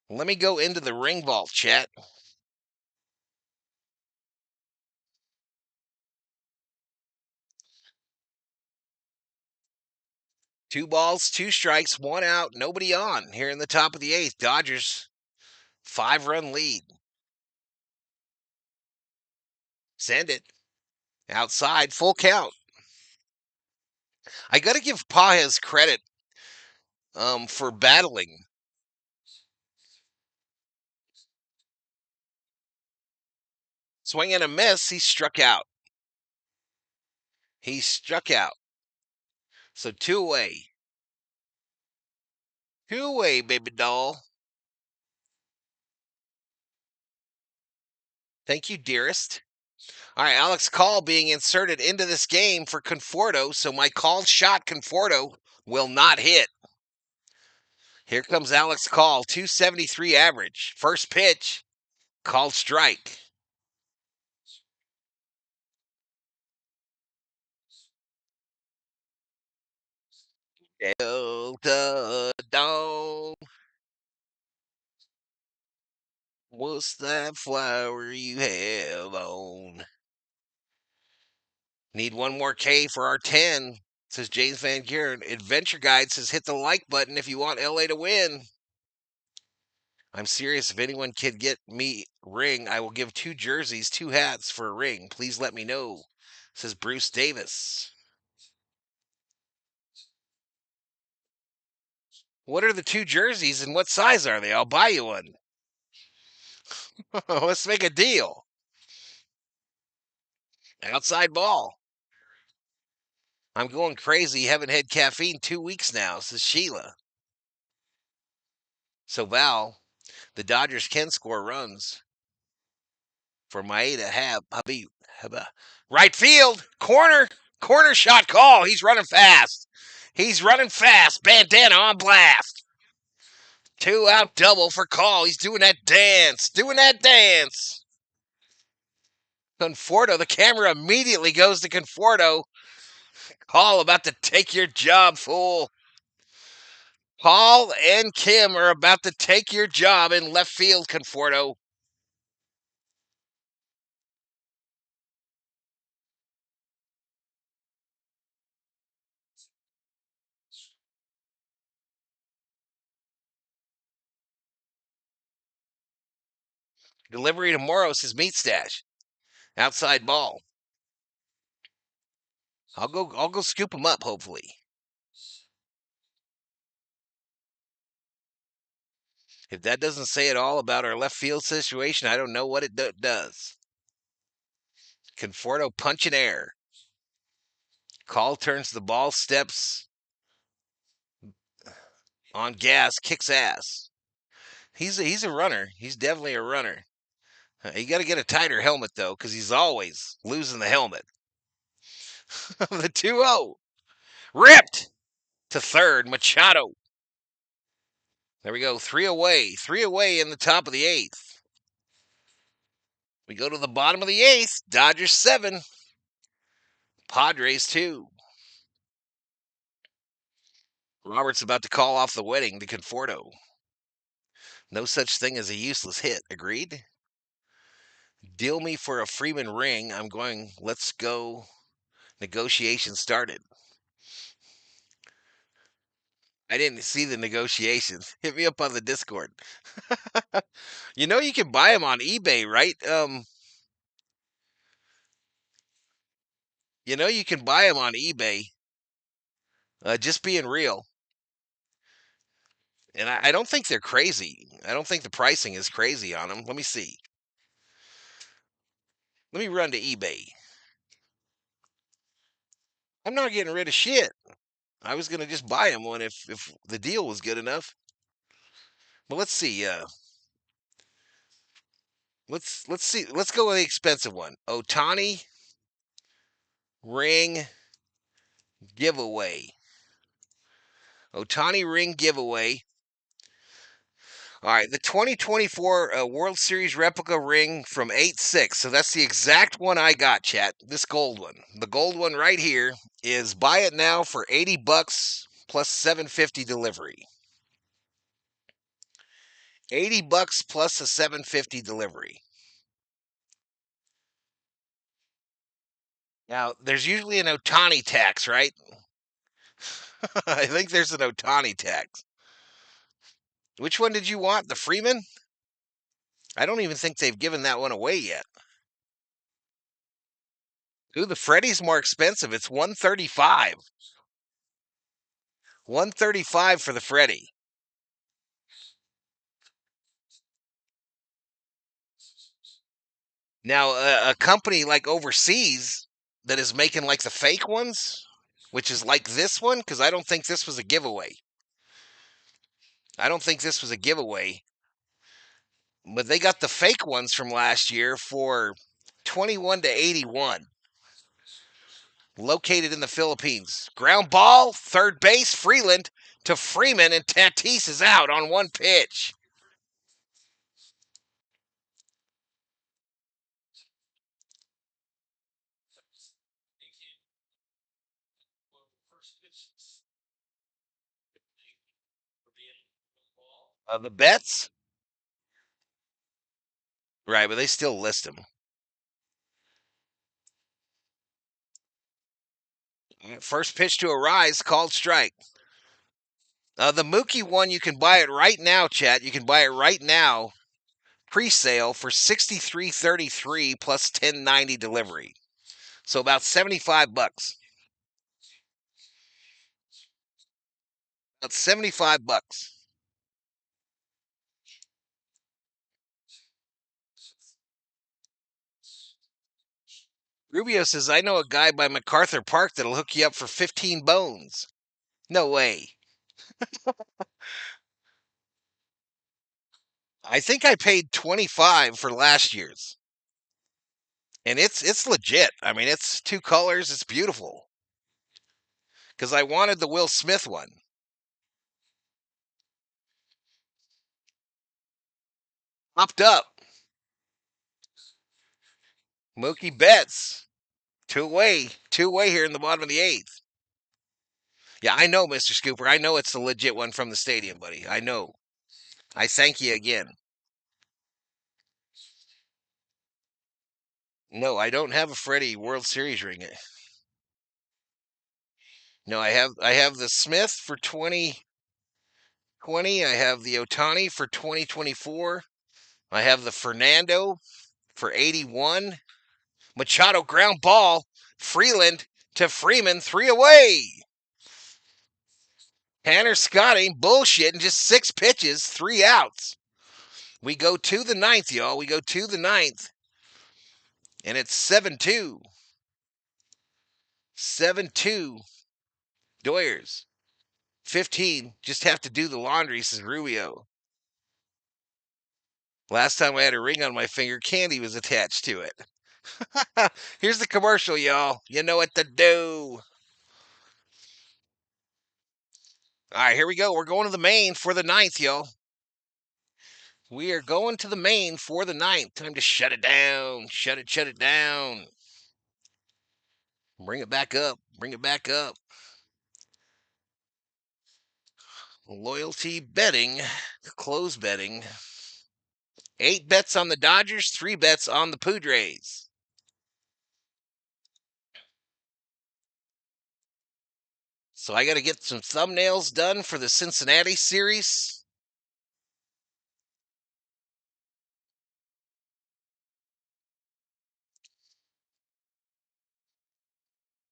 Let me go into the ring vault, chat. 2 balls, 2 strikes, 1 out, nobody on here in the top of the 8th. Dodgers 5-run lead. Send it. Outside, full count. I got to give Pages credit for battling. Swing and a miss, he struck out. He struck out. So 2 away. 2 away, baby doll. Thank you, dearest. All right, Alex Call being inserted into this game for Conforto, so my called shot Conforto will not hit. Here comes Alex Call, 273 average. First pitch, called strike. Delta Dawn. What's that flower you have on? Need one more K for our 10, says James Van Kuren. Adventure Guide says hit the like button if you want LA to win. I'm serious. If anyone can get me ring, I will give 2 jerseys, 2 hats for a ring. Please let me know, says Bruce Davis. What are the 2 jerseys and what size are they? I'll buy you one. Let's make a deal. Outside ball. I'm going crazy. Haven't had caffeine 2 weeks now, says Sheila. So, Val, the Dodgers can score runs for Maeda Habib. Right field, corner shot call. He's running fast. Bandana on blast. 2 out double for Call. He's doing that dance. Conforto, the camera immediately goes to Conforto. Call about to take your job, fool. Paul and Kim are about to take your job in left field, Conforto. Delivery to Moros' meat stash. Outside ball. I'll go scoop him up, hopefully. If that doesn't say it all about our left field situation, I don't know what it does. Conforto punching air. Call turns the ball, steps on gas, kicks ass. He's a runner. He's definitely a runner. You got to get a tighter helmet, though, because he's always losing the helmet. The 2-0. Ripped to third. Machado. There we go. 3 away. 3 away in the top of the 8th. We go to the bottom of the 8th. Dodgers 7. Padres 2. Robert's about to call off the wedding to Conforto. No such thing as a useless hit. Agreed? Deal me for a Freeman ring. I'm going, let's go. Negotiations started. I didn't see the negotiations. Hit me up on the Discord. You know you can buy them on eBay, right? You know you can buy them on eBay. Just being real. And I don't think they're crazy. I don't think the pricing is crazy on them. Let me see. Let me run to eBay. I'm not getting rid of shit. I was gonna just buy him one if the deal was good enough. But let's see. Let's see. Let's go with the expensive one. Otani ring giveaway. Otani ring giveaway. All right, the 2024 World Series replica ring from 8-6. So that's the exact one I got, chat. This gold one. The gold one right here is buy it now for $80 plus $7.50 delivery. $80 plus a $7.50 delivery. Now, there's usually an Otani tax, right? I think there's an Otani tax. Which one did you want? The Freeman? I don't even think they've given that one away yet. Ooh, the Freddie's more expensive. It's 135. 135 for the Freddie. Now, a company like overseas that is making like the fake ones, which is like this one, because I don't think this was a giveaway. I don't think this was a giveaway. But they got the fake ones from last year for 21 to 81. Located in the Philippines. Ground ball, third base, Freeland to Freeman, and Tatis is out on one pitch. The bets? Right, but they still list them. First pitch to a rise, called strike. The Mookie one, you can buy it right now, chat. You can buy it right now, pre-sale for $63.33 plus $10.90 delivery. So about $75. About $75. Rubio says, I know a guy by MacArthur Park that'll hook you up for 15 bones. No way. I think I paid 25 for last year's. And it's legit. I mean, it's two colors, it's beautiful. Cuz I wanted the Will Smith one. Popped up. Mookie Betts. Two-way here in the bottom of the 8th. Yeah, I know, Mr. Scooper. I know it's the legit one from the stadium, buddy. I know. I thank you again. No, I don't have a Freddie World Series ring. No, I have the Smith for 2020. I have the Otani for 2024. I have the Fernando for 81. Machado ground ball. Freeland to Freeman, 3 away. Tanner Scott ain't bullshitting. Just 6 pitches, 3 outs. We go to the 9th, y'all. We go to the 9th. And it's 7-2. 7-2. Doyers. 15. Just have to do the laundry, says Rubio. Last time I had a ring on my finger, candy was attached to it. Here's the commercial, y'all. You know what to do. All right, here we go. We're going to the main for the 9th, y'all. We are going to the main for the 9th. Time to shut it down. Shut it down. Bring it back up. Bring it back up. Loyalty betting. Close betting. 8 bets on the Dodgers, 3 bets on the Padres. So I got to get some thumbnails done for the Cincinnati series.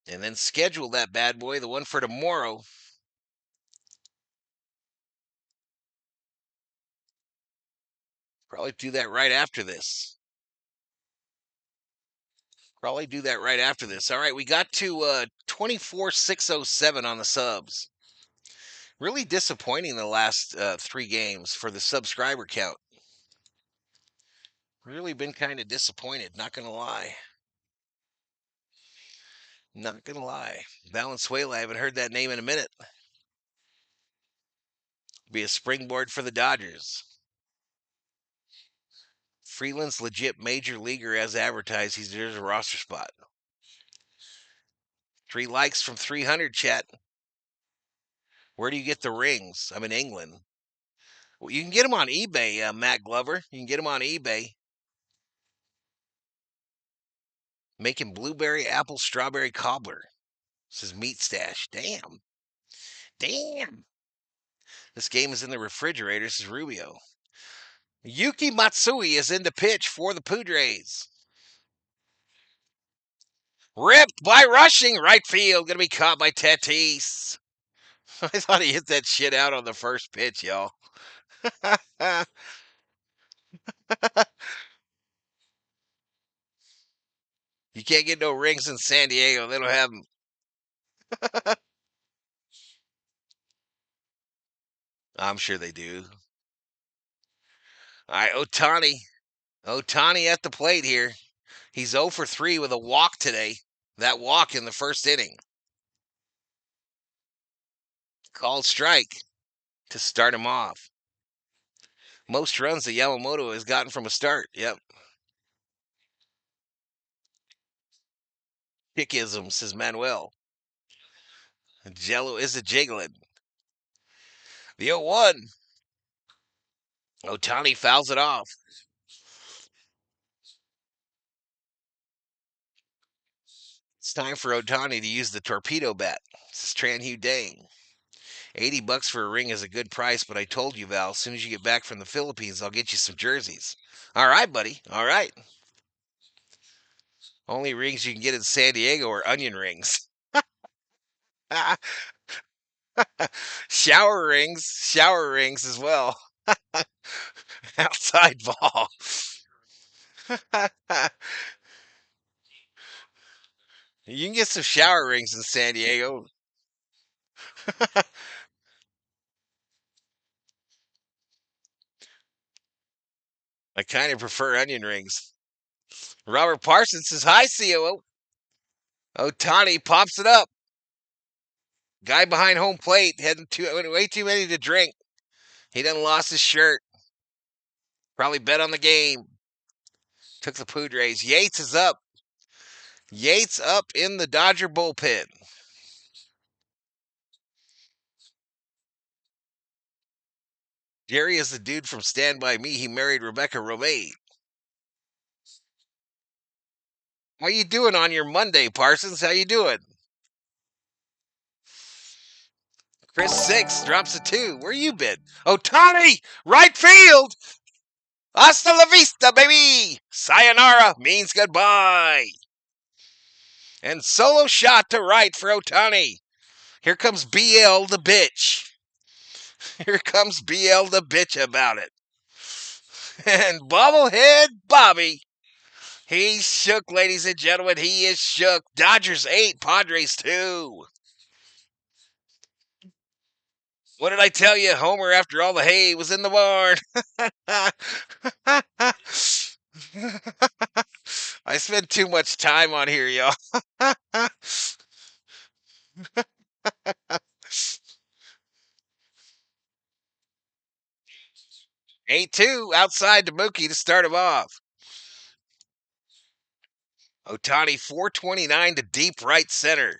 And then schedule that bad boy, the one for tomorrow. Probably do that right after this. All right, we got to 24,607 on the subs. Really disappointing the last 3 games for the subscriber count. Really been kind of disappointed, not going to lie. Not going to lie. Valenzuela, I haven't heard that name in a minute. Be a springboard for the Dodgers. Freeland's legit major leaguer as advertised. He deserves a roster spot. 3 likes from 300, chat. Where do you get the rings? I'm in England. Well, you can get them on eBay, Matt Glover. You can get them on eBay. Making blueberry, apple, strawberry cobbler. This is meat stash. Damn. Damn. This game is in the refrigerator. This is Rubio. Yuki Matsui is in the pitch for the Padres. Ripped by rushing right field. Gonna be caught by Tatis. I thought he hit that shit out on the first pitch, y'all. You can't get no rings in San Diego. They don't have them. I'm sure they do. All right, Ohtani. Ohtani at the plate here. He's 0 for 3 with a walk today. That walk in the first inning. Called strike to start him off. Most runs that Yamamoto has gotten from a start. Yep. Kickism, says Manuel. Jello is a jiggling. The 0-1. Ohtani fouls it off. It's time for Ohtani to use the torpedo bat. This is Tranhue Dang. $80 for a ring is a good price, but I told you, Val, as soon as you get back from the Philippines, I'll get you some jerseys. All right, buddy. All right. Only rings you can get in San Diego are onion rings. Shower rings as well. Outside ball. You can get some shower rings in San Diego. I kind of prefer onion rings. Robert Parsons says, hi, COO. Ohtani pops it up. Guy behind home plate had way too many to drink. He done lost his shirt. Probably bet on the game. Took the Padres. Yates is up. Yates up in the Dodger bullpen. Jerry is the dude from Stand By Me. He married Rebecca Romay. How you doing on your Monday, Parsons? How you doing? Chris 6 drops a 2. Where you been? Ohtani! Right field! Hasta la vista, baby! Sayonara means goodbye. And solo shot to right for Ohtani. Here comes BL the bitch. Here comes BL the bitch about it. And bobblehead Bobby. He's shook, ladies and gentlemen. He is shook. Dodgers 8, Padres 2. What did I tell you? Homer, after all the hay, was in the barn. I spend too much time on here, y'all. 8-2 outside to Mookie to start him off. Ohtani 429 to deep right center.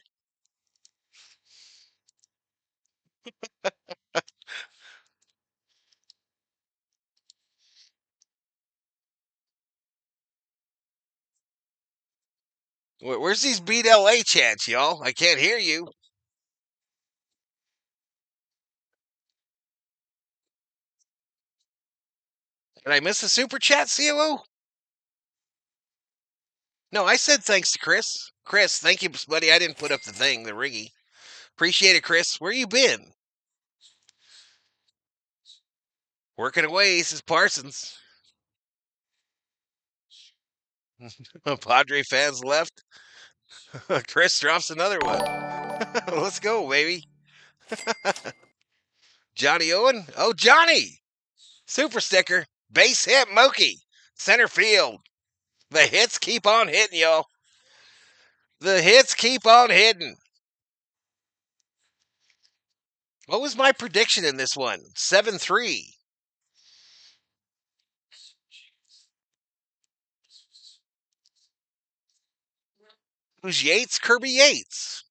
Where's these Beat LA chants, y'all? I can't hear you. Did I miss a super chat, COO? No, I said thanks to Chris. Chris, thank you, buddy. I didn't put up the thing, the ringy. Appreciate it, Chris. Where you been? Working away, says Parsons. Padre fans left. Chris drops another one. Let's go, baby. Johnny Owen. Oh, Johnny. Super sticker. Base hit, Mookie. Center field. The hits keep on hitting, y'all. The hits keep on hitting. What was my prediction in this one? 7-3. Who's Yates? Kirby Yates.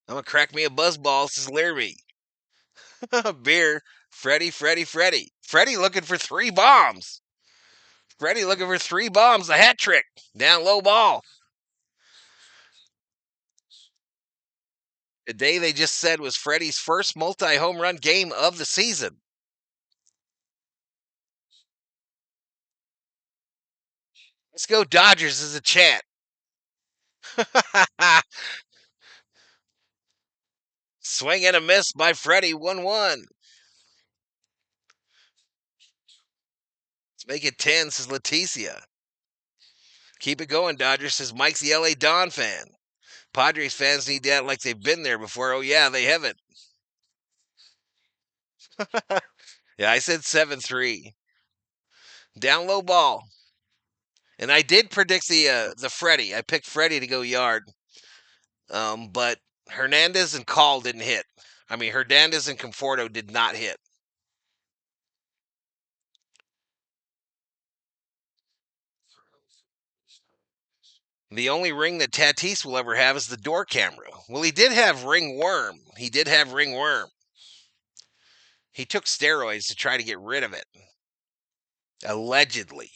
I'm going to crack me a buzzball, says Larry. Beer. Freddie. Freddie looking for 3 bombs. Freddie looking for 3 bombs, a hat trick. Down low ball. The day they just said was Freddie's first multi-home run game of the season. Let's go Dodgers as a chant. Swing and a miss by Freddie, 1-1. Let's make it 10, says Leticia. Keep it going, Dodgers, says Mike's the LA Don fan. Padres fans need to act like they've been there before. Oh, yeah, they haven't. Yeah, I said 7-3. Down low ball. And I did predict the Freddie. I picked Freddie to go yard. But Hernandez and Call didn't hit. I mean, Hernandez and Conforto did not hit. The only ring that Tatis will ever have is the door camera. Well, he did have ringworm. He took steroids to try to get rid of it. Allegedly.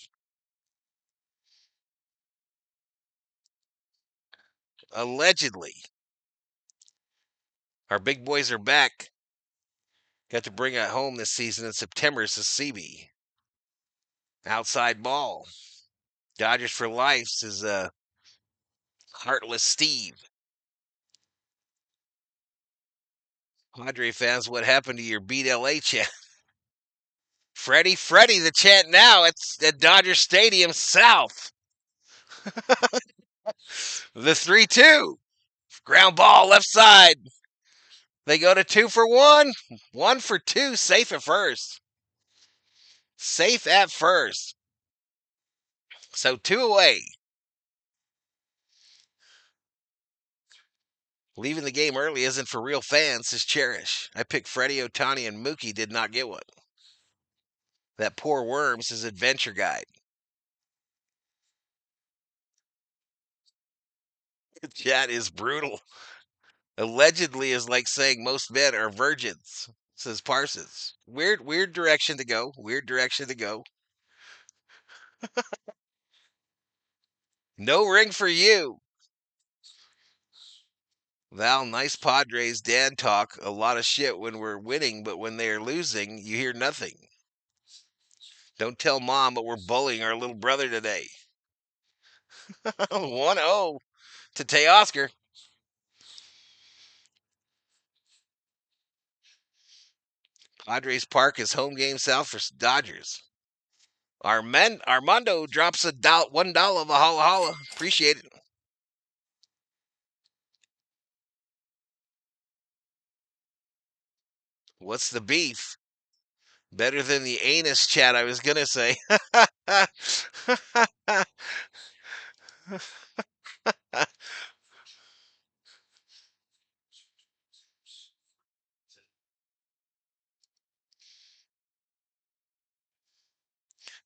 Our big boys are back. Got to bring it home this season in September, says CB. Outside ball. Dodgers for life, says Heartless Steve. Padre fans, what happened to your Beat LA chant? Freddie, the chant now. It's at Dodger Stadium South. The 3-2. Ground ball, left side. They go to 2 for 1. 1 for 2. Safe at first. So 2 away. Leaving the game early isn't for real fans, says Cherish. I picked Freddie, Ohtani, and Mookie, did not get one. That poor worm, says Adventure Guide. The chat is brutal. Allegedly is like saying most men are virgins, says Parsons. Weird direction to go. No ring for you. Val, nice Padres. Dan talk a lot of shit when we're winning, but when they are losing, you hear nothing. Don't tell Mom, but we're bullying our little brother today. 1-0 to Teoscar. Padres Park is home game south for Dodgers. Armando drops $1 Valhalla Holla. Appreciate it. What's the beef? Better than the anus chat, I was going to say.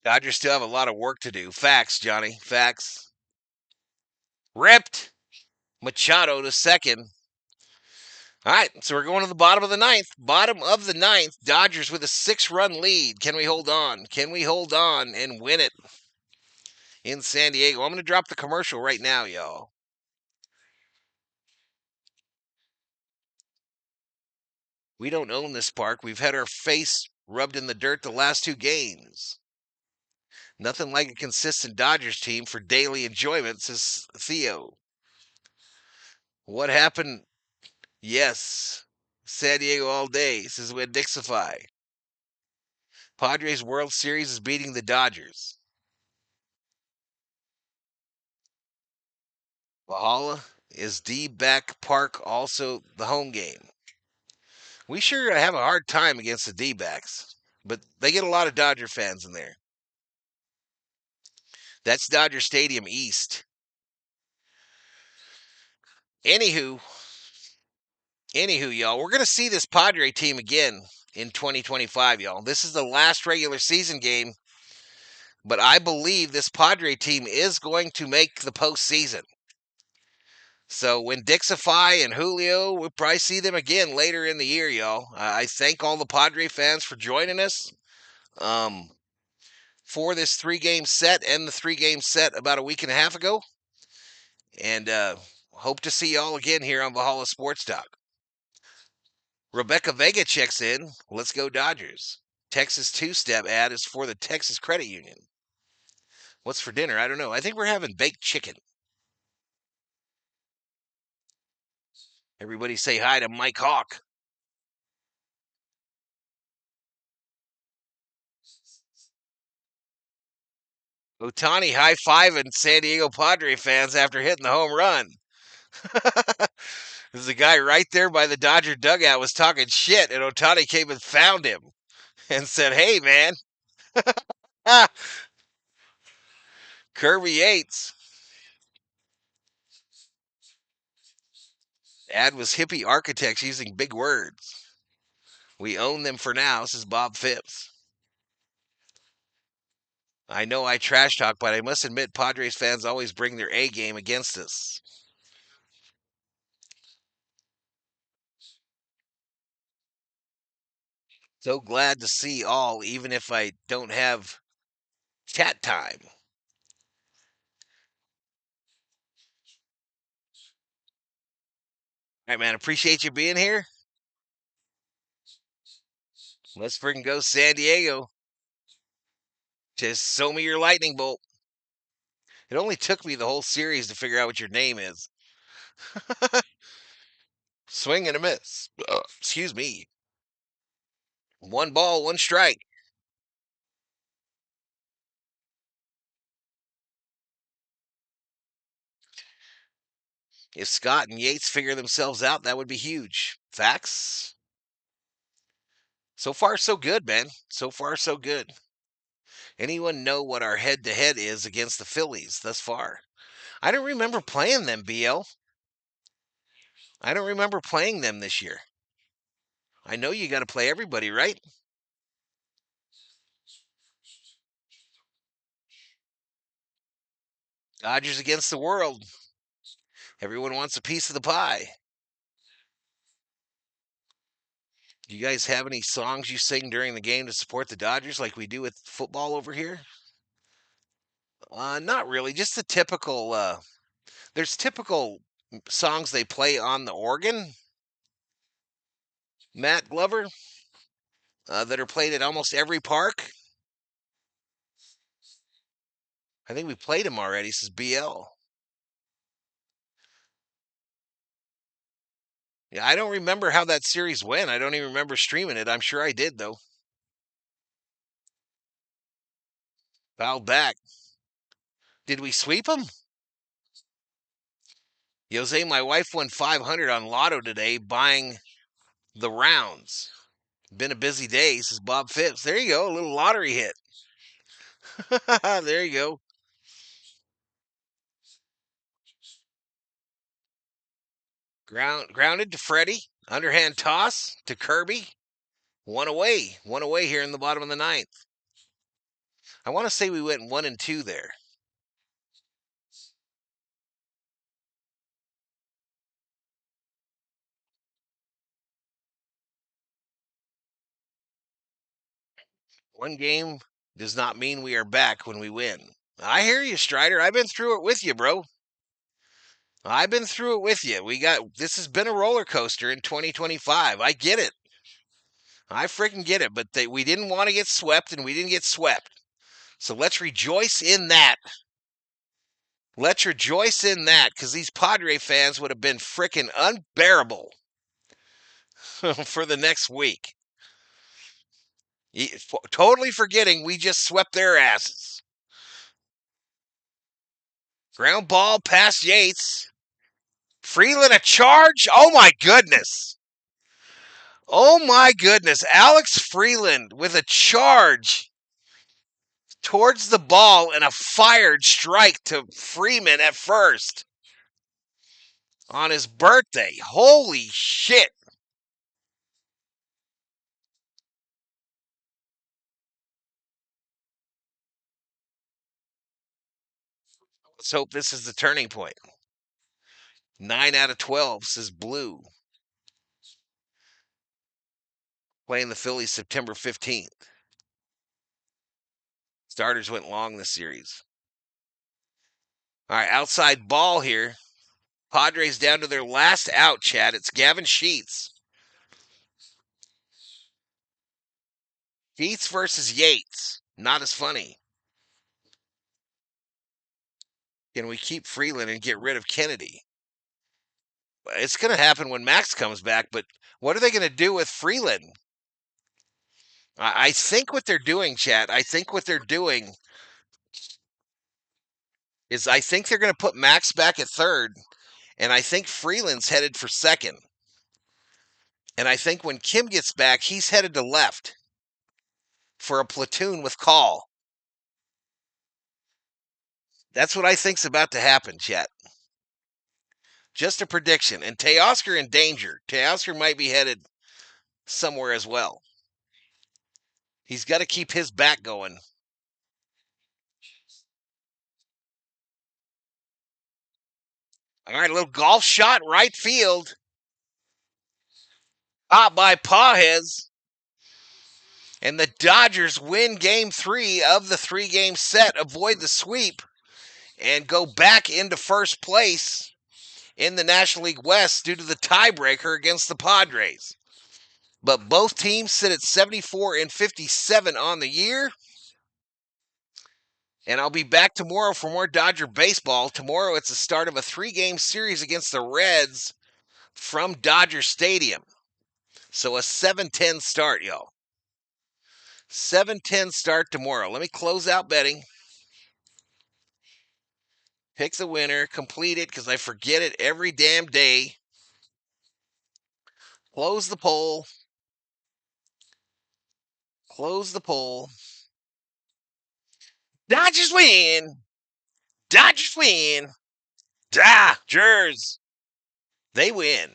Dodgers still have a lot of work to do. Facts, Johnny. Facts. Ripped. Machado to second. All right, so we're going to the bottom of the ninth. Dodgers with a 6-run lead. Can we hold on? And win it in San Diego? I'm going to drop the commercial right now, y'all. We don't own this park. We've had our face rubbed in the dirt the last 2 games. Nothing like a consistent Dodgers team for daily enjoyment, says Theo. What happened? Yes. San Diego all day, says Wendixify. Padres World Series is beating the Dodgers. Valhalla is D-back Park also the home game. We sure have a hard time against the D-backs, but they get a lot of Dodger fans in there. That's Dodger Stadium East. Anywho, y'all, we're going to see this Padre team again in 2025, y'all. This is the last regular season game, but I believe this Padre team is going to make the postseason. So when Dixify and Julio, we'll probably see them again later in the year, y'all. I thank all the Padre fans for joining us. for this 3-game set and the 3-game set about a week and a half ago. And hope to see y'all again here on Valhalla Sports Talk. Rebecca Vega checks in. Let's go Dodgers. Texas two-step ad is for the Texas Credit Union. What's for dinner? I don't know. I think we're having baked chicken. Everybody say hi to Mike Hawk. Otani high-fiving San Diego Padre fans after hitting the home run. There's a guy right there by the Dodger dugout was talking shit, and Otani came and found him and said, "Hey, man." Kirby Yates. Ad was hippie architects using big words. We own them for now, says Bob Phipps. I know I trash talk, but I must admit Padres fans always bring their A game against us. So glad to see all, even if I don't have chat time. All right, man. Appreciate you being here. Let's freaking go San Diego. Just show me your lightning bolt. It only took me the whole series to figure out what your name is. Swing and a miss. Excuse me. One ball, one strike. If Scott and Yates figure themselves out, that would be huge. Facts. So far, so good, man. So far, so good. Anyone know what our head-to-head is against the Phillies thus far? I don't remember playing them, BL. I don't remember playing them this year. I know you got to play everybody, right? Dodgers against the world. Everyone wants a piece of the pie. Do you guys have any songs you sing during the game to support the Dodgers like we do with football over here? Not really. Just the typical. There's typical songs they play on the organ, Matt Glover, that are played at almost every park. I think we played them already, says BL. Yeah, I don't remember how that series went. I don't even remember streaming it. I'm sure I did, though. Fouled back. Did we sweep them? Jose, my wife won 500 on Lotto today buying the rounds. Been a busy day, says Bob Phipps. There you go, a little lottery hit. There you go. Grounded to Freddie. Underhand toss to Kirby. One away. One away here in the bottom of the ninth. I want to say we went 1-2 there. One game does not mean we are back when we win. I hear you, Strider. I've been through it with you, bro. I've been through it with you. This has been a roller coaster in 2025. I get it. I freaking get it. But we didn't want to get swept, and we didn't get swept. So let's rejoice in that. Let's rejoice in that, because these Padre fans would have been freaking unbearable for the next week. Totally forgetting we just swept their asses. Ground ball past Yates. Freeland a charge? Oh my goodness. Oh my goodness. Alex Freeland with a charge towards the ball and a fired strike to Freeman at first on his birthday. Holy shit. Let's hope this is the turning point. 9 out of 12 says Blue. Playing the Phillies September 15th. Starters went long this series. All right, outside ball here. Padres down to their last out, Chad. It's Gavin Sheets. Sheets versus Yates. Not as funny. Can we keep Freeland and get rid of Kennedy? It's going to happen when Max comes back, but what are they going to do with Freeland? I think what they're doing, Chad, I think what they're doing is I think they're going to put Max back at third, and I think Freeland's headed for second. And I think when Kim gets back, he's headed to left for a platoon with Call. That's what I think's about to happen, Chet. Just a prediction. And Teoscar in danger. Teoscar might be headed somewhere as well. He's got to keep his back going. All right, a little golf shot, right field. Caught by Pajes. And the Dodgers win game 3 of the 3-game set, avoid the sweep, and go back into first place in the National League West due to the tiebreaker against the Padres. But both teams sit at 74 and 57 on the year. And I'll be back tomorrow for more Dodger baseball. Tomorrow it's the start of a 3-game series against the Reds from Dodger Stadium. So a 7:10 start, y'all. 7:10 start tomorrow. Let me close out betting. Pick the winner, complete it because I forget it every damn day. Close the poll. Close the poll. Dodgers win. Dodgers win. Dodgers. They win.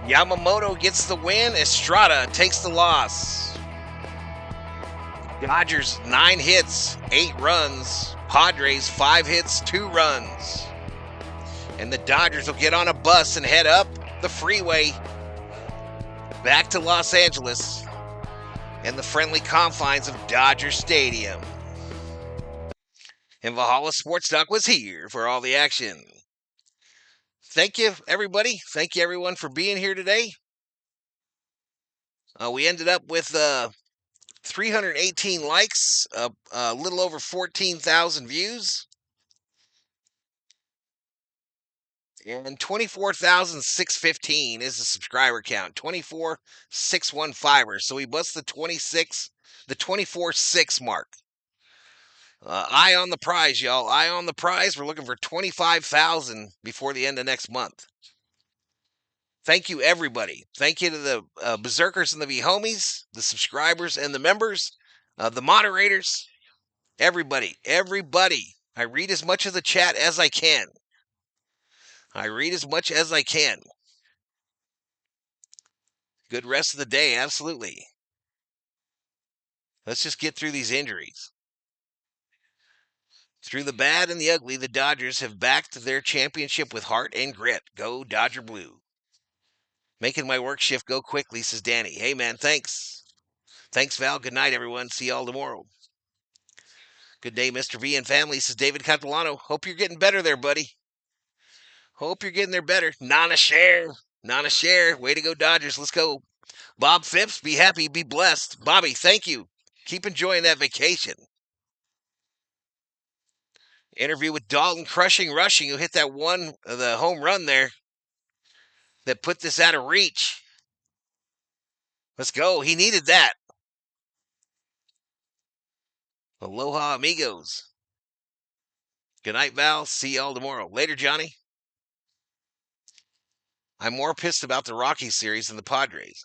Yamamoto gets the win. Estrada takes the loss. Dodgers 9 hits, 8 runs. Padres 5 hits, 2 runs. And the Dodgers will get on a bus and head up the freeway back to Los Angeles and the friendly confines of Dodger Stadium. And Valhalla Sports Talk was here for all the action. Thank you, everybody. Thank you, everyone, for being here today. We ended up with 318 likes, a little over 14,000 views, and 24,615 is the subscriber count. 24,615ers. So we bust the 24,6 mark. Eye on the prize, y'all. Eye on the prize. We're looking for 25,000 before the end of next month. Thank you, everybody. Thank you to the Berserkers and the V-Homies, the subscribers and the members, the moderators, everybody. I read as much of the chat as I can. Good rest of the day, absolutely. Let's just get through these injuries. Through the bad and the ugly, the Dodgers have backed their championship with heart and grit. Go Dodger Blue. Making my work shift go quickly, says Danny. Hey, man, thanks. Thanks, Val. Good night, everyone. See y'all tomorrow. Good day, Mr. V and family, says David Catalano. Hope you're getting better there, buddy. Hope you're getting there better. Nana share. Way to go, Dodgers. Let's go. Bob Phipps, be happy, be blessed. Bobby, thank you. Keep enjoying that vacation. Interview with Dalton Rushing, who hit that the home run there that put this out of reach. Let's go. He needed that. Aloha, amigos. Good night, Val. See y'all tomorrow. Later, Johnny. I'm more pissed about the Rockies series than the Padres.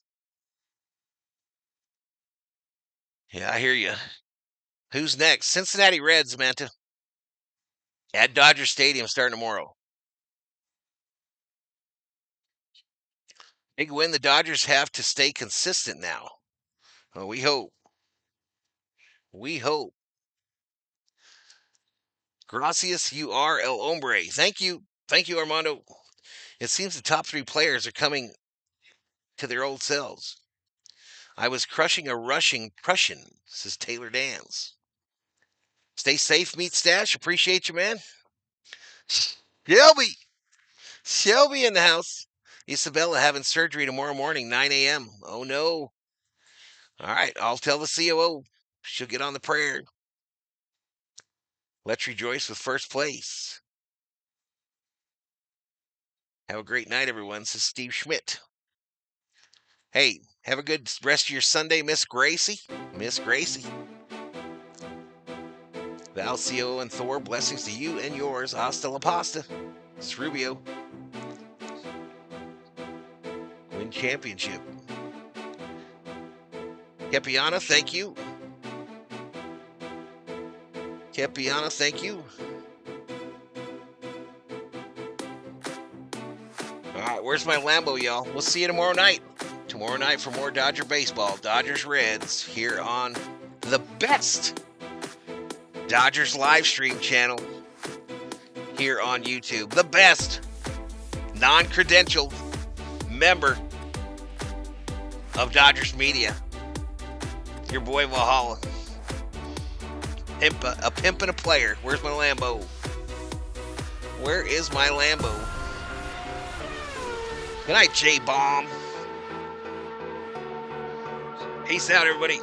Yeah, I hear you. Who's next? Cincinnati Reds, Manta. At Dodger Stadium starting tomorrow. Big win. The Dodgers have to stay consistent now. Well, we hope. Gracias, you are El Hombre. Thank you. Thank you, Armando. It seems the top 3 players are coming to their old selves. I was crushing a rushing Prussian, says Taylor Dans. Stay safe, Meat Stash. Appreciate you, man. Shelby. Shelby in the house. Isabella having surgery tomorrow morning, 9 a.m. Oh, no. All right, I'll tell the COO. She'll get on the prayer. Let's rejoice with first place. Have a great night, everyone, says Steve Schmidt. Hey, have a good rest of your Sunday, Miss Gracie. Miss Gracie. Val, COO, and Thor, blessings to you and yours. Hasta la pasta. It's Rubio. Win championship. Kepiana, thank you. Kepiana, thank you. All right, where's my Lambo, y'all? We'll see you tomorrow night. Tomorrow night for more Dodger baseball. Dodgers Reds here on the best Dodgers live stream channel here on YouTube. The best non-credentialed member of Dodgers Media. Your boy Valhalla. A pimp and a player. Where's my Lambo? Where is my Lambo? Good night, J-Bomb. Peace out, everybody.